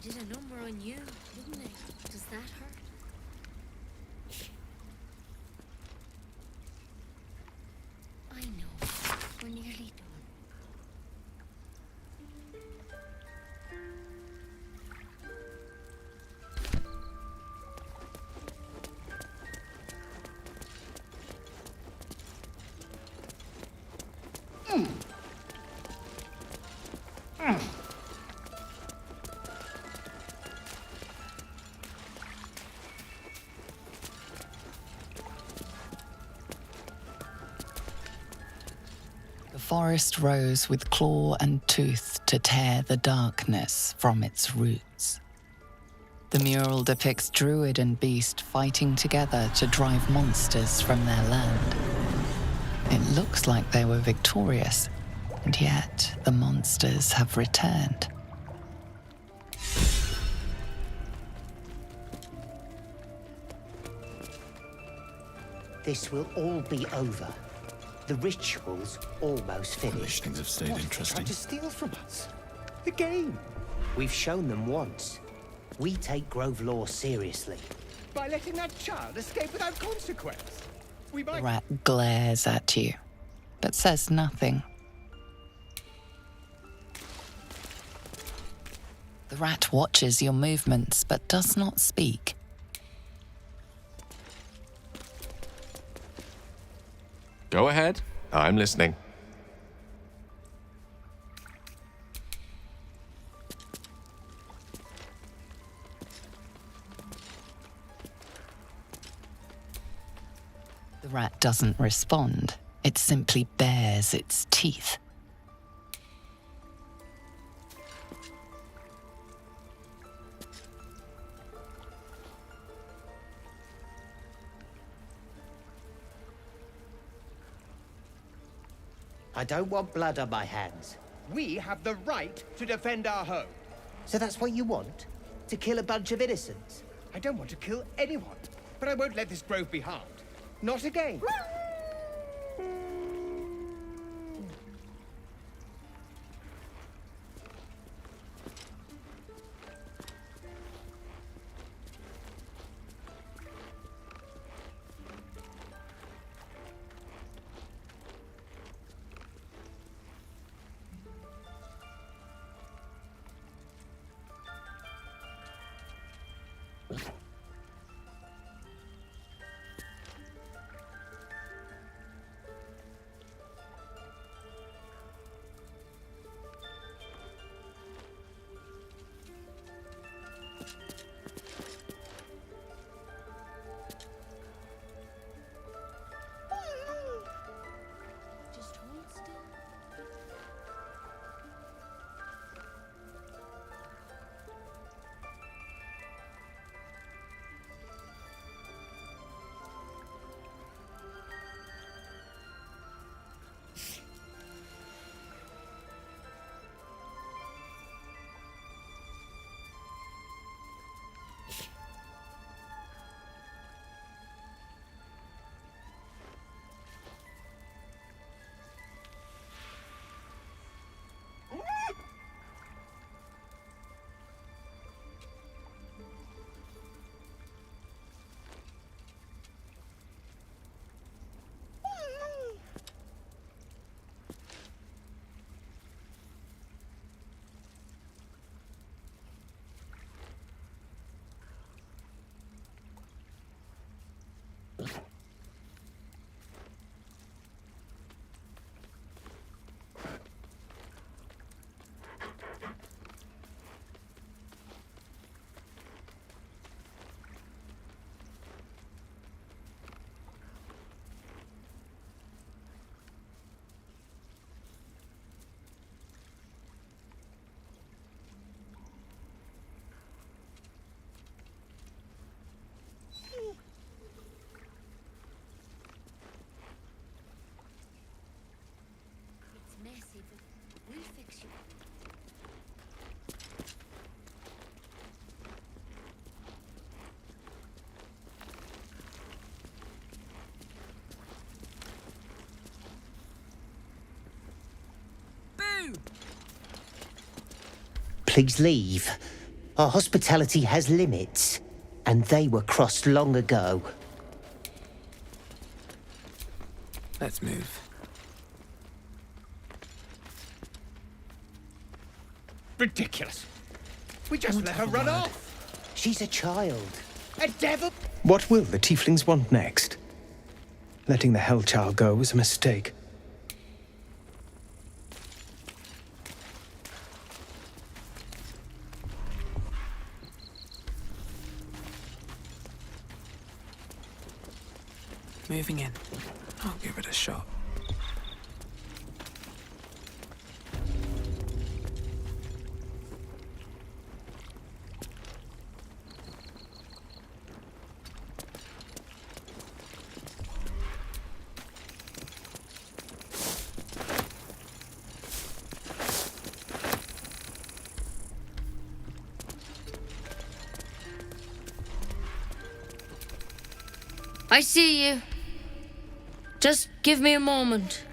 They did a number on you, didn't they? Does that hurt? I know. We're nearly done. The forest rose with claw and tooth to tear the darkness from its roots. The mural depicts druid and beast fighting together to drive monsters from their land. It looks like they were victorious, and yet the monsters have returned. This will all be over. The ritual's almost finished. Things have stayed interesting. Tried to steal from us. The game. We've shown them once. We take Grove law seriously. By letting that child escape without consequence. We The might... rat glares at you, but says nothing. The rat watches your movements, but does not speak. Go ahead. I'm listening. The rat doesn't respond. It simply bares its teeth. I don't want blood on my hands. We have the right to defend our home. So that's what you want? To kill a bunch of innocents? I don't want to kill anyone, but I won't let this grove be harmed. Not again. Messy, but we'll fix you. Boo! Please leave. Our hospitality has limits, and they were crossed long ago. Let's move. Ridiculous. We just let her run off. She's a child. A devil. What will the tieflings want next? Letting the Hellchild go was a mistake. Moving in. I'll give it a shot. I see you. Just give me a moment.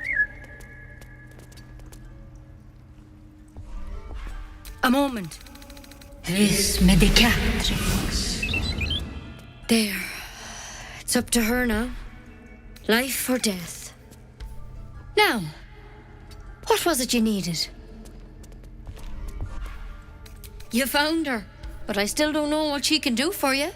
A moment. Vis medicatrix. There. It's up to her now. Life or death. Now, what was it you needed? You found her, but I still don't know what she can do for you.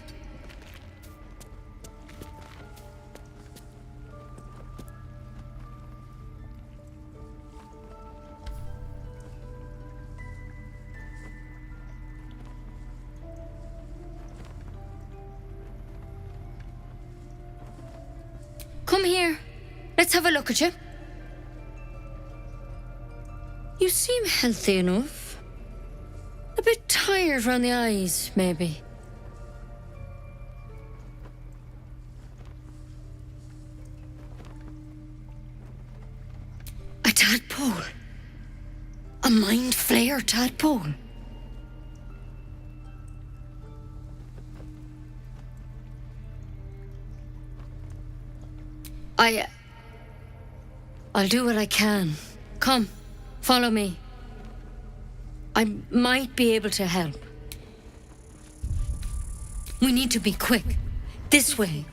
Come here. Let's have a look at you. You seem healthy enough. A bit tired round the eyes, maybe. A tadpole. A mind flayer tadpole. I'll do what I can. Come, follow me. I might be able to help. We need to be quick. This way.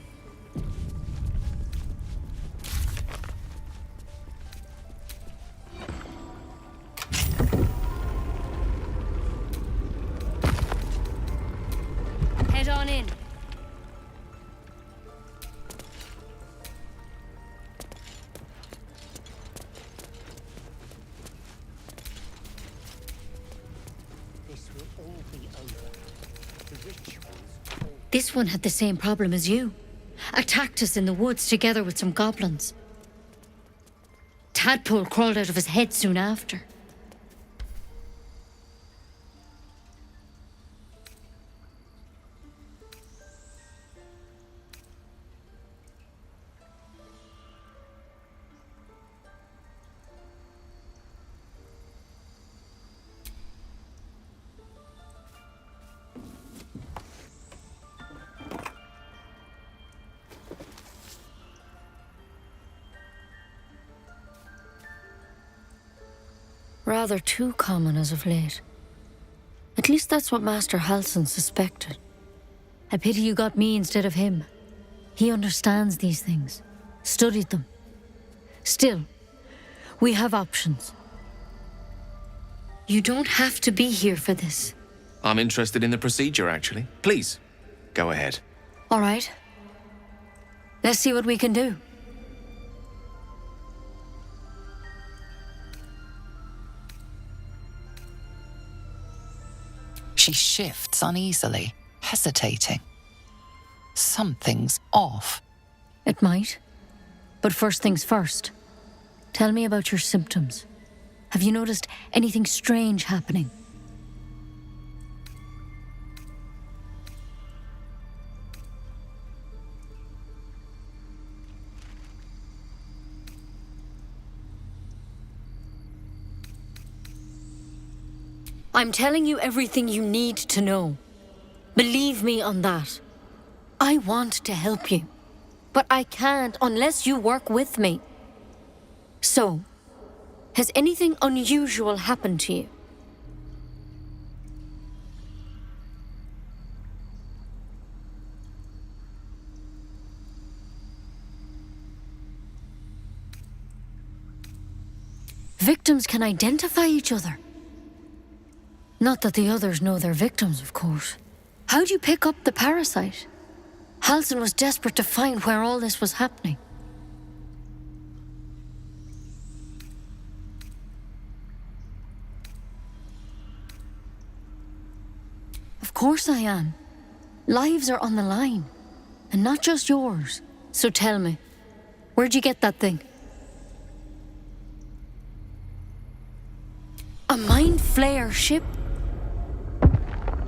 Head on in. This one had the same problem as you. Attacked us in the woods together with some goblins. Tadpole crawled out of his head soon after. Rather too common as of late. At least that's what Master Halsin suspected. I pity you got me instead of him. He understands these things, studied them. Still, we have options. You don't have to be here for this. I'm interested in the procedure, actually. Please, go ahead. All right. Let's see what we can do. She shifts uneasily, hesitating. Something's off. It might. But first things first. Tell me about your symptoms. Have you noticed anything strange happening? I'm telling you everything you need to know. Believe me on that. I want to help you, but I can't unless you work with me. So, has anything unusual happened to you? Victims can identify each other. Not that the others know they're victims, of course. How'd you pick up the parasite? Halsin was desperate to find where all this was happening. Of course I am. Lives are on the line. And not just yours. So tell me, where'd you get that thing? A mind flayer ship?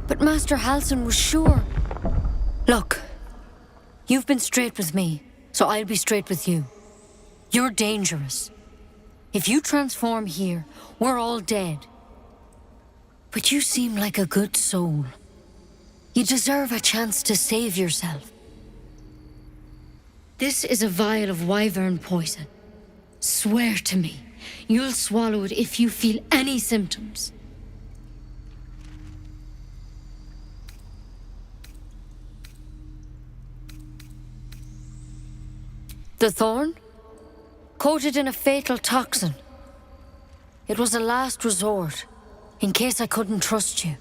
But Master Halsin was sure. Look, you've been straight with me, so I'll be straight with you. You're dangerous. If you transform here, we're all dead. But you seem like a good soul. You deserve a chance to save yourself. This is a vial of wyvern poison. Swear to me, you'll swallow it if you feel any symptoms. The thorn? Coated in a fatal toxin. It was a last resort, in case I couldn't trust you.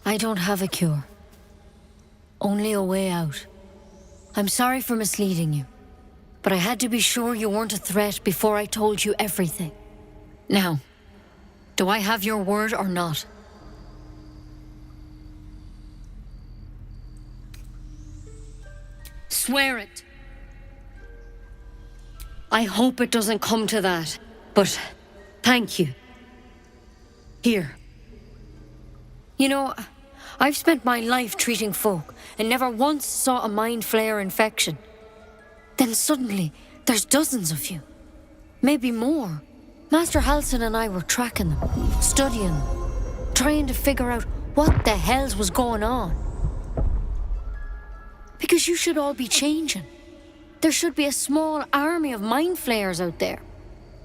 I don't have a cure. Only a way out. I'm sorry for misleading you, but I had to be sure you weren't a threat before I told you everything. Now, do I have your word or not? Swear it. I hope it doesn't come to that, but thank you. Here. You know, I've spent my life treating folk and never once saw a mind flayer infection. Then suddenly, there's dozens of you. Maybe more. Master Halsin and I were tracking them, studying them, trying to figure out what the hells was going on. Because you should all be changing. There should be a small army of mind flayers out there.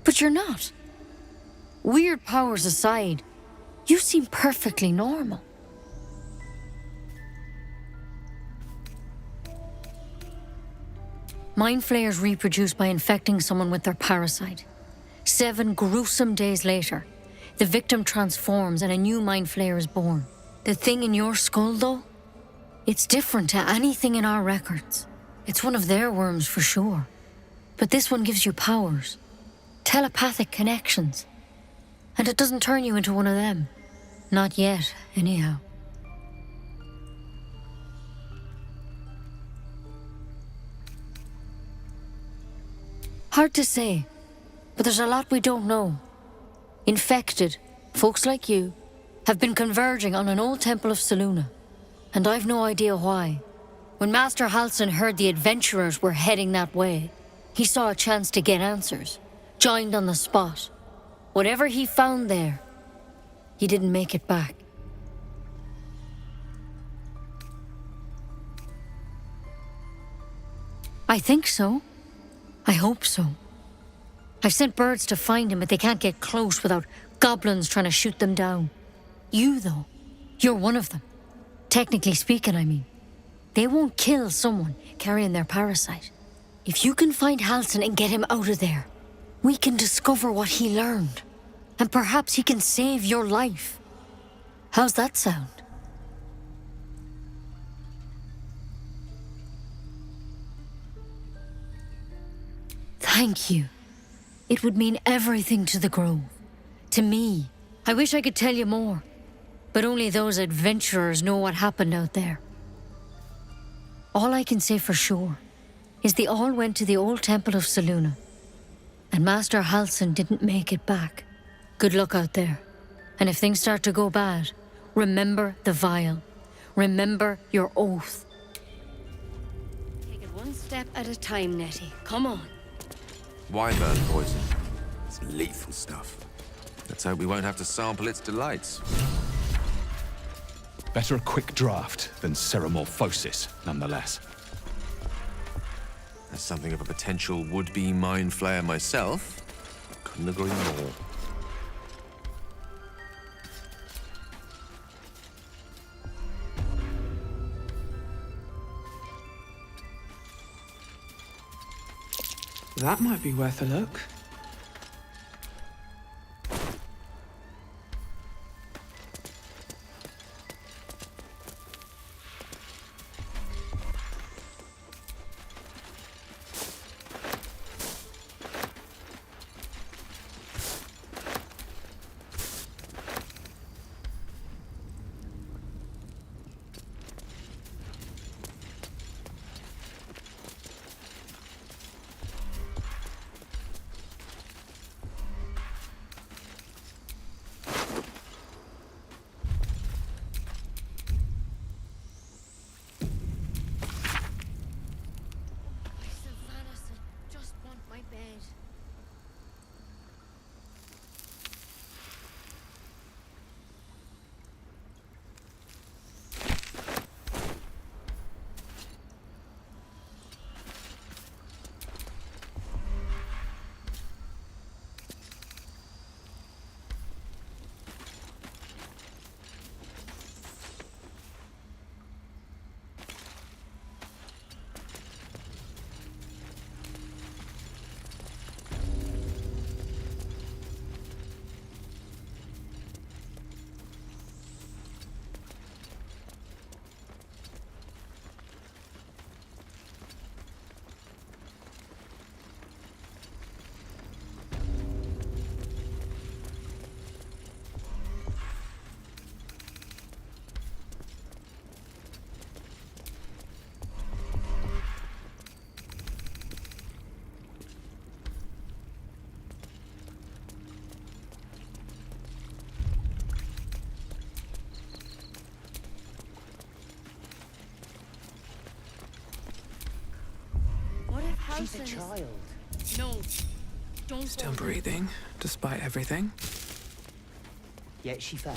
But you're not. Weird powers aside, you seem perfectly normal. Mind flayers reproduce by infecting someone with their parasite. 7 gruesome days later, the victim transforms and a new mind flayer is born. The thing in your skull, though, it's different to anything in our records. It's one of their worms for sure. But this one gives you powers, telepathic connections. And it doesn't turn you into one of them. Not yet, anyhow. Hard to say, but there's a lot we don't know. Infected, folks like you, have been converging on an old temple of Selûne, and I've no idea why. When Master Halsin heard the adventurers were heading that way, he saw a chance to get answers, joined on the spot. Whatever he found there, he didn't make it back. I think so. I hope so. I've sent birds to find him, but they can't get close without goblins trying to shoot them down. You, though, you're one of them. Technically speaking, I mean. They won't kill someone carrying their parasite. If you can find Halsin and get him out of there, we can discover what he learned. And perhaps he can save your life. How's that sound? Thank you. It would mean everything to the Grove. To me. I wish I could tell you more. But only those adventurers know what happened out there. All I can say for sure is they all went to the old temple of Selûne. And Master Halsin didn't make it back. Good luck out there. And if things start to go bad, remember the vial. Remember your oath. Take it one step at a time, Nettie. Come on. Wyvern poison. It's lethal stuff. Let's hope we won't have to sample its delights. Better a quick draft than ceremorphosis, nonetheless. As something of a potential would-be mind flayer myself, couldn't agree more. That might be worth a look. She's a child. No. Don't Still hold her. breathing, despite everything. Yet she fell.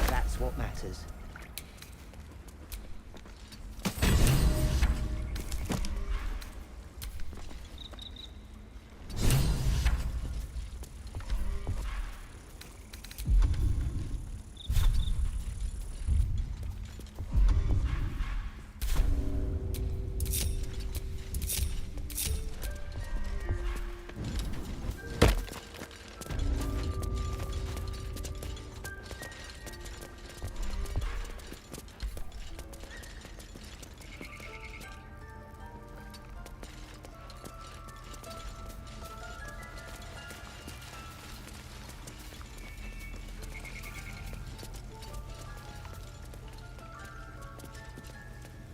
That's what matters.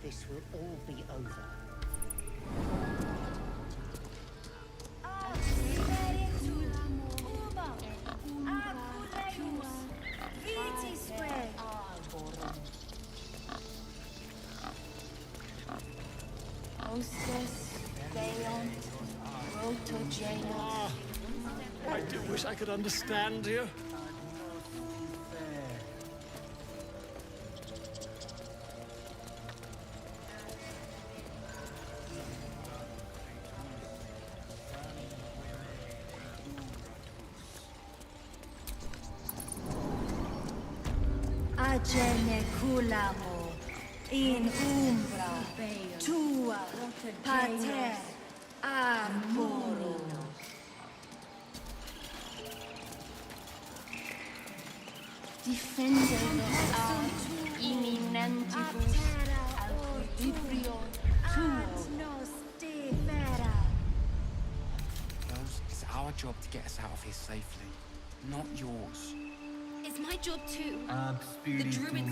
This will all be over. I do wish I could understand you. Agene culamo in umbra tua pater armoro. Defenderos ad imminentibus arbitrio tuo. Nos defera. Girls, it's our job to get us out of here safely, not yours. It's my job too. Ab The druids spiritu